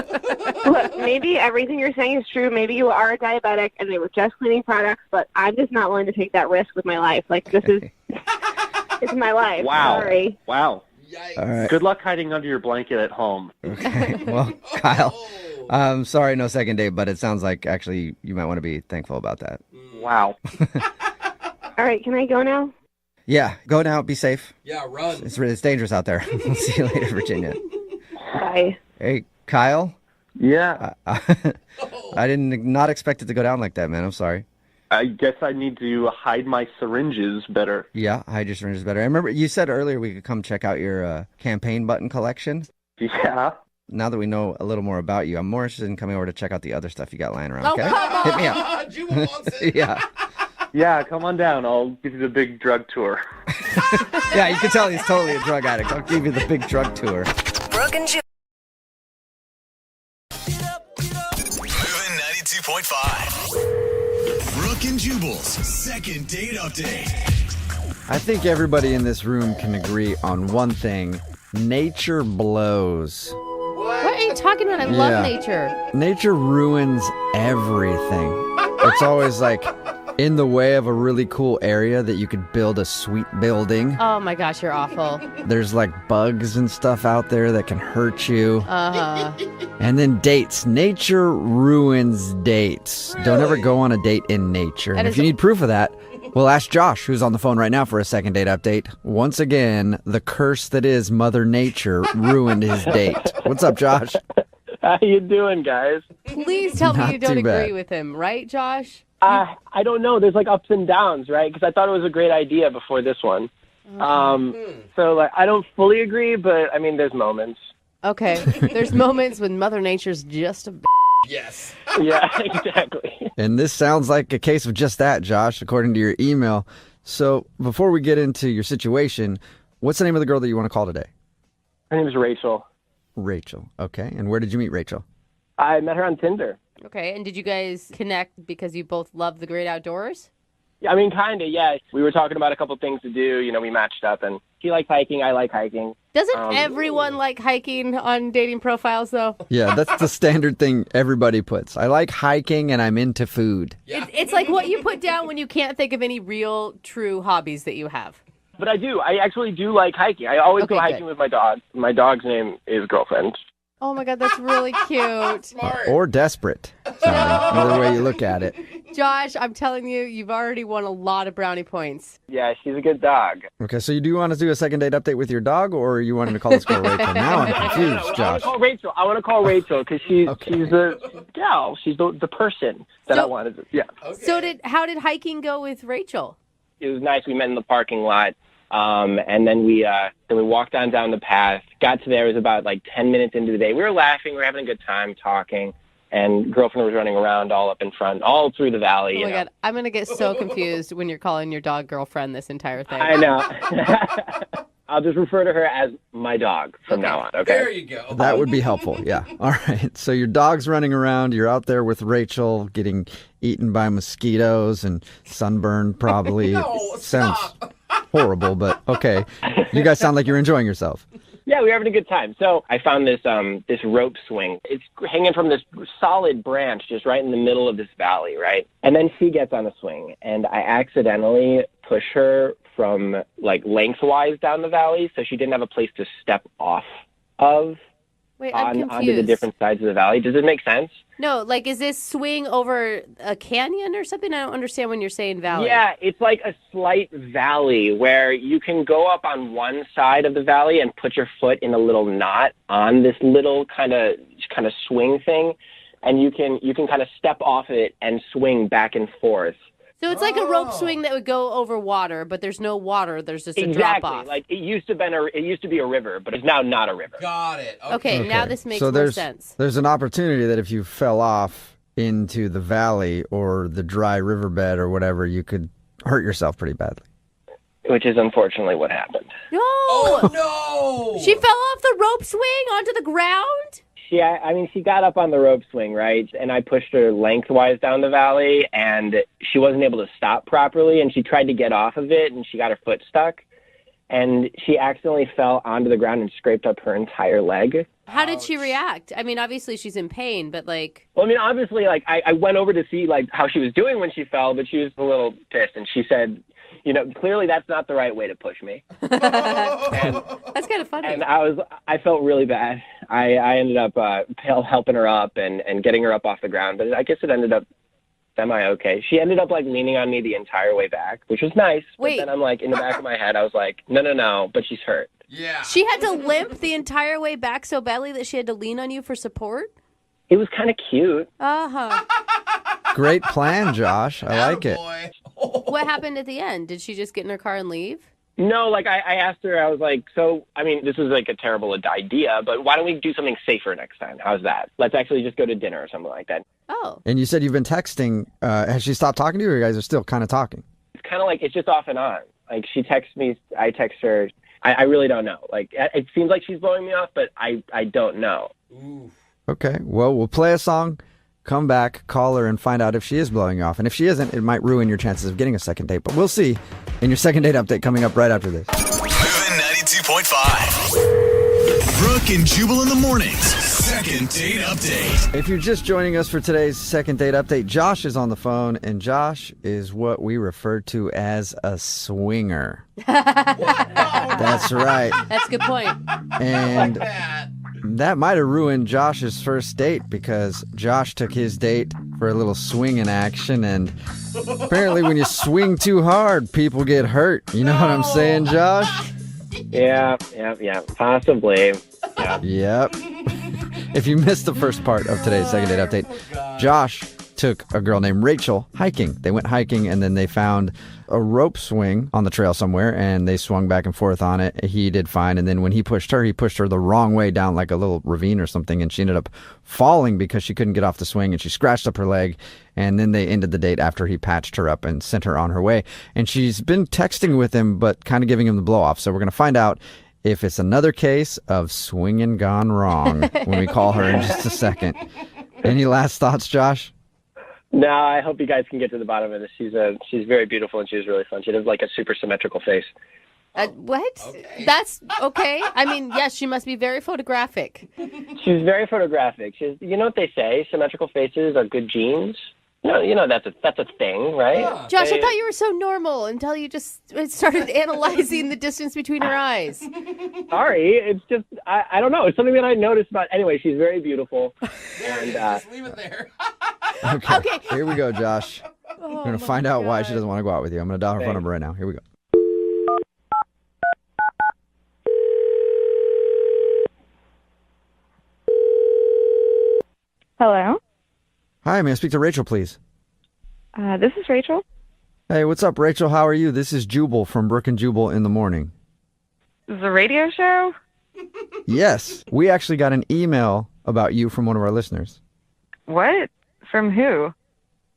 Look, maybe everything you're saying is true. Maybe you are a diabetic and they were just cleaning products, but I'm just not willing to take that risk with my life. Like, this is it's my life. Wow. Sorry. Wow. All right. Good luck hiding under your blanket at home. Okay. Well, Kyle, sorry, no second date, but it sounds like actually you might want to be thankful about that. Wow. All right, can I go now? Yeah, go now. Be safe. Yeah, run. It's dangerous out there. We'll see you later, Virginia. Bye. Hey, Kyle. Yeah. I didn't not expect it to go down like that, man. I'm sorry. I guess I need to hide my syringes better. Yeah, hide your syringes better. I remember you said earlier we could come check out your campaign button collection. Yeah. Now that we know a little more about you, I'm more interested in coming over to check out the other stuff you got lying around. Oh, Okay, come on. hit me up. Jubal wants it. Yeah, Yeah, come on down. I'll give you the big drug tour. yeah. You can tell he's totally a drug addict. I'll give you the big drug tour. Brooke and Jubal. Moving 92.5. Brooke and Jubal's second date update. I think everybody in this room can agree on one thing: nature blows. What are you talking about? I love nature. Nature ruins everything. It's always like in the way of a really cool area that you could build a sweet building. Oh my gosh, you're awful. There's like bugs and stuff out there that can hurt you. Uh-huh. And then dates. Nature ruins dates. Don't ever go on a date in nature. And if you need proof of that, we'll ask Josh, who's on the phone right now for a second date update. Once again, the curse that is Mother Nature ruined his date. What's up, Josh? How you doing, guys? Please tell me Not you don't too bad. agree with him, right, Josh? I don't know. There's like ups and downs, right? Because I thought it was a great idea before this one. So like I don't fully agree, but I mean, there's moments. Okay. There's moments when Mother Nature's just a Yes. Yeah, exactly. And this sounds like a case of just that, Josh, according to your email. So before we get into your situation, what's the name of the girl that you want to call today? Her name is Rachel. Rachel. Okay. And where did you meet Rachel? I met her on Tinder. Okay, and did you guys connect because you both love the great outdoors? Yeah, I mean, kind of, yeah. We were talking about a couple things to do. You know, we matched up, and she likes hiking. I like hiking. Doesn't everyone like hiking on dating profiles, though? Yeah, that's the standard thing everybody puts. I like hiking and I'm into food. It's like what you put down when you can't think of any real, true hobbies that you have. But I do. I actually do like hiking. I always go hiking with my dog. My dog's name is Girlfriend. Oh my God, that's really cute. Or desperate. Either way you look at it. Josh, I'm telling you, you've already won a lot of brownie points. Yeah, she's a good dog. Okay, so you do want to do a second date update with your dog, or you wanted to call this girl Rachel? Now I'm confused, Josh. I want to call Rachel because she's the gal. She's the person that I wanted to. Yeah. Okay. So how did hiking go with Rachel? It was nice. We met in the parking lot. And then we walked down the path, got to there. It was about like 10 minutes into the day. We were laughing. We were having a good time talking. And Girlfriend was running around all up in front, all through the valley. Oh, my God. I'm going to get so confused when you're calling your dog Girlfriend this entire thing. I know. I'll just refer to her as my dog from now on, okay? There you go. That would be helpful, yeah. All right, so your dog's running around. You're out there with Rachel getting eaten by mosquitoes and sunburned probably. It sounds horrible, but okay. You guys sound like you're enjoying yourself. Yeah, we were having a good time. So I found this this rope swing. It's hanging from this solid branch just right in the middle of this valley, right? And then she gets on the swing, and I accidentally push her from like lengthwise down the valley, so she didn't have a place to step off of. Wait, I'm onto the confused. different sides of the valley. Does it make sense? No, like, is this swing over a canyon or something? I don't understand when you're saying valley. Yeah, it's like a slight valley where you can go up on one side of the valley and put your foot in a little knot on this little kind of swing thing, and you can kind of step off it and swing back and forth. So it's like a rope swing that would go over water, but there's no water. There's just a Exactly. drop off. Like it used to be a river, but it's now not a river. Got it. Okay, now this makes so more sense. There's an opportunity that if you fell off into the valley or the dry riverbed or whatever, you could hurt yourself pretty badly. Which is unfortunately what happened. No! Oh, no! She fell off the rope swing onto the ground? She got up on the rope swing, right? And I pushed her lengthwise down the valley, and she wasn't able to stop properly, and she tried to get off of it, and she got her foot stuck, and she accidentally fell onto the ground and scraped up her entire leg. How did she react? I mean, obviously she's in pain, but like... Well, I mean, obviously, like, I went over to see, like, how she was doing when she fell, but she was a little pissed, and she said, clearly that's not the right way to push me. That's kind of funny. And I felt really bad. I ended up helping her up and getting her up off the ground, but I guess it ended up semi-okay. She ended up, like, leaning on me the entire way back, which was nice. Wait. But then I'm like, in the back of my head, I was like, no, but she's hurt. Yeah. She had to limp the entire way back so badly that she had to lean on you for support? It was kind of cute. Uh-huh. Great plan, Josh. I like it. What happened at the end? Did she just get in her car and leave? No, like, I asked her, I was like, this is, like, a terrible idea, but why don't we do something safer next time? How's that? Let's actually just go to dinner or something like that. Oh. And you said you've been texting. Has she stopped talking to you, or you guys are still kind of talking? It's kind of like, it's just off and on. Like, she texts me, I text her. I really don't know. Like, it seems like she's blowing me off, but I don't know. Okay, well, we'll play a song, come back, call her, and find out if she is blowing you off. And if she isn't, it might ruin your chances of getting a second date. But we'll see in your second date update coming up right after this. Moving 92.5. Brooke and Jubal in the mornings. Second date update. If you're just joining us for today's second date update, Josh is on the phone, and Josh is what we refer to as a swinger. That's right. That's a good point. And that might have ruined Josh's first date because Josh took his date for a little swinging action, and apparently when you swing too hard, people get hurt. You know what I'm saying, Josh? Yeah, possibly. Yeah. Yep. If you missed the first part of today's second date update, Josh took a girl named Rachel hiking. They went hiking, and then they found a rope swing on the trail somewhere, and they swung back and forth on it. He did fine, and then when he pushed her the wrong way down like a little ravine or something, and she ended up falling because she couldn't get off the swing, and she scratched up her leg, and then they ended the date after he patched her up and sent her on her way. And she's been texting with him, but kind of giving him the blow-off, so we're going to find out if it's another case of swinging gone wrong when we call her in just a second. Any last thoughts, Josh? No, I hope you guys can get to the bottom of this. She's very beautiful, and she was really fun. She has like a super symmetrical face. What? Okay. That's okay. I mean, yes, she must be very photographic. She's very photographic. You know what they say? Symmetrical faces are good genes. You know that's a thing, right? Yeah. Josh, I thought you were so normal until you just started analyzing the distance between her eyes. Sorry, it's just I don't know. It's something that I noticed about. Anyway, she's very beautiful. And just leave it there. Okay. Here we go, Josh. We're gonna find out why she doesn't want to go out with you. I'm gonna dial her phone number right now. Here we go. Hello? Hi, may I speak to Rachel, please? This is Rachel. Hey, what's up, Rachel? How are you? This is Jubal from Brooke and Jubal in the morning. This is a radio show? Yes. We actually got an email about you from one of our listeners. What? From who?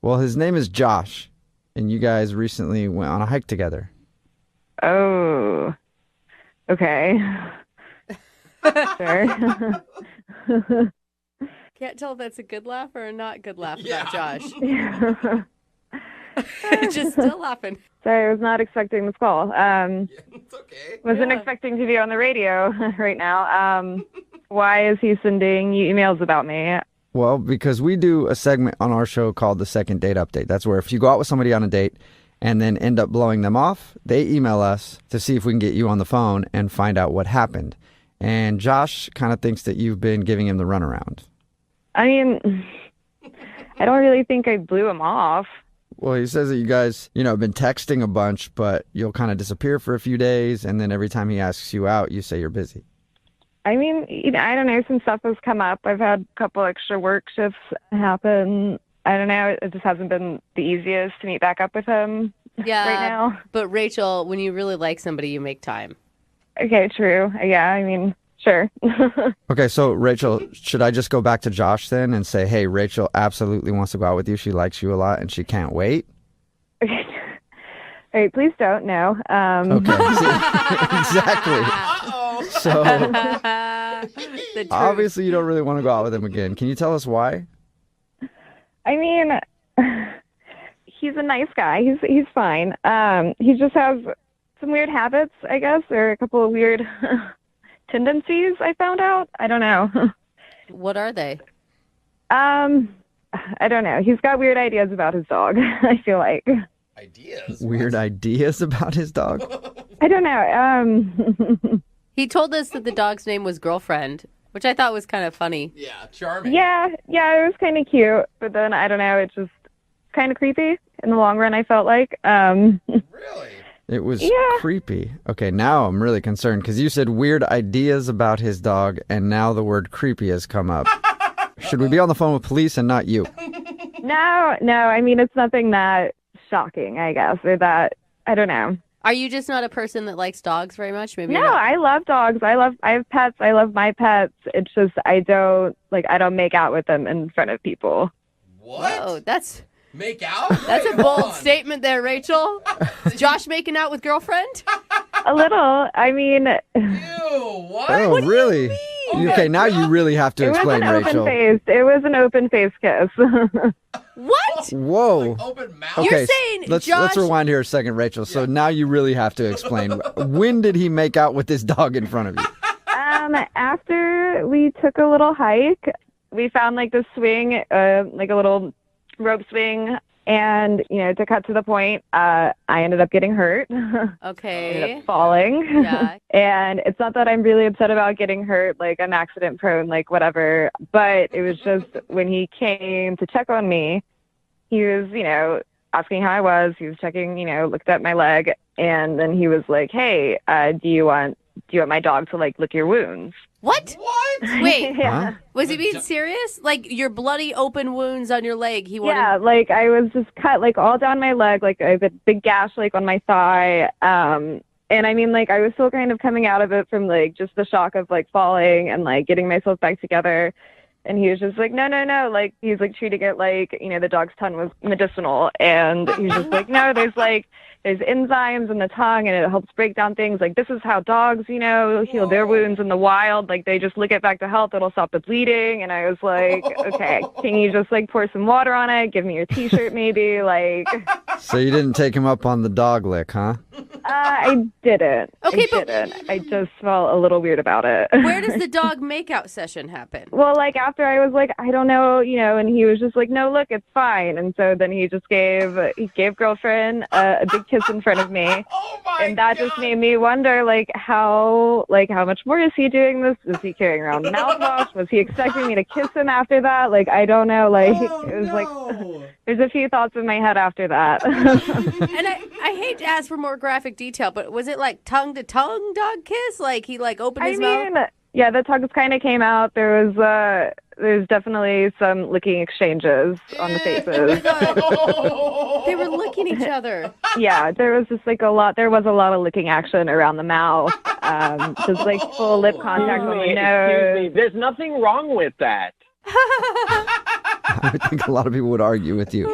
Well, his name is Josh, and you guys recently went on a hike together. Oh. Okay. Sure. Can't tell if that's a good laugh or a not good laugh about Josh. Just still laughing. Sorry, I was not expecting this call. It's okay. Wasn't expecting to be on the radio right now. Why is he sending you emails about me? Well, because we do a segment on our show called the Second Date Update. That's where if you go out with somebody on a date and then end up blowing them off, they email us to see if we can get you on the phone and find out what happened. And Josh kind of thinks that you've been giving him the runaround. I mean, I don't really think I blew him off. Well, he says that you guys, have been texting a bunch, but you'll kind of disappear for a few days, and then every time he asks you out, you say you're busy. I mean, I don't know. Some stuff has come up. I've had a couple extra work shifts happen. I don't know. It just hasn't been the easiest to meet back up with him right now. But Rachel, when you really like somebody, you make time. Okay, true. Yeah, I mean, sure. Okay, so Rachel, should I just go back to Josh then and say, hey, Rachel absolutely wants to go out with you. She likes you a lot and she can't wait? Okay. All right, please don't. No. Okay. Exactly. Uh-oh. So The truth. Obviously, you don't really want to go out with him again. Can you tell us why? I mean, he's a nice guy. He's fine. He just has some weird habits, I guess, or a couple of weird tendencies I found out. I don't know. What are they? I don't know. He's got weird ideas about his dog, I feel like. Weird ideas about his dog? I don't know. He told us that the dog's name was Girlfriend, which I thought was kind of funny. Yeah, charming. Yeah, it was kind of cute, but then I don't know, it's just kind of creepy in the long run, I felt like. It was Yeah. creepy. Okay, now I'm really concerned because you said weird ideas about his dog, and now the word creepy has come up. Should we be on the phone with police and not you? No, I mean, it's nothing that shocking, I guess, or that, I don't know. Are you just not a person that likes dogs very much? Maybe No, you're not. I love dogs. I have pets. I love my pets. It's just I don't make out with them in front of people. Whoa, that's Make out? That's a bold statement there, Rachel. Is Josh making out with Girlfriend? A little. I mean, what? Oh, really? Okay, now you really have to explain, Rachel. It was an open-faced kiss. What? Whoa. Okay, You're saying let's Josh... rewind here a second, Rachel. So now you really have to explain. When did he make out with this dog in front of you? After we took a little hike, we found this swing, like a little rope swing, and to cut to the point, I ended up getting hurt. Okay. Ended up falling. Yeah. And it's not that I'm really upset about getting hurt, I'm accident prone, whatever, but it was just when he came to check on me, he was, asking how I was. He was checking, looked at my leg, and then he was like, "Hey, do you want my dog to lick your wounds?" What? Wait, Yeah. was he being serious? Your bloody open wounds on your leg. He wanted. Yeah, I was just cut all down my leg, I have a big gash on my thigh. And I mean, I was still kind of coming out of it from just the shock of falling and getting myself back together. And he was just no. He's treating it the dog's tongue was medicinal. And he's just no, there's enzymes in the tongue and it helps break down things. This is how dogs, heal their wounds in the wild. They just lick it back to health. It'll stop the bleeding. And I was okay, can you just pour some water on it? Give me your t-shirt maybe? So you didn't take him up on the dog lick, huh? I didn't. Okay, I just felt a little weird about it. Where does the dog makeout session happen? Well, after I was I don't know, and he was just no, look, it's fine. And so then he just gave Girlfriend a big kiss in front of me. And that just made me wonder, how much more is he doing this? Is he carrying around mouthwash? Was he expecting me to kiss him after that? I don't know. It was there's a few thoughts in my head after that. And I hate to ask for more graphic detail, but was it tongue to tongue dog kiss? He opened his mouth? Yeah, the tongues kind of came out. There's definitely some licking exchanges on the faces. They were licking each other. Yeah, there was just a lot. There was a lot of licking action around the mouth. Just full lip contact on the nose. Excuse me. There's nothing wrong with that. I would think a lot of people would argue with you.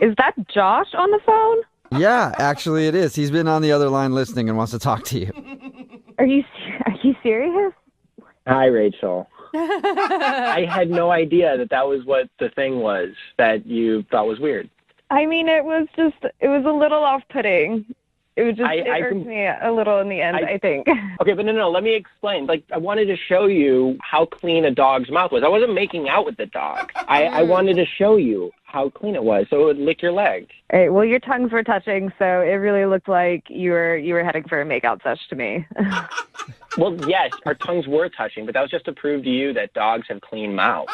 Is that Josh on the phone? Yeah, actually it is. He's been on the other line listening and wants to talk to you. Are you serious? Hi, Rachel. I had no idea that was what the thing was that you thought was weird. I mean, it was a little off-putting. It was just, it irked me a little in the end, I think. Okay, but no, let me explain. I wanted to show you how clean a dog's mouth was. I wasn't making out with the dog. I wanted to show you how clean it was so it would lick your leg. All right, well, your tongues were touching, so it really looked like you were heading for a makeout sesh to me. Well, yes, our tongues were touching, but that was just to prove to you that dogs have clean mouths,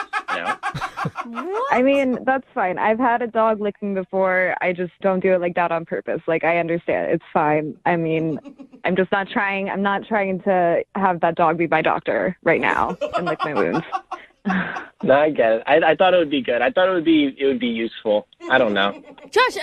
I mean, that's fine. I've had a dog lick me before. I just don't do it like that on purpose. I understand. It's fine. I mean, I'm just not trying. I'm not trying to have that dog be my doctor right now and lick my wounds. No, I get it. I thought it would be good. I thought it would be useful. I don't know. Josh,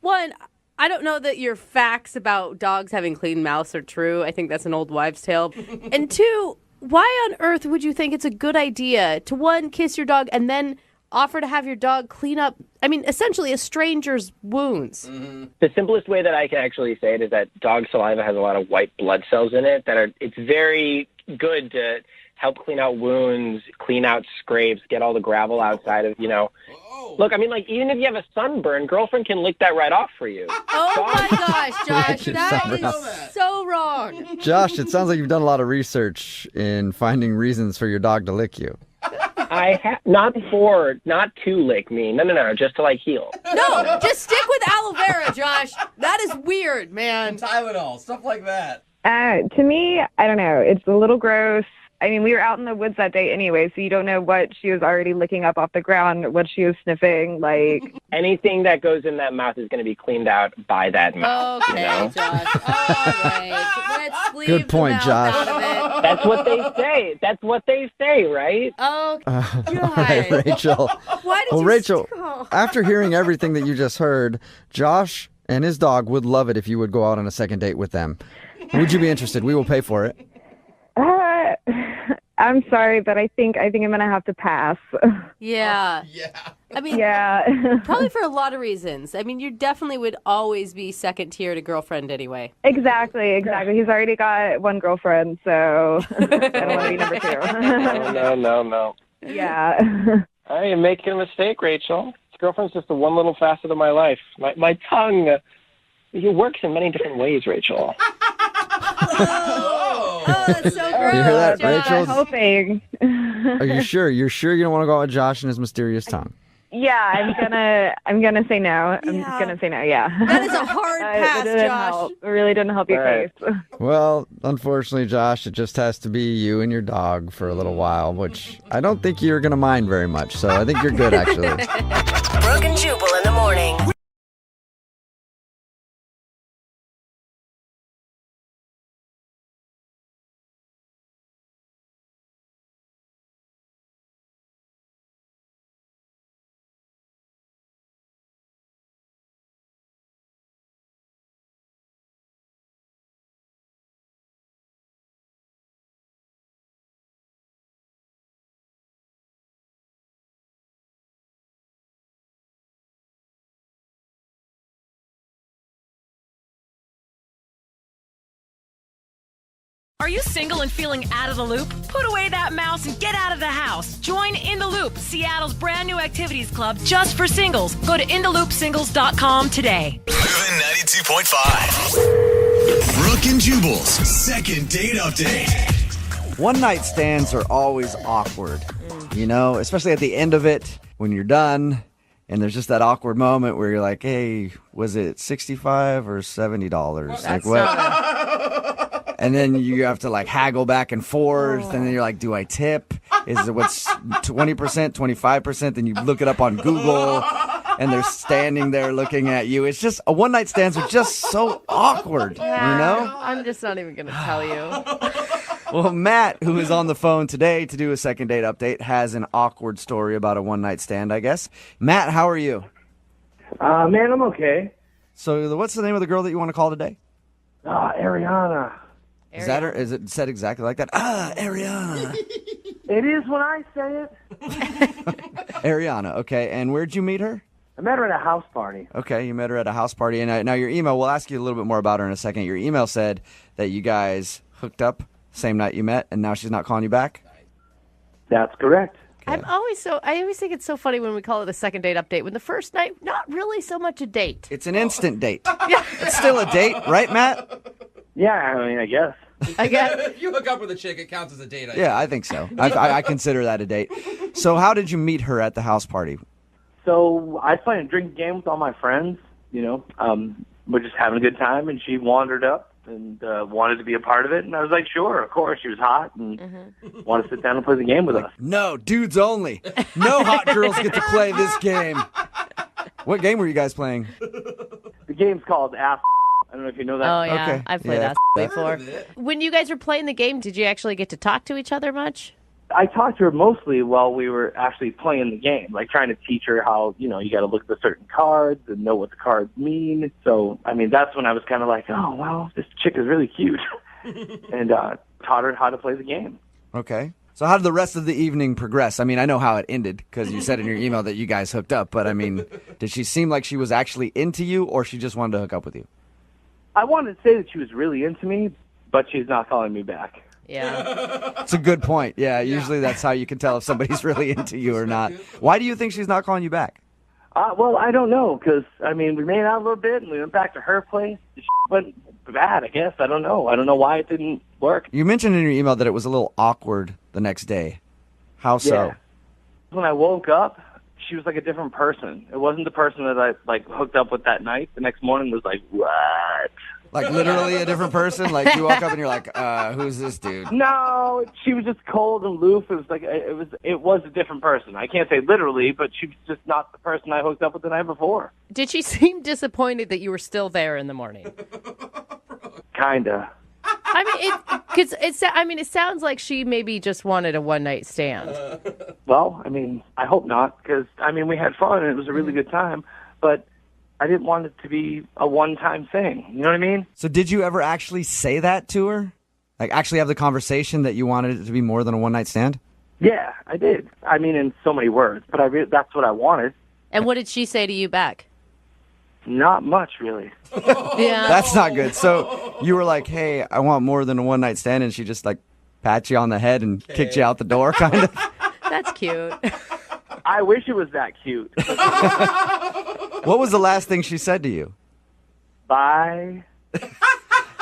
one, I don't know that your facts about dogs having clean mouths are true. I think that's an old wives' tale. And two, why on earth would you think it's a good idea to, one, kiss your dog and then offer to have your dog clean up, essentially a stranger's wounds? Mm-hmm. The simplest way that I can actually say it is that dog saliva has a lot of white blood cells in it it's very good to help clean out wounds, clean out scrapes, get all the gravel outside of, Look, I mean, like, even if you have a sunburn, girlfriend can lick that right off for you. Oh my gosh, Josh, Your that sunburn. is so wrong. Josh, it sounds like you've done a lot of research in finding reasons for your dog to lick you. I have not to lick me. No, just to, like, heal. No, just stick with aloe vera, Josh. That is weird, man. Tylenol, stuff like that. To me, I don't know. It's a little gross. I mean, we were out in the woods that day anyway, so you don't know what she was already licking up off the ground, what she was sniffing, like. Anything that goes in that mouth is going to be cleaned out by that mouth. Okay, Josh. All right. Let's leave Good point, the mouth Josh. out of it. That's what they say. That's what they say, right? Oh, All right, Rachel. Why did Well, you Rachel, oh. after hearing everything that you just heard, Josh and his dog would love it if you would go out on a second date with them. Would you be interested? We will pay for it. I'm sorry, but I think I'm gonna have to pass. Yeah. I mean, Yeah. probably for a lot of reasons. I mean, you definitely would always be second tier to girlfriend anyway. Exactly. He's already got one girlfriend, so I don't want to be number two. No. Yeah. Hey, you're making a mistake, Rachel. This girlfriend's just the one little facet of my life. My tongue, it works in many different ways, Rachel. Oh, that's so gross. You hear that, Josh. Rachel? Hoping. Are you sure? You're sure you don't want to go out with Josh and his mysterious tongue? Yeah, I'm gonna say no. I'm Yeah. gonna say no. Yeah. That is a hard pass, It didn't Josh. help. It really didn't help your All right. case. Well, unfortunately, Josh, it just has to be you and your dog for a little while, which I don't think you're going to mind very much. So I think you're good, actually. Brooke and Jubal in the morning. Are you single and feeling out of the loop? Put away that mouse and get out of the house. Join In the Loop, Seattle's brand new activities club just for singles. Go to intheloopsingles.com today. Moving 92.5. Brooke and Jubal's second date update. One night stands are always awkward, you know, especially at the end of it when you're done. And there's just that awkward moment where you're like, hey, was it $65 or $70? Like, what? And then you have to like haggle back and forth. And then you're like, do I tip? Is it what's 20%, 25%? Then you look it up on Google and they're standing there looking at you. It's just a one night stands are just so awkward, you know? I'm just not even going to tell you. Well, Matt, who is on the phone today to do a second date update, has an awkward story about a one night stand, I guess. Matt, how are you? Man, I'm okay. So what's the name of the girl that you want to call today? Ariana. Is that her? Is it said exactly like that? Ariana. It is when I say it. Ariana, okay. And where'd you meet her? I met her at a house party. Okay, you met her at a house party. And now your email, we'll ask you a little bit more about her in a second. Your email said that you guys hooked up same night you met, and now she's not calling you back? That's correct. I always think it's so funny when we call it a second date update. When the first night, not really so much a date. It's an instant date. It's still a date, right, Matt? Yeah, I mean, I guess. If you hook up with a chick, it counts as a date. Yeah, I think so. I consider that a date. So how did you meet her at the house party? So I was playing a drinking game with all my friends, you know. We're just having a good time, and she wandered up and wanted to be a part of it. And I was like, sure, of course. She was hot and wanted to sit down and play the game with us. No, dudes only. No hot girls get to play this game. What game were you guys playing? The game's called Ass. I don't know if you know that. Oh, yeah. Okay. I've played that before. When you guys were playing the game, did you actually get to talk to each other much? I talked to her mostly while we were actually playing the game, like trying to teach her how, you know, you got to look at the certain cards and know what the cards mean. So, I mean, that's when I was kind of like, oh, wow, this chick is really cute. And taught her how to play the game. Okay. So how did the rest of the evening progress? I mean, I know how it ended because you said in your email that you guys hooked up. But, I mean, did she seem like she was actually into you or she just wanted to hook up with you? I wanted to say that she was really into me, but she's not calling me back. Yeah. It's a good point. Yeah, usually that's how you can tell if somebody's really into you or not. Why do you think she's not calling you back? Well, I don't know, because, I mean, we made out a little bit, and we went back to her place. It went bad, I guess. I don't know. I don't know why it didn't work. You mentioned in your email that it was a little awkward the next day. How so? Yeah. When I woke up, she was like a different person. It wasn't the person that I, like, hooked up with that night. The next morning was like, what? Like literally a different person? Like you woke up and you're like, who's this dude? No, she was just cold and aloof. It was like it was a different person. I can't say literally, but she was just not the person I hooked up with the night before. Did she seem disappointed that you were still there in the morning? Kinda. I mean, it sounds like she maybe just wanted a one-night stand. Well, I mean, I hope not, because I mean, we had fun and it was a really good time, but I didn't want it to be a one-time thing. You know what I mean? So did you ever actually say that to her? Like actually have the conversation that you wanted it to be more than a one-night stand? Yeah, I did. I mean, in so many words, but that's what I wanted. And what did she say to you back? Not much, really. Yeah. That's not good. So you were like, hey, I want more than a one-night stand, and she just like pat you on the head and kicked you out the door, kind of? That's cute. I wish it was that cute. What was the last thing she said to you? Bye.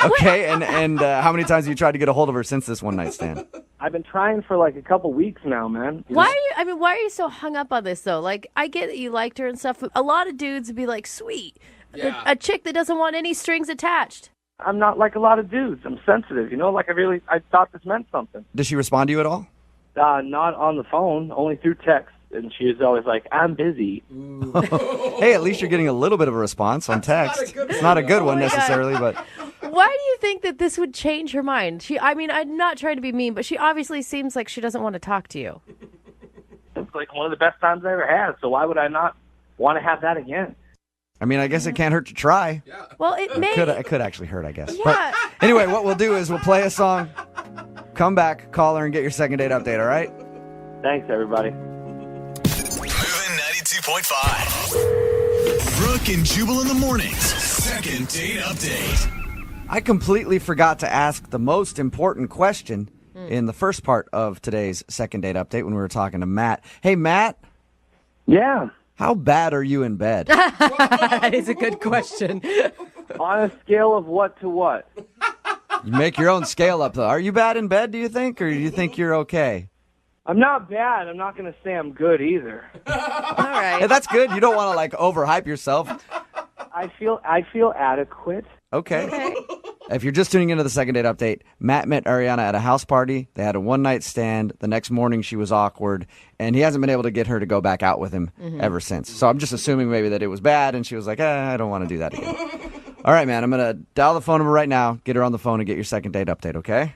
Okay, and how many times have you tried to get a hold of her since this one-night stand? I've been trying for like a couple weeks now, man. Why are you so hung up on this, though? Like, I get that you liked her and stuff, but a lot of dudes would be like, sweet, a chick that doesn't want any strings attached. I'm not like a lot of dudes. I'm sensitive, you know? Like, I thought this meant something. Did she respond to you at all? Not on the phone, only through text. And she was always like, I'm busy. Hey, at least you're getting a little bit of a response on text. It's not a good one necessarily, but... Why do you think that this would change her mind? I'm not trying to be mean, but she obviously seems like she doesn't want to talk to you. It's like one of the best times I ever had, so why would I not want to have that again? I mean, I guess it can't hurt to try. Well, it may. It could actually hurt, I guess. Yeah. But anyway, what we'll do is we'll play a song, come back, call her, and get your second date update, all right? Thanks, everybody. Moving 92.5. Brooke and Jubal in the mornings. Second date update. I completely forgot to ask the most important question in the first part of today's second date update when we were talking to Matt. Hey, Matt. Yeah. How bad are you in bed? That is a good question. On a scale of what to what? You make your own scale up, though. Are you bad in bed, do you think, or do you think you're okay? I'm not bad. I'm not going to say I'm good either. All right. Hey, that's good. You don't want to, like, overhype yourself. I feel adequate. Okay. If you're just tuning into the second date update, Matt met Ariana at a house party. They had a one-night stand. The next morning, she was awkward, and he hasn't been able to get her to go back out with him ever since. So I'm just assuming maybe that it was bad, and she was like, I don't want to do that again. All right, man, I'm going to dial the phone number right now, get her on the phone, and get your second date update, okay?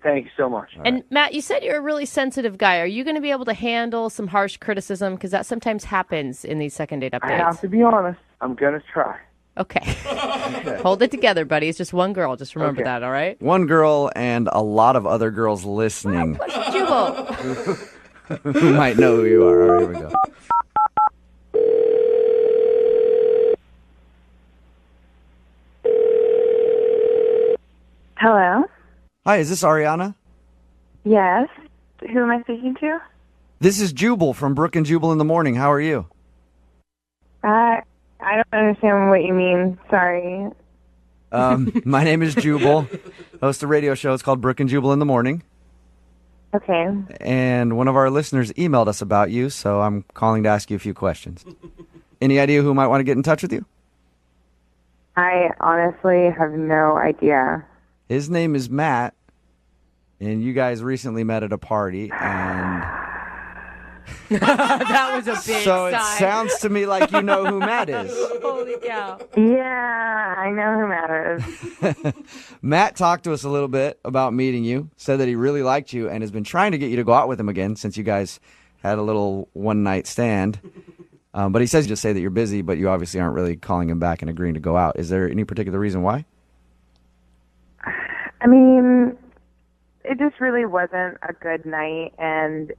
Thank you so much. And Matt, you said you're a really sensitive guy. Are you going to be able to handle some harsh criticism? Because that sometimes happens in these second date updates. I have to be honest. I'm going to try. Okay. Hold it together, buddy. It's just one girl. Just remember that, all right? One girl and a lot of other girls listening. Jubal. Who might know who you are. All right, here we go. Hello? Hi, is this Ariana? Yes. Who am I speaking to? This is Jubal from Brooke and Jubal in the morning. How are you? I don't understand what you mean. Sorry. My name is Jubal. Host a radio show. It's called Brooke and Jubal in the morning. Okay. And one of our listeners emailed us about you, so I'm calling to ask you a few questions. Any idea who might want to get in touch with you? I honestly have no idea. His name is Matt, and you guys recently met at a party, and... That was a big So sign. it sounds to me like you know who Matt is. Holy cow. Yeah, I know who Matt is. Matt talked to us a little bit about meeting you, said that he really liked you, and has been trying to get you to go out with him again since you guys had a little one-night stand. But he says just say that you're busy, but you obviously aren't really calling him back and agreeing to go out. Is there any particular reason why? I mean, it just really wasn't a good night, and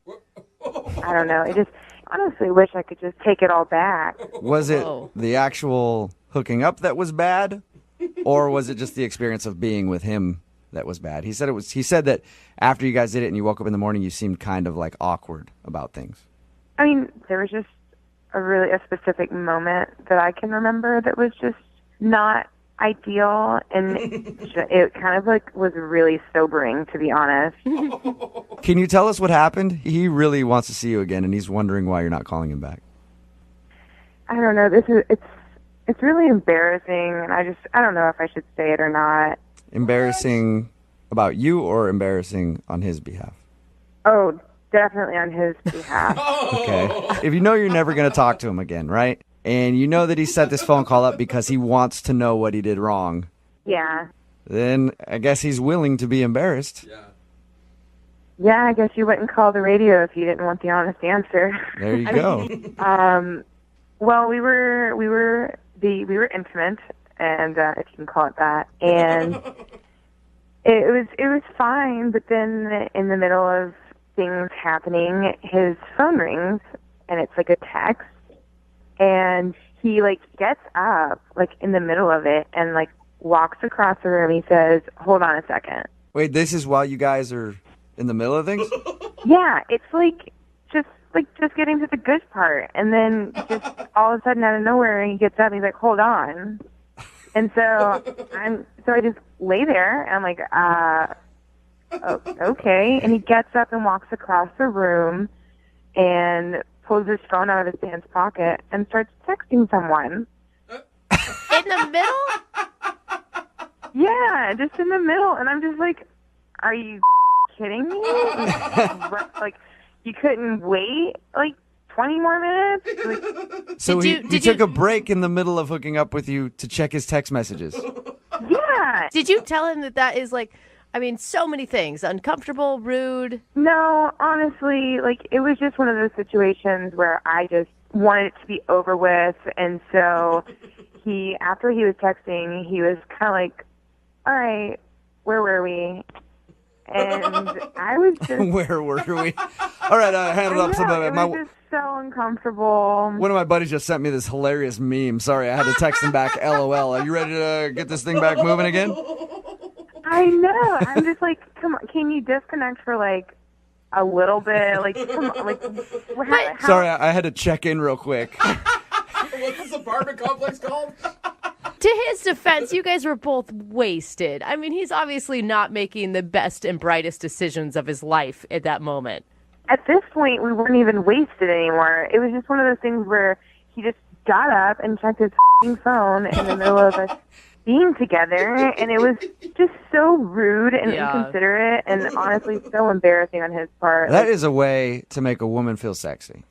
I don't know. I just honestly wish I could just take it all back. Was it the actual hooking up that was bad, or was it just the experience of being with him that was bad? He said that after you guys did it and you woke up in the morning, you seemed kind of like awkward about things. I mean, there was just a specific moment that I can remember that was just not ideal, and it kind of like was really sobering, to be honest. Can you tell us what happened? He really wants to see you again, and he's wondering why you're not calling him back. I don't know. It's really embarrassing, and I don't know if I should say it or not. Embarrassing about you or embarrassing on his behalf? Oh, definitely on his behalf. Okay. If you know you're never going to talk to him again, right? And you know that he set this phone call up because he wants to know what he did wrong, Yeah. then I guess he's willing to be embarrassed. Yeah, I guess you wouldn't call the radio if you didn't want the honest answer. There you go. Well, we were intimate, and if you can call it that, and it was fine. But then in the middle of things happening, his phone rings, and it's like a text, and he like gets up like in the middle of it and like walks across the room. He says, "Hold on a second." Wait, this is while you guys are in the middle of things? Yeah, it's like just getting to the good part, and then just all of a sudden out of nowhere he gets up and he's like, "Hold on." And so I just lay there and I'm like, oh, okay. And he gets up and walks across the room and pulls his phone out of his pants pocket and starts texting someone. In the middle? Yeah, just in the middle. And I'm just like, are you kidding me? Like, you couldn't wait like 20 more minutes? Like, So he took a break in the middle of hooking up with you to check his text messages. yeah. Did you tell him that is like, I mean, so many things, uncomfortable, rude? No, honestly, like, it was just one of those situations where I just wanted it to be over with. And so after he was texting, he was kind of like, all right, where were we? And I was just... Where were we? All right, I handled up some of it. It was just so uncomfortable. One of my buddies just sent me this hilarious meme. Sorry, I had to text him back, LOL. Are you ready to get this thing back moving again? I know. I'm just like, come on, can you disconnect for like a little bit? Like, come on, like, Sorry, I had to check in real quick. What's this apartment complex called? To his defense, you guys were both wasted. I mean, he's obviously not making the best and brightest decisions of his life at that moment. At this point, we weren't even wasted anymore. It was just one of those things where he just got up and checked his phone in the middle of us being together, and it was just so rude and inconsiderate and honestly so embarrassing on his part. That is a way to make a woman feel sexy.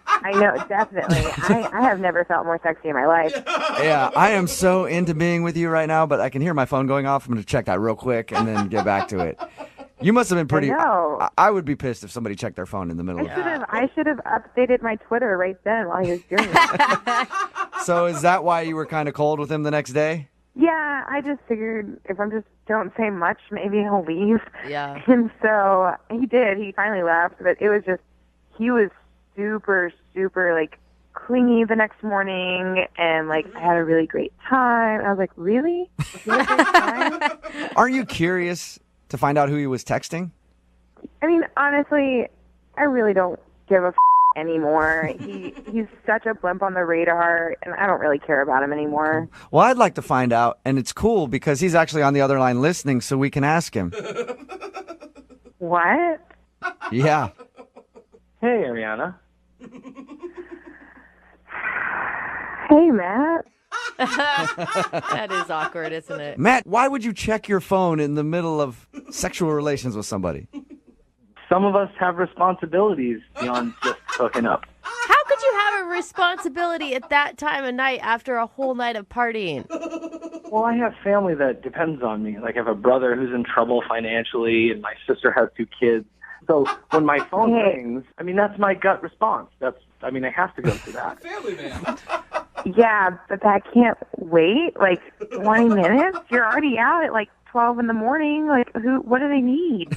I know, definitely. I have never felt more sexy in my life. Yeah, I am so into being with you right now, but I can hear my phone going off. I'm going to check that real quick and then get back to it. You must have been pretty... I know. I would be pissed if somebody checked their phone in the middle of it. I should have updated my Twitter right then while he was doing it. So is that why you were kind of cold with him the next day? Yeah, I just figured if I just don't say much, maybe he'll leave. Yeah. And so he did. He finally left, but it was just, he was super, super, like, clingy the next morning, and, like, I had a really great time. I was like, really? You had a great time? Aren't you curious to find out who he was texting? I mean, honestly, I really don't give a anymore. He's such a blimp on the radar, and I don't really care about him anymore. Well, I'd like to find out, and it's cool because he's actually on the other line listening, so we can ask him. What? Yeah. Hey, Ariana. Hey, Matt. That is awkward, isn't it? Matt, why would you check your phone in the middle of sexual relations with somebody? Some of us have responsibilities beyond just hooking up. How could you have a responsibility at that time of night after a whole night of partying? Well, I have family that depends on me. Like, I have a brother who's in trouble financially, and my sister has 2 kids. So when my phone rings, I mean, that's my gut response. I have to go through that. Family man. Yeah, but that can't wait, like, 20 minutes? You're already out at, like, 12 in the morning. Like, what do they need?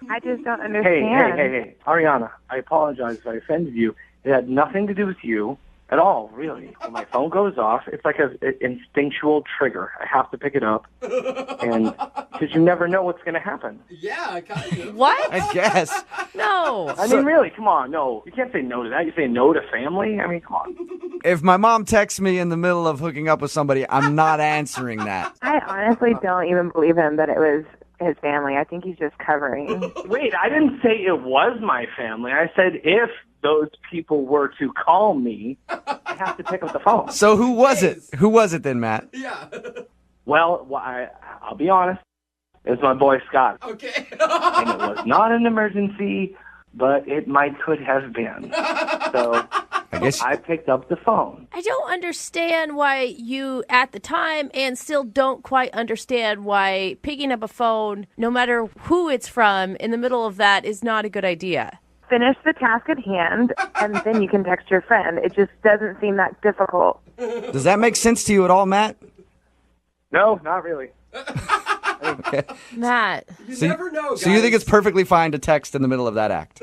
I just don't understand. Hey, Ariana, I apologize if I offended you. It had nothing to do with you. at all, really. When my phone goes off, it's like an instinctual trigger. I have to pick it up, and because you never know what's going to happen. Yeah, kind of. What? I guess. No. I mean, really, come on. No, you can't say no to that. You say no to family? I mean, come on. If my mom texts me in the middle of hooking up with somebody, I'm not answering that. I honestly don't even believe him that it was his family. I think he's just covering. Wait, I didn't say it was my family. I said if those people were to call me, I have to pick up the phone. So who was it? Who was it then, Matt? Yeah. Well, I'll be honest. It was my boy Scott. Okay. And it was not an emergency, but it could have been. So I guess I picked up the phone. I don't understand why you, at the time, and still don't quite understand why picking up a phone, no matter who it's from, in the middle of that is not a good idea. Finish the task at hand, and then you can text your friend. It just doesn't seem that difficult. Does that make sense to you at all, Matt? No, not really. Okay. Matt. You never know, guys. So you think it's perfectly fine to text in the middle of that act?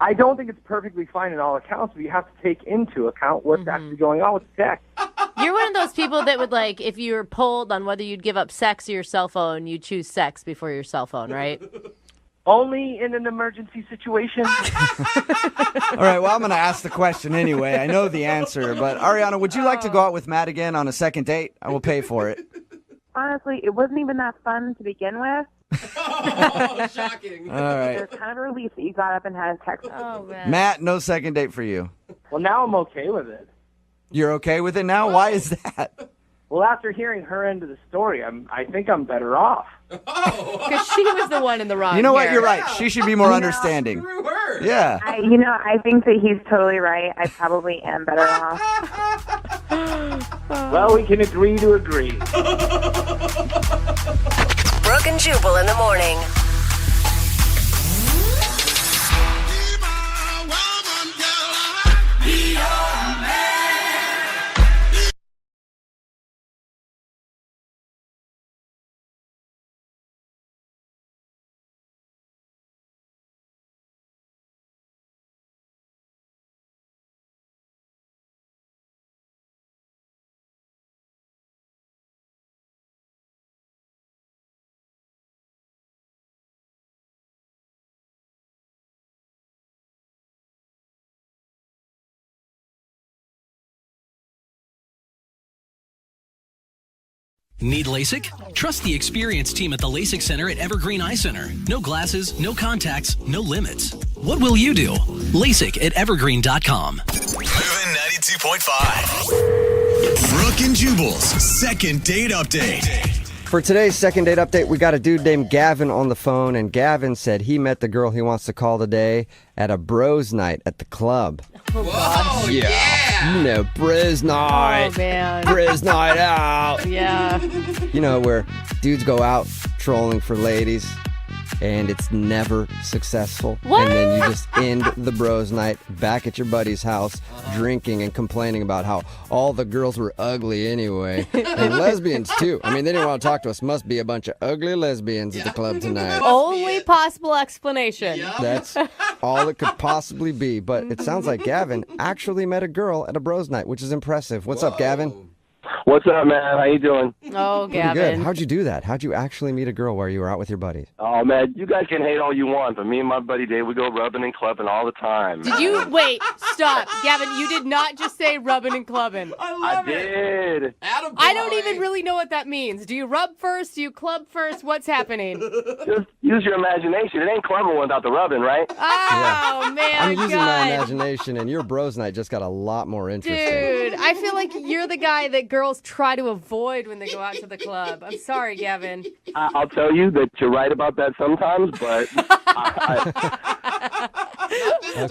I don't think it's perfectly fine in all accounts, but you have to take into account what's actually going on with the text. You're one of those people that would, like, if you were polled on whether you'd give up sex or your cell phone, you'd choose sex before your cell phone, right? Only in an emergency situation. All right, well, I'm going to ask the question anyway. I know the answer, but Ariana, would you like to go out with Matt again on a second date? I will pay for it. Honestly, it wasn't even that fun to begin with. Oh, shocking. All right. It was kind of a relief that you got up and had a text. Oh, man. Matt, no second date for you. Well, now I'm okay with it. You're okay with it now? Why is that? Well, after hearing her end of the story, I think I'm better off. Because she was the one in the wrong. You know what? here. You're right. She should be more understanding. Screw her. Yeah. I think that he's totally right. I probably am better off. Well, we can agree to agree. Brooke and Jubal in the morning. Need LASIK? Trust the experienced team at the LASIK Center at Evergreen Eye Center. No glasses, no contacts, no limits. What will you do? LASIK at evergreen.com. Moving 92.5. Brooke and Jubal's second date update. For today's second date update, we got a dude named Gavin on the phone, and Gavin said he met the girl he wants to call today at a bros night at the club. Oh, God. Yeah. You know, bros night. Oh, man. Bros night out. Yeah. You know, where dudes go out trolling for ladies, and it's never successful. What? And then you just end the bros night back at your buddy's house, drinking and complaining about how all the girls were ugly anyway. And lesbians, too. I mean, they didn't want to talk to us. Must be a bunch of ugly lesbians at the club tonight. Only possible explanation. That's all it could possibly be. But it sounds like Gavin actually met a girl at a bros night, which is impressive. What's up, Gavin? What's up, man? How you doing? Oh, Pretty good. Gavin. How'd you do that? How'd you actually meet a girl where you were out with your buddies? Oh, man, you guys can hate all you want, but me and my buddy Dave, we go rubbing and clubbing all the time. Did you wait? Stop, Gavin. You did not just say rubbing and clubbing. I did. I don't even really know what that means. Do you rub first? Do you club first? What's happening? Just use your imagination. It ain't clubbing without the rubbing, right? Oh man, I'm using God. my imagination, and your bros night just got a lot more interesting. Dude, I feel like you're the guy that girls try to avoid when they go out to the club. I'm sorry, Gavin. I'll tell you that you're right about that sometimes, but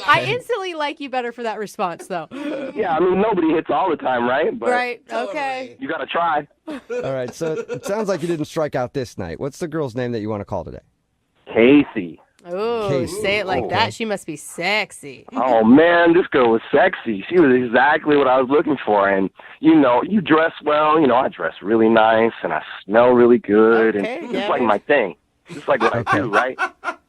I instantly like you better for that response, though. yeah, I mean, nobody hits all the time, right? But Right, okay. you got to try. All right, so it sounds like you didn't strike out this night. What's the girl's name that you want to call today? Casey. Ooh, Casey. say it like Okay. that. She must be sexy. Oh, man, this girl was sexy. She was exactly what I was looking for. And, you know, you dress well. You know, I dress really nice, and I smell really good. Okay, and yeah. it's like my thing. It's like what I do, right?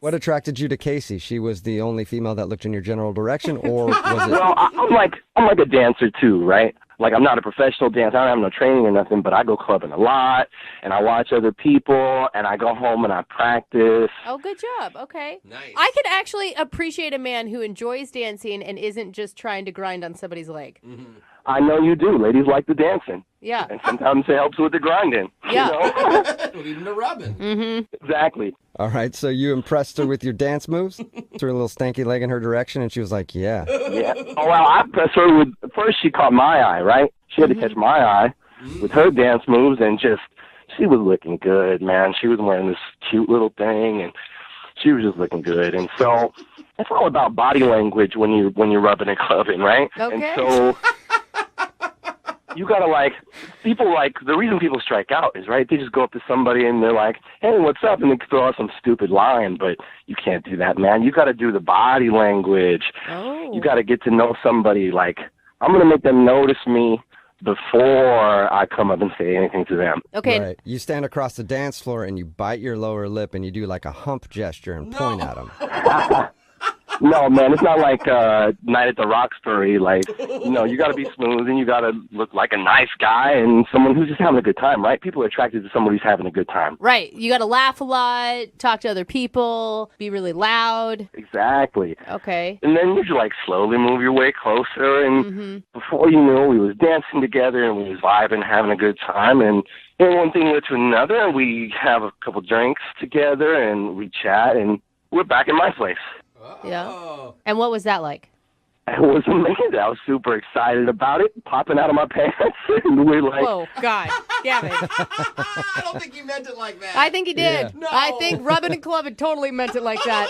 What attracted you to Casey? She was the only female that looked in your general direction, or was it? Well, I'm like a dancer too, right? Like, I'm not a professional dancer. I don't have no training or nothing, but I go clubbing a lot, and I watch other people, and I go home and I practice. Oh, good job. Okay. Nice. I can actually appreciate a man who enjoys dancing and isn't just trying to grind on somebody's leg. Mm-hmm. I know you do. Ladies like the dancing. Yeah. And sometimes it helps with the grinding. Yeah. You know? Even the rubbing. Mm-hmm. Exactly. All right, so you impressed her with your dance moves? Threw a little stanky leg in her direction, and she was like, yeah. Yeah. Oh, well, I impressed her with, first she caught my eye, right? She had to catch my eye with her dance moves, and just, she was looking good, man. She was wearing this cute little thing, and she was just looking good. And so it's all about body language when you're rubbing and clubbing, right? Okay. And so you gotta the reason people strike out is, right, they just go up to somebody and they're like, hey, what's up? And they throw out some stupid line, but you can't do that, man. You gotta do the body language. Oh. You gotta get to know somebody. Like, I'm gonna make them notice me before I come up and say anything to them. Okay. Right. You stand across the dance floor and you bite your lower lip and you do like a hump gesture and point at them. No, man, it's not like Night at the Roxbury. Like, no, you got to be smooth and you got to look like a nice guy and someone who's just having a good time, right? People are attracted to somebody who's having a good time. Right. You got to laugh a lot, talk to other people, be really loud. Exactly. Okay. And then you just like slowly move your way closer, and before you knew, we was dancing together and we was vibing, having a good time, and then one thing led to another, and we have a couple drinks together and we chat, and we're back in my place. Yeah. And what was that like? It was amazing. I was super excited about it, popping out of my pants, and we're like, whoa, God, Gavin. I don't think he meant it like that. I think he did. Yeah. No. I think rubbing and clubbing totally meant it like that.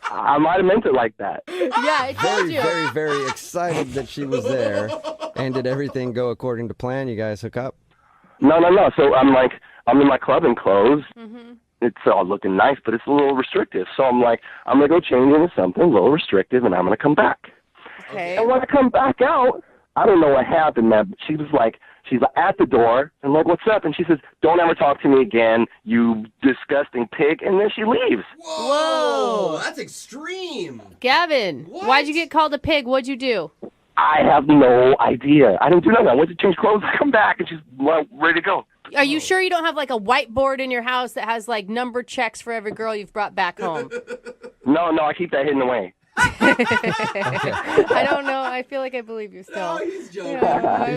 I might have meant it like that. Yeah, I told Very, you. very, very excited that she was there. And did everything go according to plan? You guys hook up? No. So I'm in my clubbing clothes. It's all looking nice, but it's a little restrictive. So I'm gonna go change into something a little restrictive, and I'm gonna come back. Okay. And when I come back out, I don't know what happened, man. But she's at the door. I'm like, what's up? And she says, don't ever talk to me again, you disgusting pig. And then she leaves. Whoa. That's extreme. Gavin, why'd you get called a pig? What'd you do? I have no idea. I didn't do nothing. I went to change clothes. I come back, and she's ready to go. Are you sure you don't have like a whiteboard in your house that has like number checks for every girl you've brought back home? No, I keep that hidden away. I don't know. I feel like I believe you still. No, he's joking.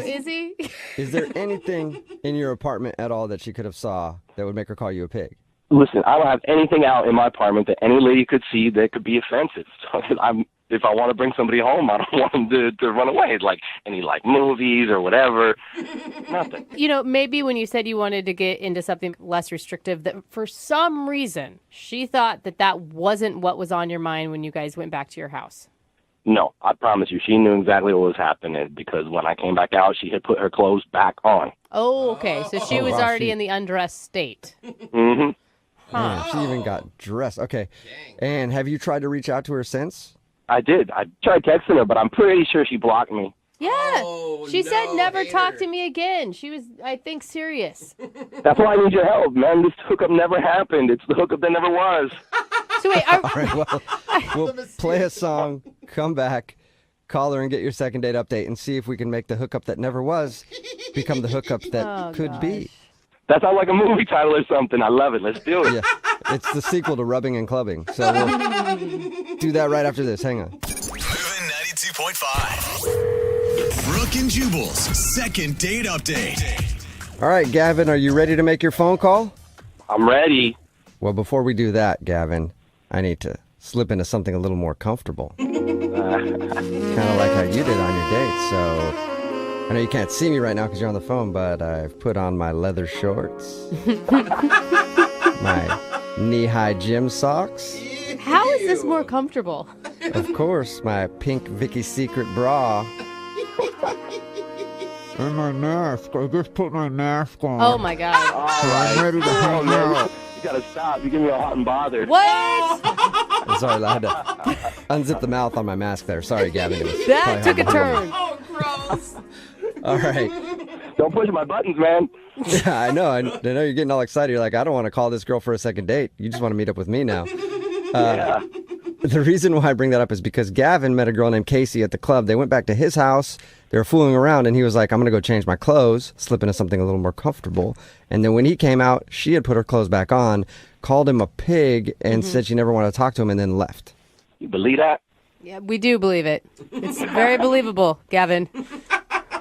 Is he? Is there anything in your apartment at all that she could have saw that would make her call you a pig? Listen, I don't have anything out in my apartment that any lady could see that could be offensive. So if I want to bring somebody home, I don't want them to run away. Like any movies or whatever. Nothing. You know, maybe when you said you wanted to get into something less restrictive, that for some reason she thought that wasn't what was on your mind when you guys went back to your house. No, I promise you, she knew exactly what was happening because when I came back out, she had put her clothes back on. Oh, okay. So she was already in the undressed state. Mm-hmm. Man, she even got dressed. Okay. And have you tried to reach out to her since? I did. I tried texting her, but I'm pretty sure she blocked me. Yeah. She said never talk to me again. She was, I think, serious. That's why I need your help, man. This hookup never happened. It's the hookup that never was. So wait, All right, well, we'll play a song, come back, call her and get your second date update and see if we can make the hookup that never was become the hookup that could be. That sounds like a movie title or something. I love it. Let's do it. Yeah, it's the sequel to Rubbing and Clubbing. So we'll do that right after this. Hang on. Moving 92.5. Brooke and Jubal's second date update. All right, Gavin, are you ready to make your phone call? I'm ready. Well, before we do that, Gavin, I need to slip into something a little more comfortable. Kind of like how you did on your date. So I know you can't see me right now because you're on the phone, but I've put on my leather shorts, my knee-high gym socks. How is this more comfortable? Of course, my pink Vicky's Secret bra. And my mask. I just put my mask on. Oh, my God. I'm ready to hang out. You gotta stop. You give me a hot and bothered. What? I'm sorry, I had to unzip the mouth on my mask there. Sorry, Gavin. That took a turn. Oh, gross. All right. Don't push my buttons, man. Yeah, I know. I know you're getting all excited. You're like, I don't want to call this girl for a second date. You just want to meet up with me now. Yeah. The reason why I bring that up is because Gavin met a girl named Casey at the club. They went back to his house. They were fooling around, and he was like, I'm going to go change my clothes, slip into something a little more comfortable. And then when he came out, she had put her clothes back on, called him a pig, and said she never wanted to talk to him, and then left. You believe that? Yeah, we do believe it. It's very believable, Gavin.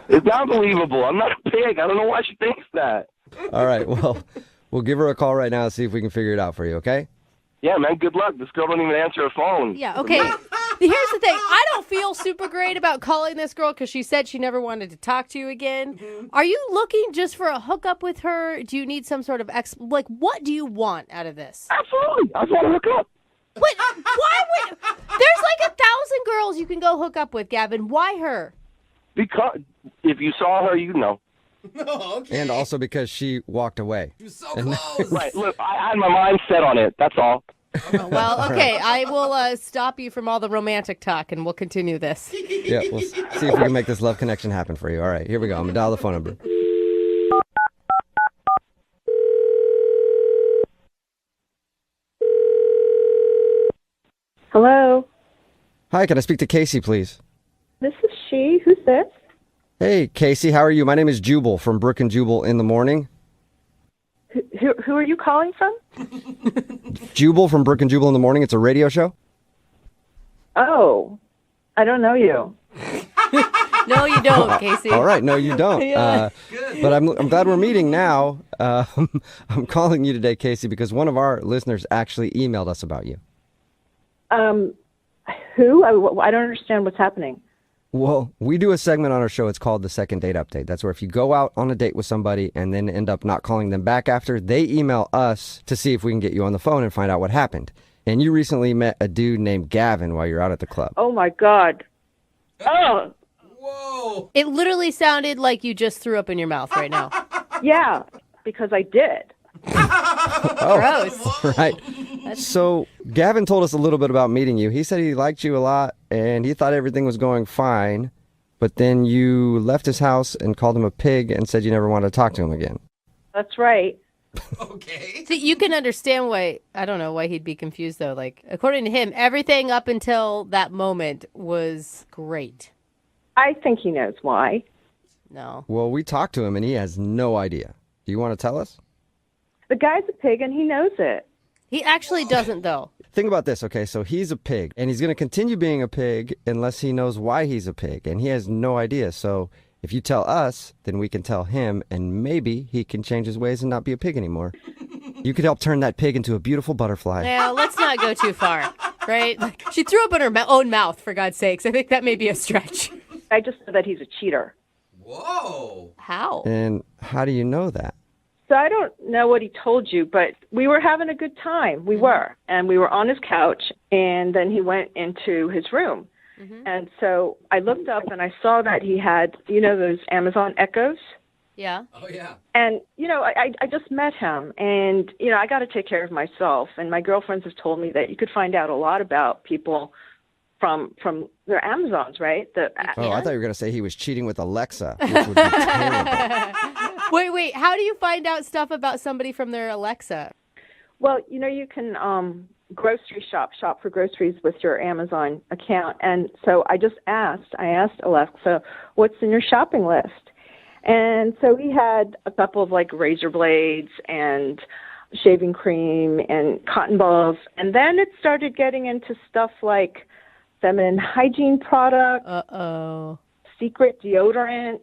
It's not believable. I'm not a pig. I don't know why she thinks that. All right, well, we'll give her a call right now and see if we can figure it out for you, okay? Yeah, man, good luck. This girl don't even answer her phone. Yeah, okay. Here's the thing. I don't feel super great about calling this girl because she said she never wanted to talk to you again. Are you looking just for a hookup with her? Do you need some sort of what do you want out of this? Absolutely. I just want to hook up. Why would... There's like 1,000 girls you can go hook up with, Gavin. Why her? Because if you saw her, you'd know. And also because she walked away. So close. Right. Look, I had my mind set on it. That's all. Well, okay. I will stop you from all the romantic talk, and we'll continue this. Yeah, we'll see if we can make this love connection happen for you. All right, here we go. I'm going to dial the phone number. Hello. Hi, can I speak to Casey, please? This is she. Who's this? Hey, Casey, how are you? My name is Jubal from Brooke and Jubal in the morning. Who are you calling from? Jubal from Brooke and Jubal in the morning. It's a radio show. Oh, I don't know you. No, you don't, Casey. All right, no, you don't. Yeah. But I'm glad we're meeting now. I'm calling you today, Casey, because one of our listeners actually emailed us about you. Who? I don't understand what's happening. Well, we do a segment on our show. It's called the Second Date Update. That's where if you go out on a date with somebody and then end up not calling them back after, they email us to see if we can get you on the phone and find out what happened. And you recently met a dude named Gavin while you're out at the club. Oh, my God. Oh. Whoa. It literally sounded like you just threw up in your mouth right now. Yeah, because I did. Gross. Right. So Gavin told us a little bit about meeting you. He said he liked you a lot and he thought everything was going fine. But then you left his house and called him a pig and said you never wanted to talk to him again. That's right. Okay. So you can understand why, I don't know why he'd be confused though. Like, according to him, everything up until that moment was great. I think he knows why. No. Well, we talked to him and he has no idea. Do you want to tell us? The guy's a pig and he knows it. He actually doesn't though. Think about this, okay? So he's a pig and he's going to continue being a pig unless he knows why he's a pig. And he has no idea. So if you tell us, then we can tell him and maybe he can change his ways and not be a pig anymore. You could help turn that pig into a beautiful butterfly. Now, let's not go too far, right? Like, she threw up in her own mouth, for God's sakes. I think that may be a stretch. I just know that he's a cheater. Whoa. How? And how do you know that? So I don't know what he told you, but we were having a good time. We were. And we were on his couch, and then he went into his room. And so I looked up, and I saw that he had, those Amazon Echoes. Yeah. Oh, yeah. And, I just met him, and, I got to take care of myself. And my girlfriends have told me that you could find out a lot about people from their Amazons, right? Oh, I thought you were going to say he was cheating with Alexa, which would be terrible. Wait. How do you find out stuff about somebody from their Alexa? Well, you can grocery shop for groceries with your Amazon account. And so I asked Alexa, what's in your shopping list? And so he had a couple of like razor blades and shaving cream and cotton balls. And then it started getting into stuff like feminine hygiene products. Uh-oh. Secret deodorant.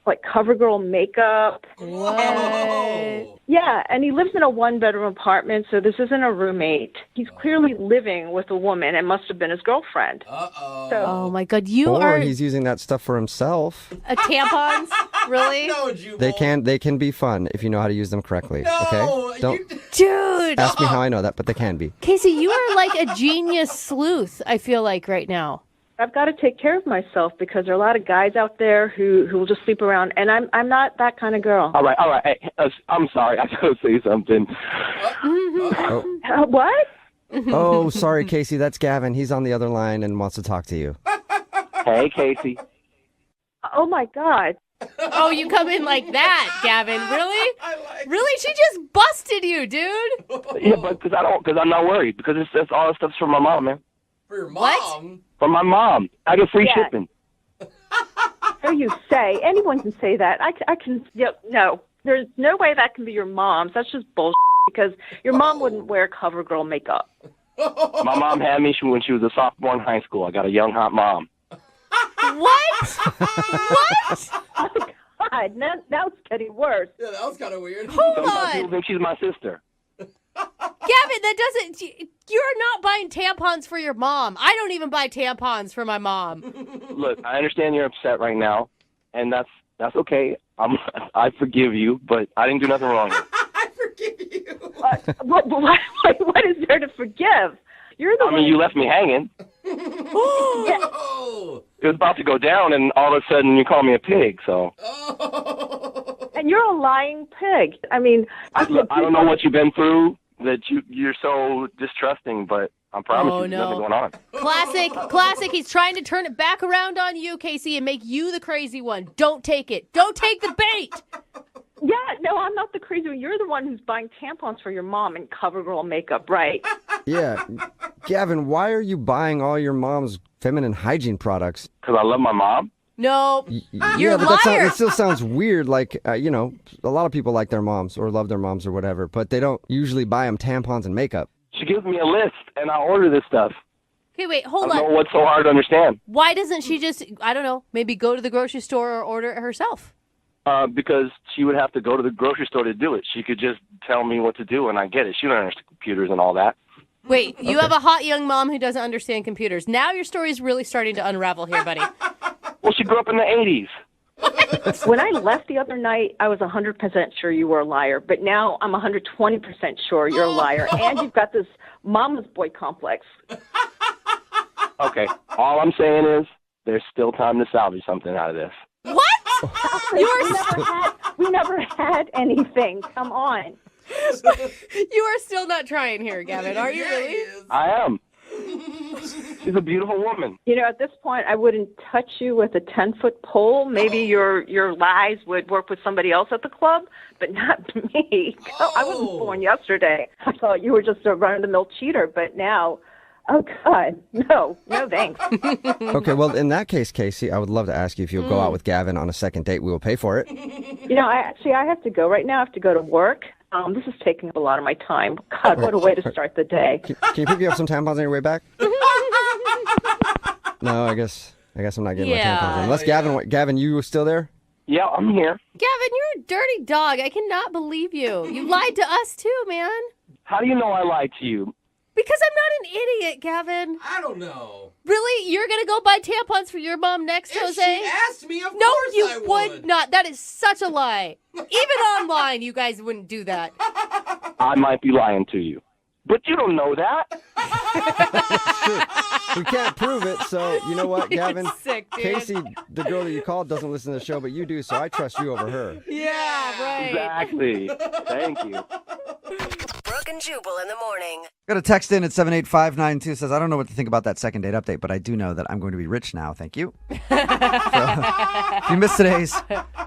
Like CoverGirl makeup. What? Yeah, and he lives in a one-bedroom apartment, so this isn't a roommate. He's clearly living with a woman and must have been his girlfriend. Uh-oh. So, Oh, my God. Or he's using that stuff for himself. Tampons? Really? No, Jubal. They can be fun if you know how to use them correctly. Okay? Don't Dude. ask me how I know that, but they can be. Casey, you are like a genius sleuth, I feel like, right now. I've got to take care of myself because there are a lot of guys out there who will just sleep around, and I'm not that kind of girl. All right. Hey, I'm sorry. I gotta say something. What? Oh, sorry, Casey. That's Gavin. He's on the other line and wants to talk to you. Hey, Casey. Oh, my God. Oh, you come in like that, Gavin? Really? Really? She just busted you, dude. Yeah, but because I'm not worried because that's all the stuff's from my mom, man. For your mom? What? From my mom, I get free Yeah. shipping. So you say. Anyone can say that. I can. No, there's no way that can be your mom's. That's just bullshit because your mom wouldn't wear CoverGirl makeup. My mom had me when she was a sophomore in high school. I got a young, hot mom. What? What? Oh, God, now it's getting worse. Yeah, that was kind of weird. Hold Sometimes on. people think she's my sister. Gavin, that doesn't. You're not buying tampons for your mom. I don't even buy tampons for my mom. Look, I understand you're upset right now, and that's okay. I forgive you, but I didn't do nothing wrong. What is there to forgive? You're the one. You left me hanging. Yeah. It was about to go down, and all of a sudden you call me a pig. So And you're a lying pig. I mean, look, I don't know what you've been through that you're so distrusting, but I promise Oh, you, there's no. nothing going on. Classic. He's trying to turn it back around on you, Casey, and make you the crazy one. Don't take it. Don't take the bait. Yeah, no, I'm not the crazy one. You're the one who's buying tampons for your mom and CoverGirl makeup, right? Yeah. Gavin, why are you buying all your mom's feminine hygiene products? Because I love my mom. No, Yeah, but it still sounds weird. Like, a lot of people like their moms or love their moms or whatever, but they don't usually buy them tampons and makeup. She gives me a list, and I order this stuff. Okay, wait, I hold don't know on. what's so hard to understand. Why doesn't she just, I don't know, maybe go to the grocery store or order it herself? Because she would have to go to the grocery store to do it. She could just tell me what to do, and I get it. She don't understand computers and all that. Wait, you have a hot young mom who doesn't understand computers. Now your story is really starting to unravel here, buddy. Well, she grew up in the 80s. When I left the other night, I was 100% sure you were a liar, but now I'm 120% sure you're a liar, and you've got this mama's boy complex. Okay, all I'm saying is there's still time to salvage something out of this. What? We never had anything. Come on. You are still not trying here, Gavin, are you really? I am. She's a beautiful woman. You know, at this point, I wouldn't touch you with a 10-foot pole. Maybe your lies would work with somebody else at the club, but not me. I wasn't born yesterday. I thought you were just a run-of-the-mill cheater, but now, oh, God, no thanks. Okay, well, in that case, Casey, I would love to ask you if you'll go out with Gavin on a second date. We will pay for it. You know, I have to go right now. I have to go to work. This is taking up a lot of my time. God, what a way to start the day. Can you pick me up some tampons on your way back? No, I guess I'm not getting my tampons in. Unless Gavin, you still there? Yeah, I'm here. Gavin, you're a dirty dog. I cannot believe you. You lied to us too, man. How do you know I lied to you? Because I'm not an idiot, Gavin. I don't know. Really? You're going to go buy tampons for your mom next, If Jose? she asked me, of no, course you I would not. That is such a lie. Even online, you guys wouldn't do that. I might be lying to you. But you don't know that. We can't prove it, so you know what, Gavin? Sick, dude. Casey, the girl that you called, doesn't listen to the show, but you do, so I trust you over her. Yeah, right. Exactly. Thank you. Brooke and Jubal in the morning. Got a text in at 78592 says, I don't know what to think about that second date update, but I do know that I'm going to be rich now. Thank you. So, if you missed today's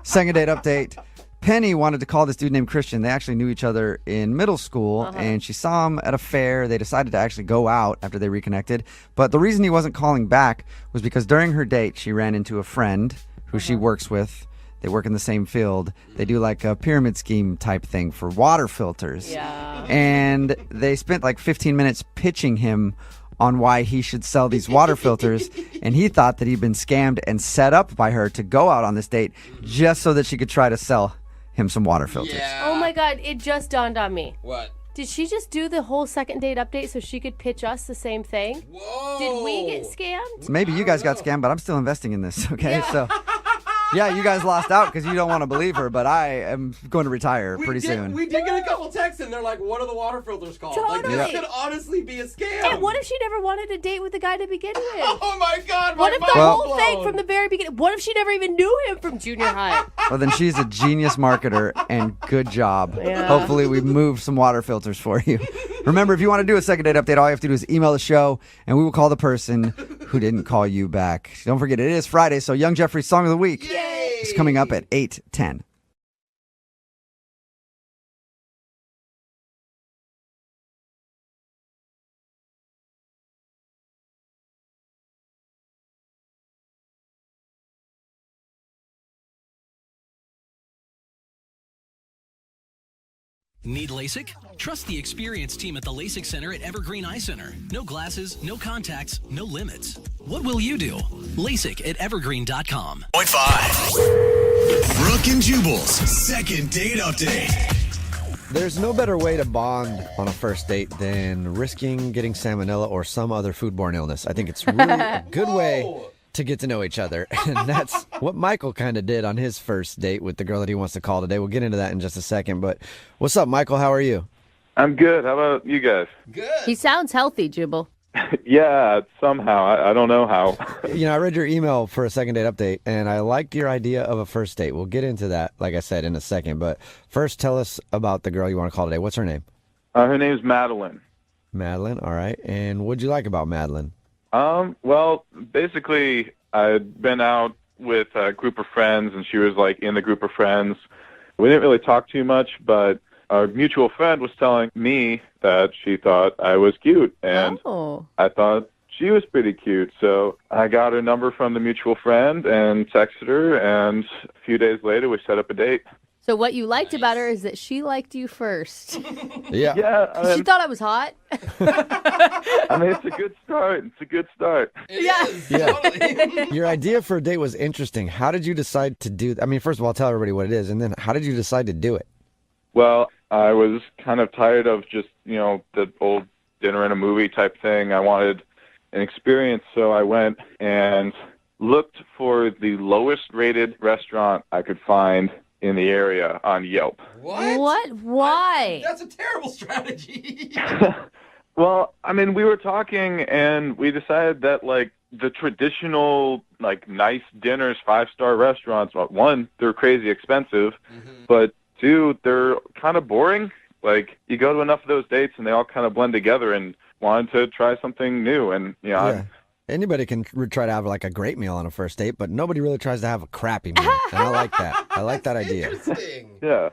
second date update, Penny wanted to call this dude named Christian. They actually knew each other in middle school, and she saw him at a fair. They decided to actually go out after they reconnected. But the reason he wasn't calling back was because during her date, she ran into a friend who she works with. They work in the same field. They do like a pyramid scheme type thing for water filters. Yeah. And they spent like 15 minutes pitching him on why he should sell these water filters, and he thought that he'd been scammed and set up by her to go out on this date just so that she could try to sell him some water filters. Oh my God, it just dawned on me. What? Did she just do the whole second date update so she could pitch us the same thing? Whoa. Did we get scammed? Maybe you guys got scammed, but I'm still investing in this, okay? So, yeah, you guys lost out because you don't want to believe her, but I am going to retire pretty soon. We did get a couple texts, and they're like, what are the water filters called? Like, Totally. this could honestly be a scam. And what if she never wanted to date with the guy to begin with? Oh, my God. What if the Well- whole thing from the very beginning? What if she never even knew him from junior high? Well, then she's a genius marketer, and good job. Yeah. Hopefully we moved some water filters for you. Remember, if you want to do a second date update, all you have to do is email the show, and we will call the person who didn't call you back. Don't forget, it is Friday, so Young Jeffrey's Song of the Week. Yay! It's coming up at 8:10. Need LASIK? Trust the experienced team at the LASIK Center at Evergreen Eye Center. No glasses, no contacts, no limits. What will you do? LASIK at evergreen.com. 0.5. Brooke and Jubal's second date update. There's no better way to bond on a first date than risking getting salmonella or some other foodborne illness. I think it's really a good way to get to know each other. And that's what Michael kind of did on his first date with the girl that he wants to call today. We'll get into that in just a second. But what's up, Michael? How are you? I'm good. How about you guys? He sounds healthy, Jubal. Yeah, somehow. I don't know how. You know, I read your email for a second date update, and I like your idea of a first date. We'll get into that, like I said, in a second. But first, tell us about the girl you want to call today. What's her name? Her name's Madeline. Madeline, all right. And what'd you like about Madeline? Well, basically, I'd been out with a group of friends, and she was, like, in the group of friends. We didn't really talk too much, but our mutual friend was telling me that she thought I was cute, and I thought she was pretty cute. So I got her number from the mutual friend and texted her, and a few days later, we set up a date. So what you liked about her is that she liked you first. Yeah. Yeah. She thought I was hot. I mean, it's a good start. It's a good start. Yeah. Your idea for a date was interesting. How did you decide to do that? I mean, first of all, tell everybody what it is, and then how did you decide to do it? Well, I was kind of tired of just, the old dinner and a movie type thing. I wanted an experience, so I went and looked for the lowest rated restaurant I could find in the area on Yelp. What? Why? That's a terrible strategy. Well, I mean, we were talking and we decided that, like, the traditional, like, nice dinners, 5-star restaurants, well, one, they're crazy expensive, but two, they're kind of boring. Like, you go to enough of those dates and they all kind of blend together, and wanted to try something new. And, Anybody can try to have like a great meal on a first date, but nobody really tries to have a crappy meal. And I like that. I like that idea. Yeah.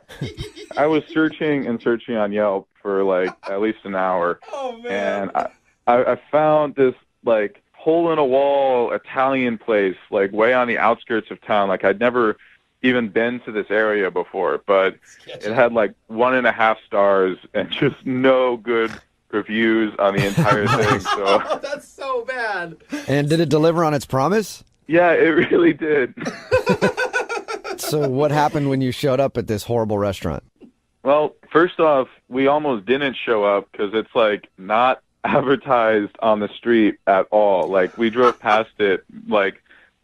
I was searching and searching on Yelp for like at least an hour. Oh, man. And I found this like hole-in-a-wall Italian place like way on the outskirts of town. Like I'd never even been to this area before, but it had like 1.5 stars and just no good reviews on the entire thing. So that's so bad. And did it deliver on its promise? Yeah, it really did. So what happened when you showed up at this horrible restaurant? Well, first off, we almost didn't show up because it's like not advertised on the street at all. Like we drove past it like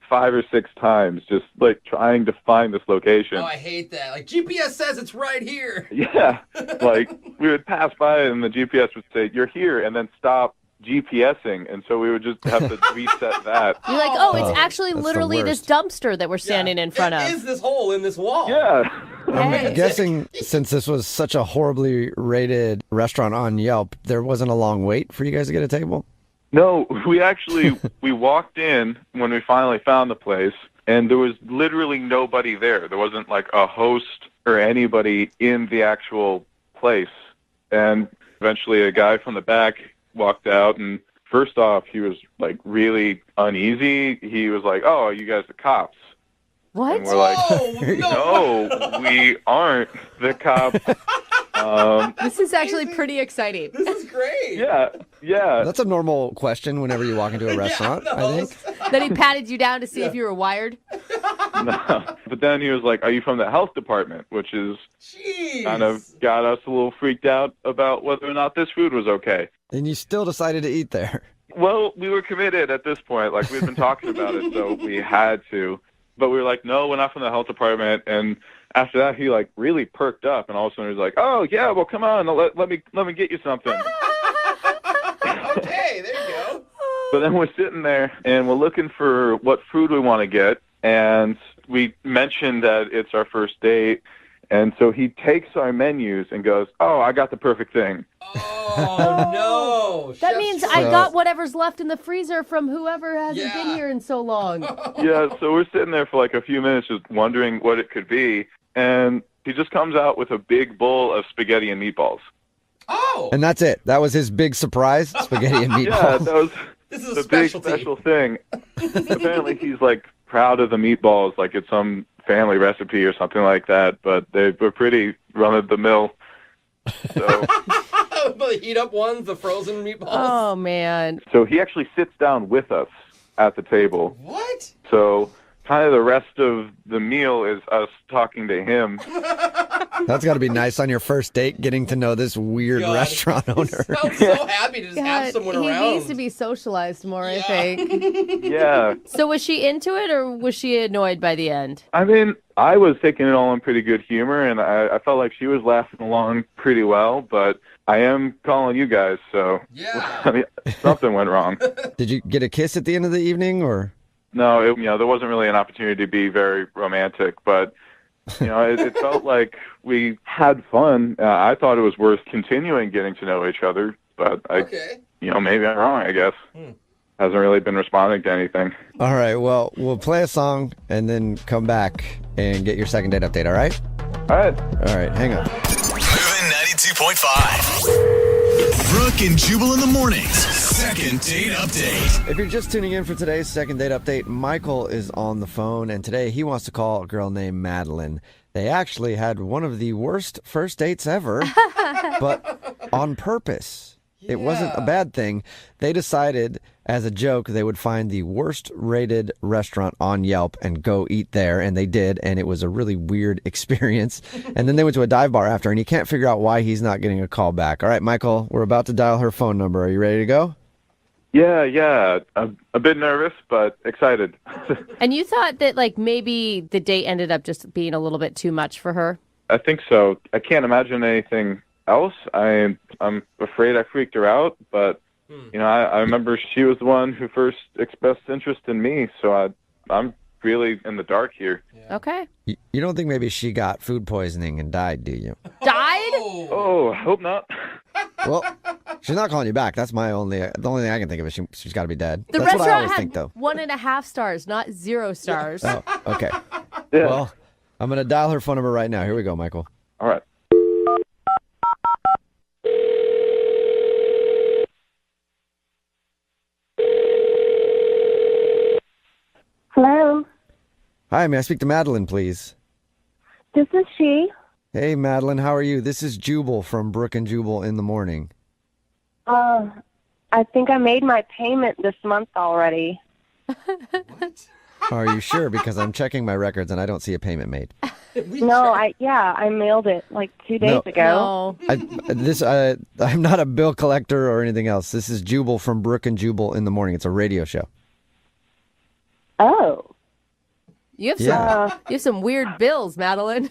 5 or 6 times, just like trying to find this location. Oh, I hate that. Like GPS says it's right here. Yeah, like we would pass by it and the GPS would say, "You're here," and then stop GPSing, and so we would just have to reset that. You're like, it's actually literally this dumpster that we're standing in front of. It is this hole in this wall. Yeah. I'm guessing since this was such a horribly rated restaurant on Yelp, there wasn't a long wait for you guys to get a table? No, we walked in when we finally found the place, and there was literally nobody there. There wasn't like a host or anybody in the actual place. And eventually a guy from the back walked out, and first off, he was like really uneasy. He was like, "Oh, are you guys the cops?" What? And we're like, no, we aren't the cops. This is actually pretty exciing. This is great. Yeah. That's a normal question whenever you walk into a restaurant, I think. Then he patted you down to see if you were wired. No. But then he was like, "Are you from the health department?" Which is kind of got us a little freaked out about whether or not this food was okay. And you still decided to eat there. Well, we were committed at this point. Like, we'd been talking about it, so we had to. But we were like, "No, we're not from the health department." And after that, he like really perked up, and all of a sudden he was like, "Oh yeah, well come on, let me get you something." Okay, there you go. But then we're sitting there and we're looking for what food we want to get, and we mentioned that it's our first date, And so he takes our menus and goes, "Oh, I got the perfect thing." Oh, no. That means I got whatever's left in the freezer from whoever hasn't been here in so long. Yeah, so we're sitting there for like a few minutes just wondering what it could be. And he just comes out with a big bowl of spaghetti and meatballs. Oh! And that's it. That was his big surprise, spaghetti and meatballs. Yeah, that was This is a the big specialty. special thing. Apparently he's like proud of the meatballs, like it's some family recipe or something like that, but they were pretty run-of-the-mill. So, The heat up ones, the frozen meatballs. Oh, man. so he actually sits down with us at the table. What? So kind of the rest of the meal is us talking to him. That's got to be nice on your first date, getting to know this weird restaurant owner. Sounds so happy to just have someone he around. needs to be socialized more, I think. Yeah. So was she into it, or was she annoyed by the end? I mean, I was taking it all in pretty good humor, and I felt like she was laughing along pretty well, but I am calling you guys, so I mean, something went wrong. Did you get a kiss at the end of the evening, or? No, there wasn't really an opportunity to be very romantic, but it felt like we had fun. I thought it was worth continuing getting to know each other, but maybe I'm wrong, I guess. Hasn't really been responding to anything. All right, well, we'll play a song and then come back and get your second date update, all right? All right. All right, hang on. Moving 92.5. Brooke and Jubal in the mornings. Second date update. If you're just tuning in for today's second date update, Michael is on the phone, and today he wants to call a girl named Madeline. They actually had one of the worst first dates ever, but on purpose. It wasn't a bad thing. They decided, as a joke, they would find the worst rated restaurant on Yelp and go eat there, and they did, and it was a really weird experience. And then they went to a dive bar after, and you can't figure out why he's not getting a call back. All right, Michael, we're about to dial her phone number. Are you ready to go? Yeah. I'm a bit nervous, but excited. And you thought that, like, maybe the date ended up just being a little bit too much for her? I think so. I can't imagine anything else. I'm afraid I freaked her out, but I remember she was the one who first expressed interest in me, so I'm really in the dark here. Okay. You don't think maybe she got food poisoning and died, do you? Died? Oh, I hope not. Well, she's not calling you back. That's the only thing I can think of is she's got to be dead. The That's what I restaurant always had think, though. 1.5 stars, not 0 stars. Oh, okay. Well, I'm going to dial her phone number right now. Here we go, Michael. All right. Hello, Hi, may I speak to Madeline, please? this is she. Hey, Madeline, how are you? This is Jubal from Brooke and Jubal in the morning. I think I made my payment this month already. Are you sure? Because I'm checking my records and I don't see a payment made. No, I mailed it like 2 days ago. I'm not a bill collector or anything else. This is Jubal from Brooke and Jubal in the morning. It's a radio show. Oh. You have some weird bills, Madeline.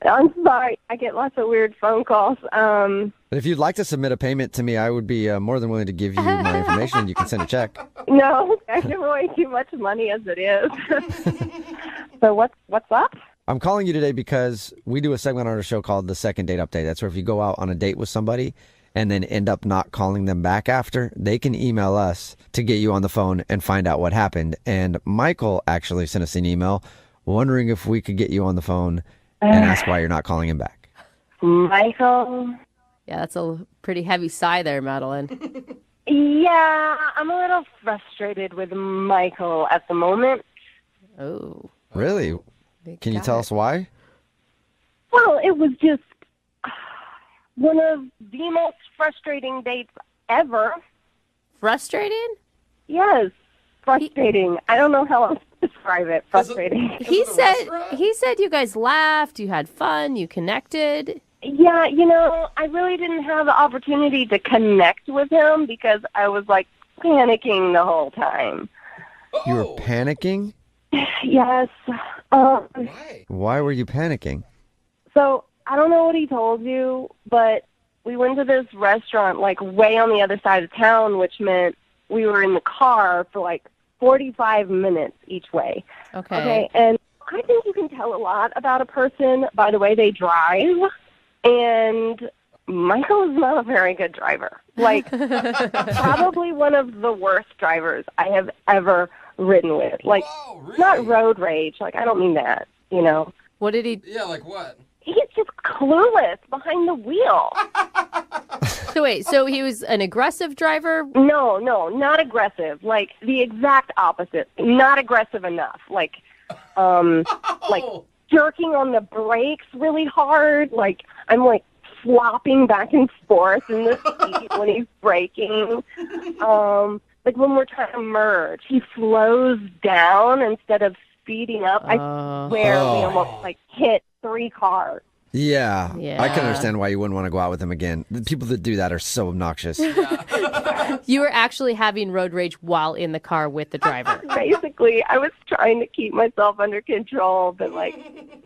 I'm sorry. I get lots of weird phone calls. But if you'd like to submit a payment to me, I would be more than willing to give you my information. You can send a check. No, I give away too much money as it is. So what's up? I'm calling you today because we do a segment on our show called the Second Date Update. That's where if you go out on a date with somebody and then end up not calling them back after, they can email us to get you on the phone and find out what happened. And Michael actually sent us an email wondering if we could get you on the phone and ask why you're not calling him back. Michael? Yeah, that's a pretty heavy sigh there, Madeline. Yeah, I'm a little frustrated with Michael at the moment. Oh. Really? Can you tell us why? Well, it was just one of the most frustrating dates ever. Frustrating? Yes, frustrating. I don't know how else to describe it. Frustrating. He said you guys laughed, you had fun, you connected. Yeah, I really didn't have the opportunity to connect with him because I was like panicking the whole time. You were panicking? Yes. Why were you panicking? So I don't know what he told you, but we went to this restaurant like way on the other side of town, which meant we were in the car for like 45 minutes each way. Okay. And I think you can tell a lot about a person by the way they drive, and Michael is not a very good driver. Like, probably one of the worst drivers I have ever ridden with. Like, not road rage. Like, I don't mean that, you know. What did he... Yeah, like what? He's just clueless behind the wheel. So wait, so he was an aggressive driver? No, not aggressive. Like, the exact opposite. Not aggressive enough. Like jerking on the brakes really hard. Like, I'm, like, flopping back and forth in the seat when he's braking. Like, when we're trying to merge, he slows down instead of speeding up. I swear we almost, like, hit 3 cars. Yeah, I can understand why you wouldn't want to go out with him again. The people that do that are so obnoxious. You were actually having road rage while in the car with the driver. Basically, I was trying to keep myself under control, but, like,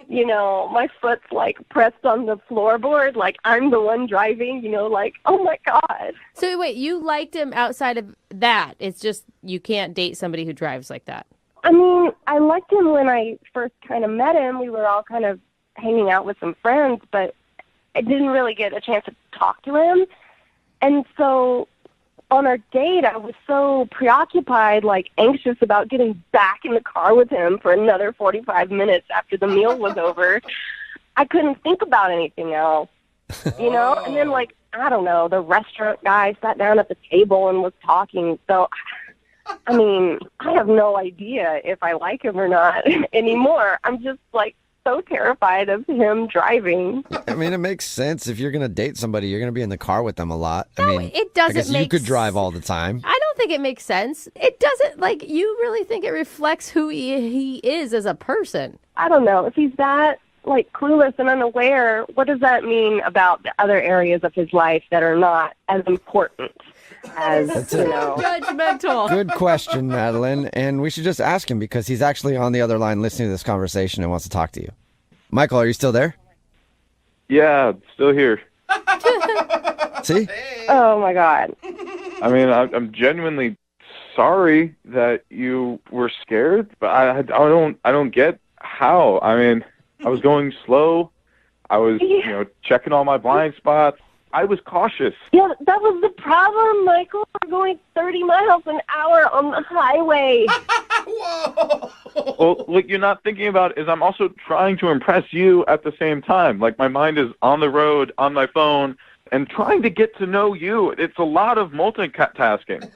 you know, my foot's, like, pressed on the floorboard, like I'm the one driving, you know, like, oh, my God. So wait, you liked him outside of that. It's just you can't date somebody who drives like that. I mean, I liked him when I first kind of met him. We were all kind of hanging out with some friends, but I didn't really get a chance to talk to him. And so on our date, I was so preoccupied, like anxious about getting back in the car with him for another 45 minutes after the meal was over. I couldn't think about anything else, you know? And then, like, I don't know, the restaurant guy sat down at the table and was talking. So, I mean, I have no idea if I like him or not anymore. I'm just, like, so terrified of him driving. I mean, it makes sense. If you're going to date somebody, you're going to be in the car with them a lot. I mean, it doesn't I guess you could drive all the time. I don't think it makes sense. It doesn't, like, you really think it reflects who he is as a person. I don't know. If he's that, like, clueless and unaware, what does that mean about the other areas of his life that are not as important as, you know? Judgmental. Good question, Madeline. And we should just ask him because he's actually on the other line listening to this conversation and wants to talk to you. Michael, are you still there? Yeah, still here. See? Oh, my God. I mean, I'm genuinely sorry that you were scared, but I don't get how. I mean, I was going slow. I was, you know, checking all my blind spots. I was cautious. Yeah, that was the problem, Michael. We're going 30 miles an hour on the highway. Well, what you're not thinking about is I'm also trying to impress you at the same time. Like, my mind is on the road, on my phone, and trying to get to know you. It's a lot of multitasking.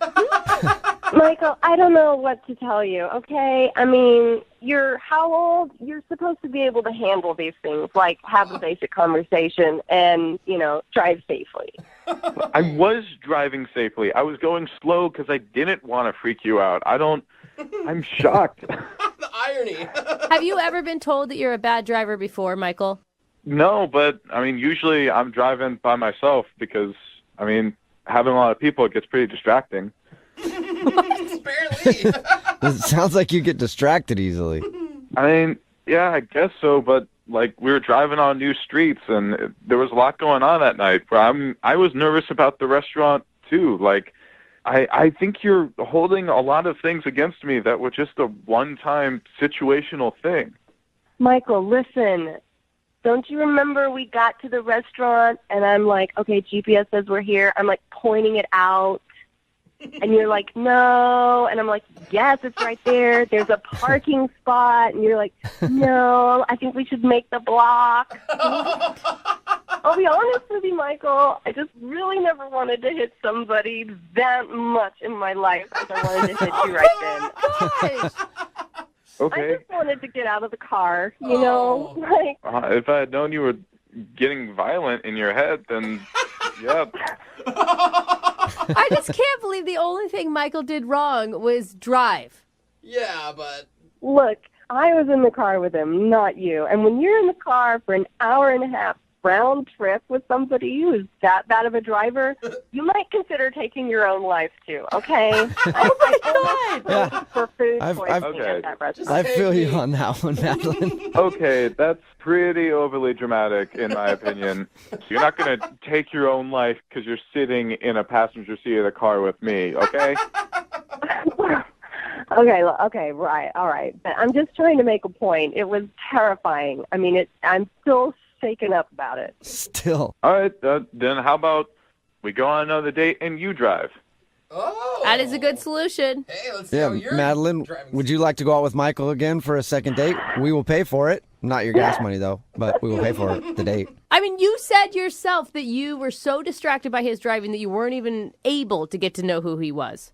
Michael, I don't know what to tell you, okay? I mean, you're how old? You're supposed to be able to handle these things, like have a basic conversation and, you know, drive safely. I was driving safely. I was going slow because I didn't want to freak you out. I'm shocked. The irony. Have you ever been told that you're a bad driver before, Michael? No, but, I mean, usually I'm driving by myself because, I mean, having a lot of people, it gets pretty distracting. Barely. It sounds like you get distracted easily. I mean, yeah, I guess so, but, like, we were driving on new streets, and there was a lot going on that night. But I was nervous about the restaurant, too. Like, I think you're holding a lot of things against me that were just a one-time situational thing. Michael, listen. Don't you remember we got to the restaurant, and I'm like, okay, GPS says we're here. I'm, like, pointing it out. And you're like, no. And I'm like, yes, it's right there. There's a parking spot. And you're like, no, I think we should make the block. I'll be honest with you, Michael. I just really never wanted to hit somebody that much in my life as I wanted to hit you right then. Okay. I just wanted to get out of the car, you know? Like, if I had known you were getting violent in your head, then, yeah. I just can't believe the only thing Michael did wrong was drive. Yeah, but... Look, I was in the car with him, not you. And when you're in the car for an hour and a half round trip with somebody who's that bad of a driver, you might consider taking your own life too, okay? Oh, my God! For food poisoning at that restaurant. I feel you on that one, Madeline. Okay, that's pretty overly dramatic, in my opinion. You're not going to take your own life because you're sitting in a passenger seat of the car with me, okay? Okay, right, all right. But I'm just trying to make a point. It was terrifying. I mean, I'm still shaken up about it. Still. All right, then how about we go on another date and you drive? That is a good solution. Hey, let's see Yeah, how you're Madeline, driving. would you like to go out with Michael again for a second date? We will pay for it. Not your gas money, though, but we will pay for the date. I mean, you said yourself that you were so distracted by his driving that you weren't even able to get to know who he was.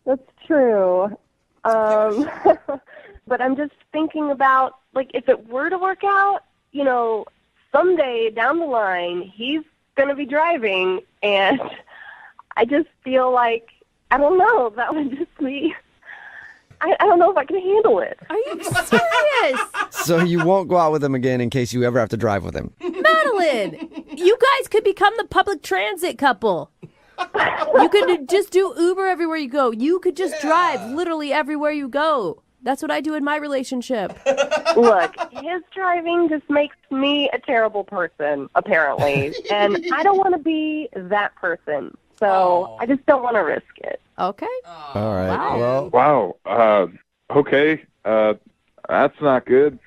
That's true. But I'm just thinking about, like, if it were to work out, you know, someday down the line, he's going to be driving, and I just feel like, I don't know, that would just be, I don't know if I can handle it. Are you serious? So you won't go out with him again in case you ever have to drive with him. Madeline, you guys could become the public transit couple. You could just do Uber everywhere you go. You could just drive literally everywhere you go. That's what I do in my relationship. Look, his driving just makes me a terrible person, apparently. And I don't want to be that person. So I just don't want to risk it. Okay. All right. Well, Wow. Okay. That's not good.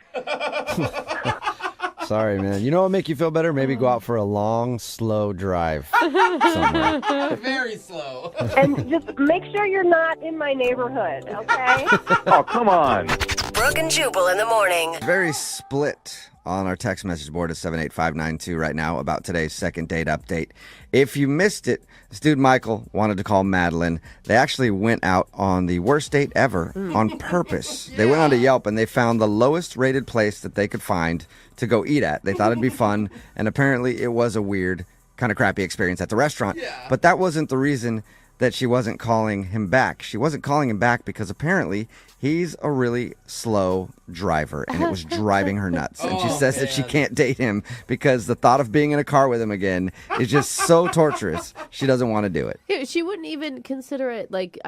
sorry, man. You know what would make you feel better? Maybe go out for a long, slow drive somewhere. Very slow. And just make sure you're not in my neighborhood, okay? Oh, come on. Brooke and Jubal in the morning. Very split on our text message board at 78592 right now about today's second date update. If you missed it, this dude Michael wanted to call Madeline. They actually went out on the worst date ever on purpose. They went on to Yelp and they found the lowest rated place that they could find to go eat at. They thought it'd be fun, and apparently it was a weird, kind of crappy experience at the restaurant. But that wasn't the reason that she wasn't calling him back. She wasn't calling him back because apparently he's a really slow driver, and it was driving her nuts. And she says that she can't date him because the thought of being in a car with him again is just so torturous. She doesn't want to do it. Yeah, she wouldn't even consider it. Like,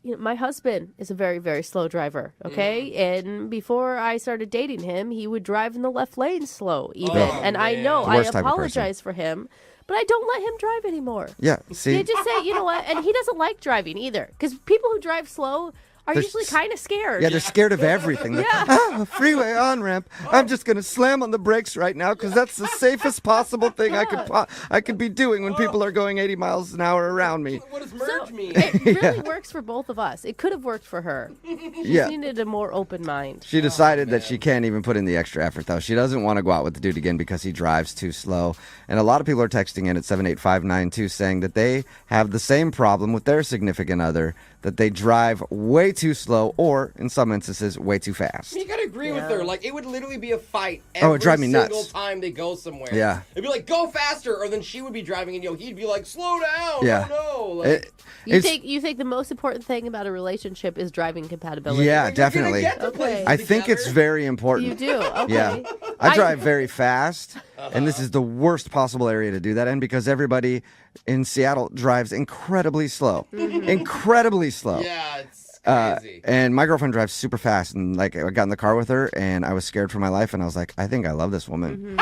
my husband is a very, very slow driver, okay? And before I started dating him, he would drive in the left lane slow, even. And I know, I apologize for him. But I don't let him drive anymore. Yeah, see? They just say, you know what? And he doesn't like driving either. Because people who drive slow are usually kind of scared. Yeah, they're scared of everything. A freeway on-ramp. I'm just going to slam on the brakes right now because that's the safest possible thing I could be doing when people are going 80 miles an hour around me. What does merge mean? It really works for both of us. It could have worked for her. She just needed a more open mind. She decided that she can't even put in the extra effort, though. She doesn't want to go out with the dude again because he drives too slow. And a lot of people are texting in at 78592 saying that they have the same problem with their significant other, that they drive way too slow or, in some instances, way too fast. You gotta agree with her. Like, it would literally be a fight it'd drive me single nuts. time they go somewhere. Yeah. It'd be like, go faster, or then she would be driving and he'd be like, slow down. Yeah. Oh no. Like, You think the most important thing about a relationship is driving compatibility? Yeah, definitely. Okay. I think it's very important. You do? Okay. Yeah. I drive very fast, and this is the worst possible area to do that in because everybody in Seattle drives incredibly slow. Incredibly slow. Yeah, it's crazy. And my girlfriend drives super fast, and like I got in the car with her, and I was scared for my life, and I was like, I think I love this woman.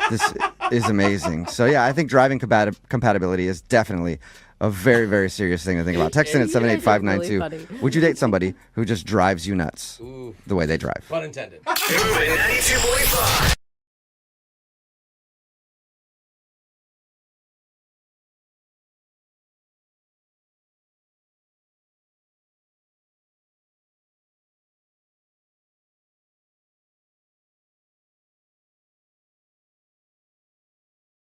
This is amazing. So yeah, I think driving compatibility is definitely a very, very serious thing to think about. Text in at 78592. Would you date somebody who just drives you nuts the way they drive? Pun intended. Moving 92.5.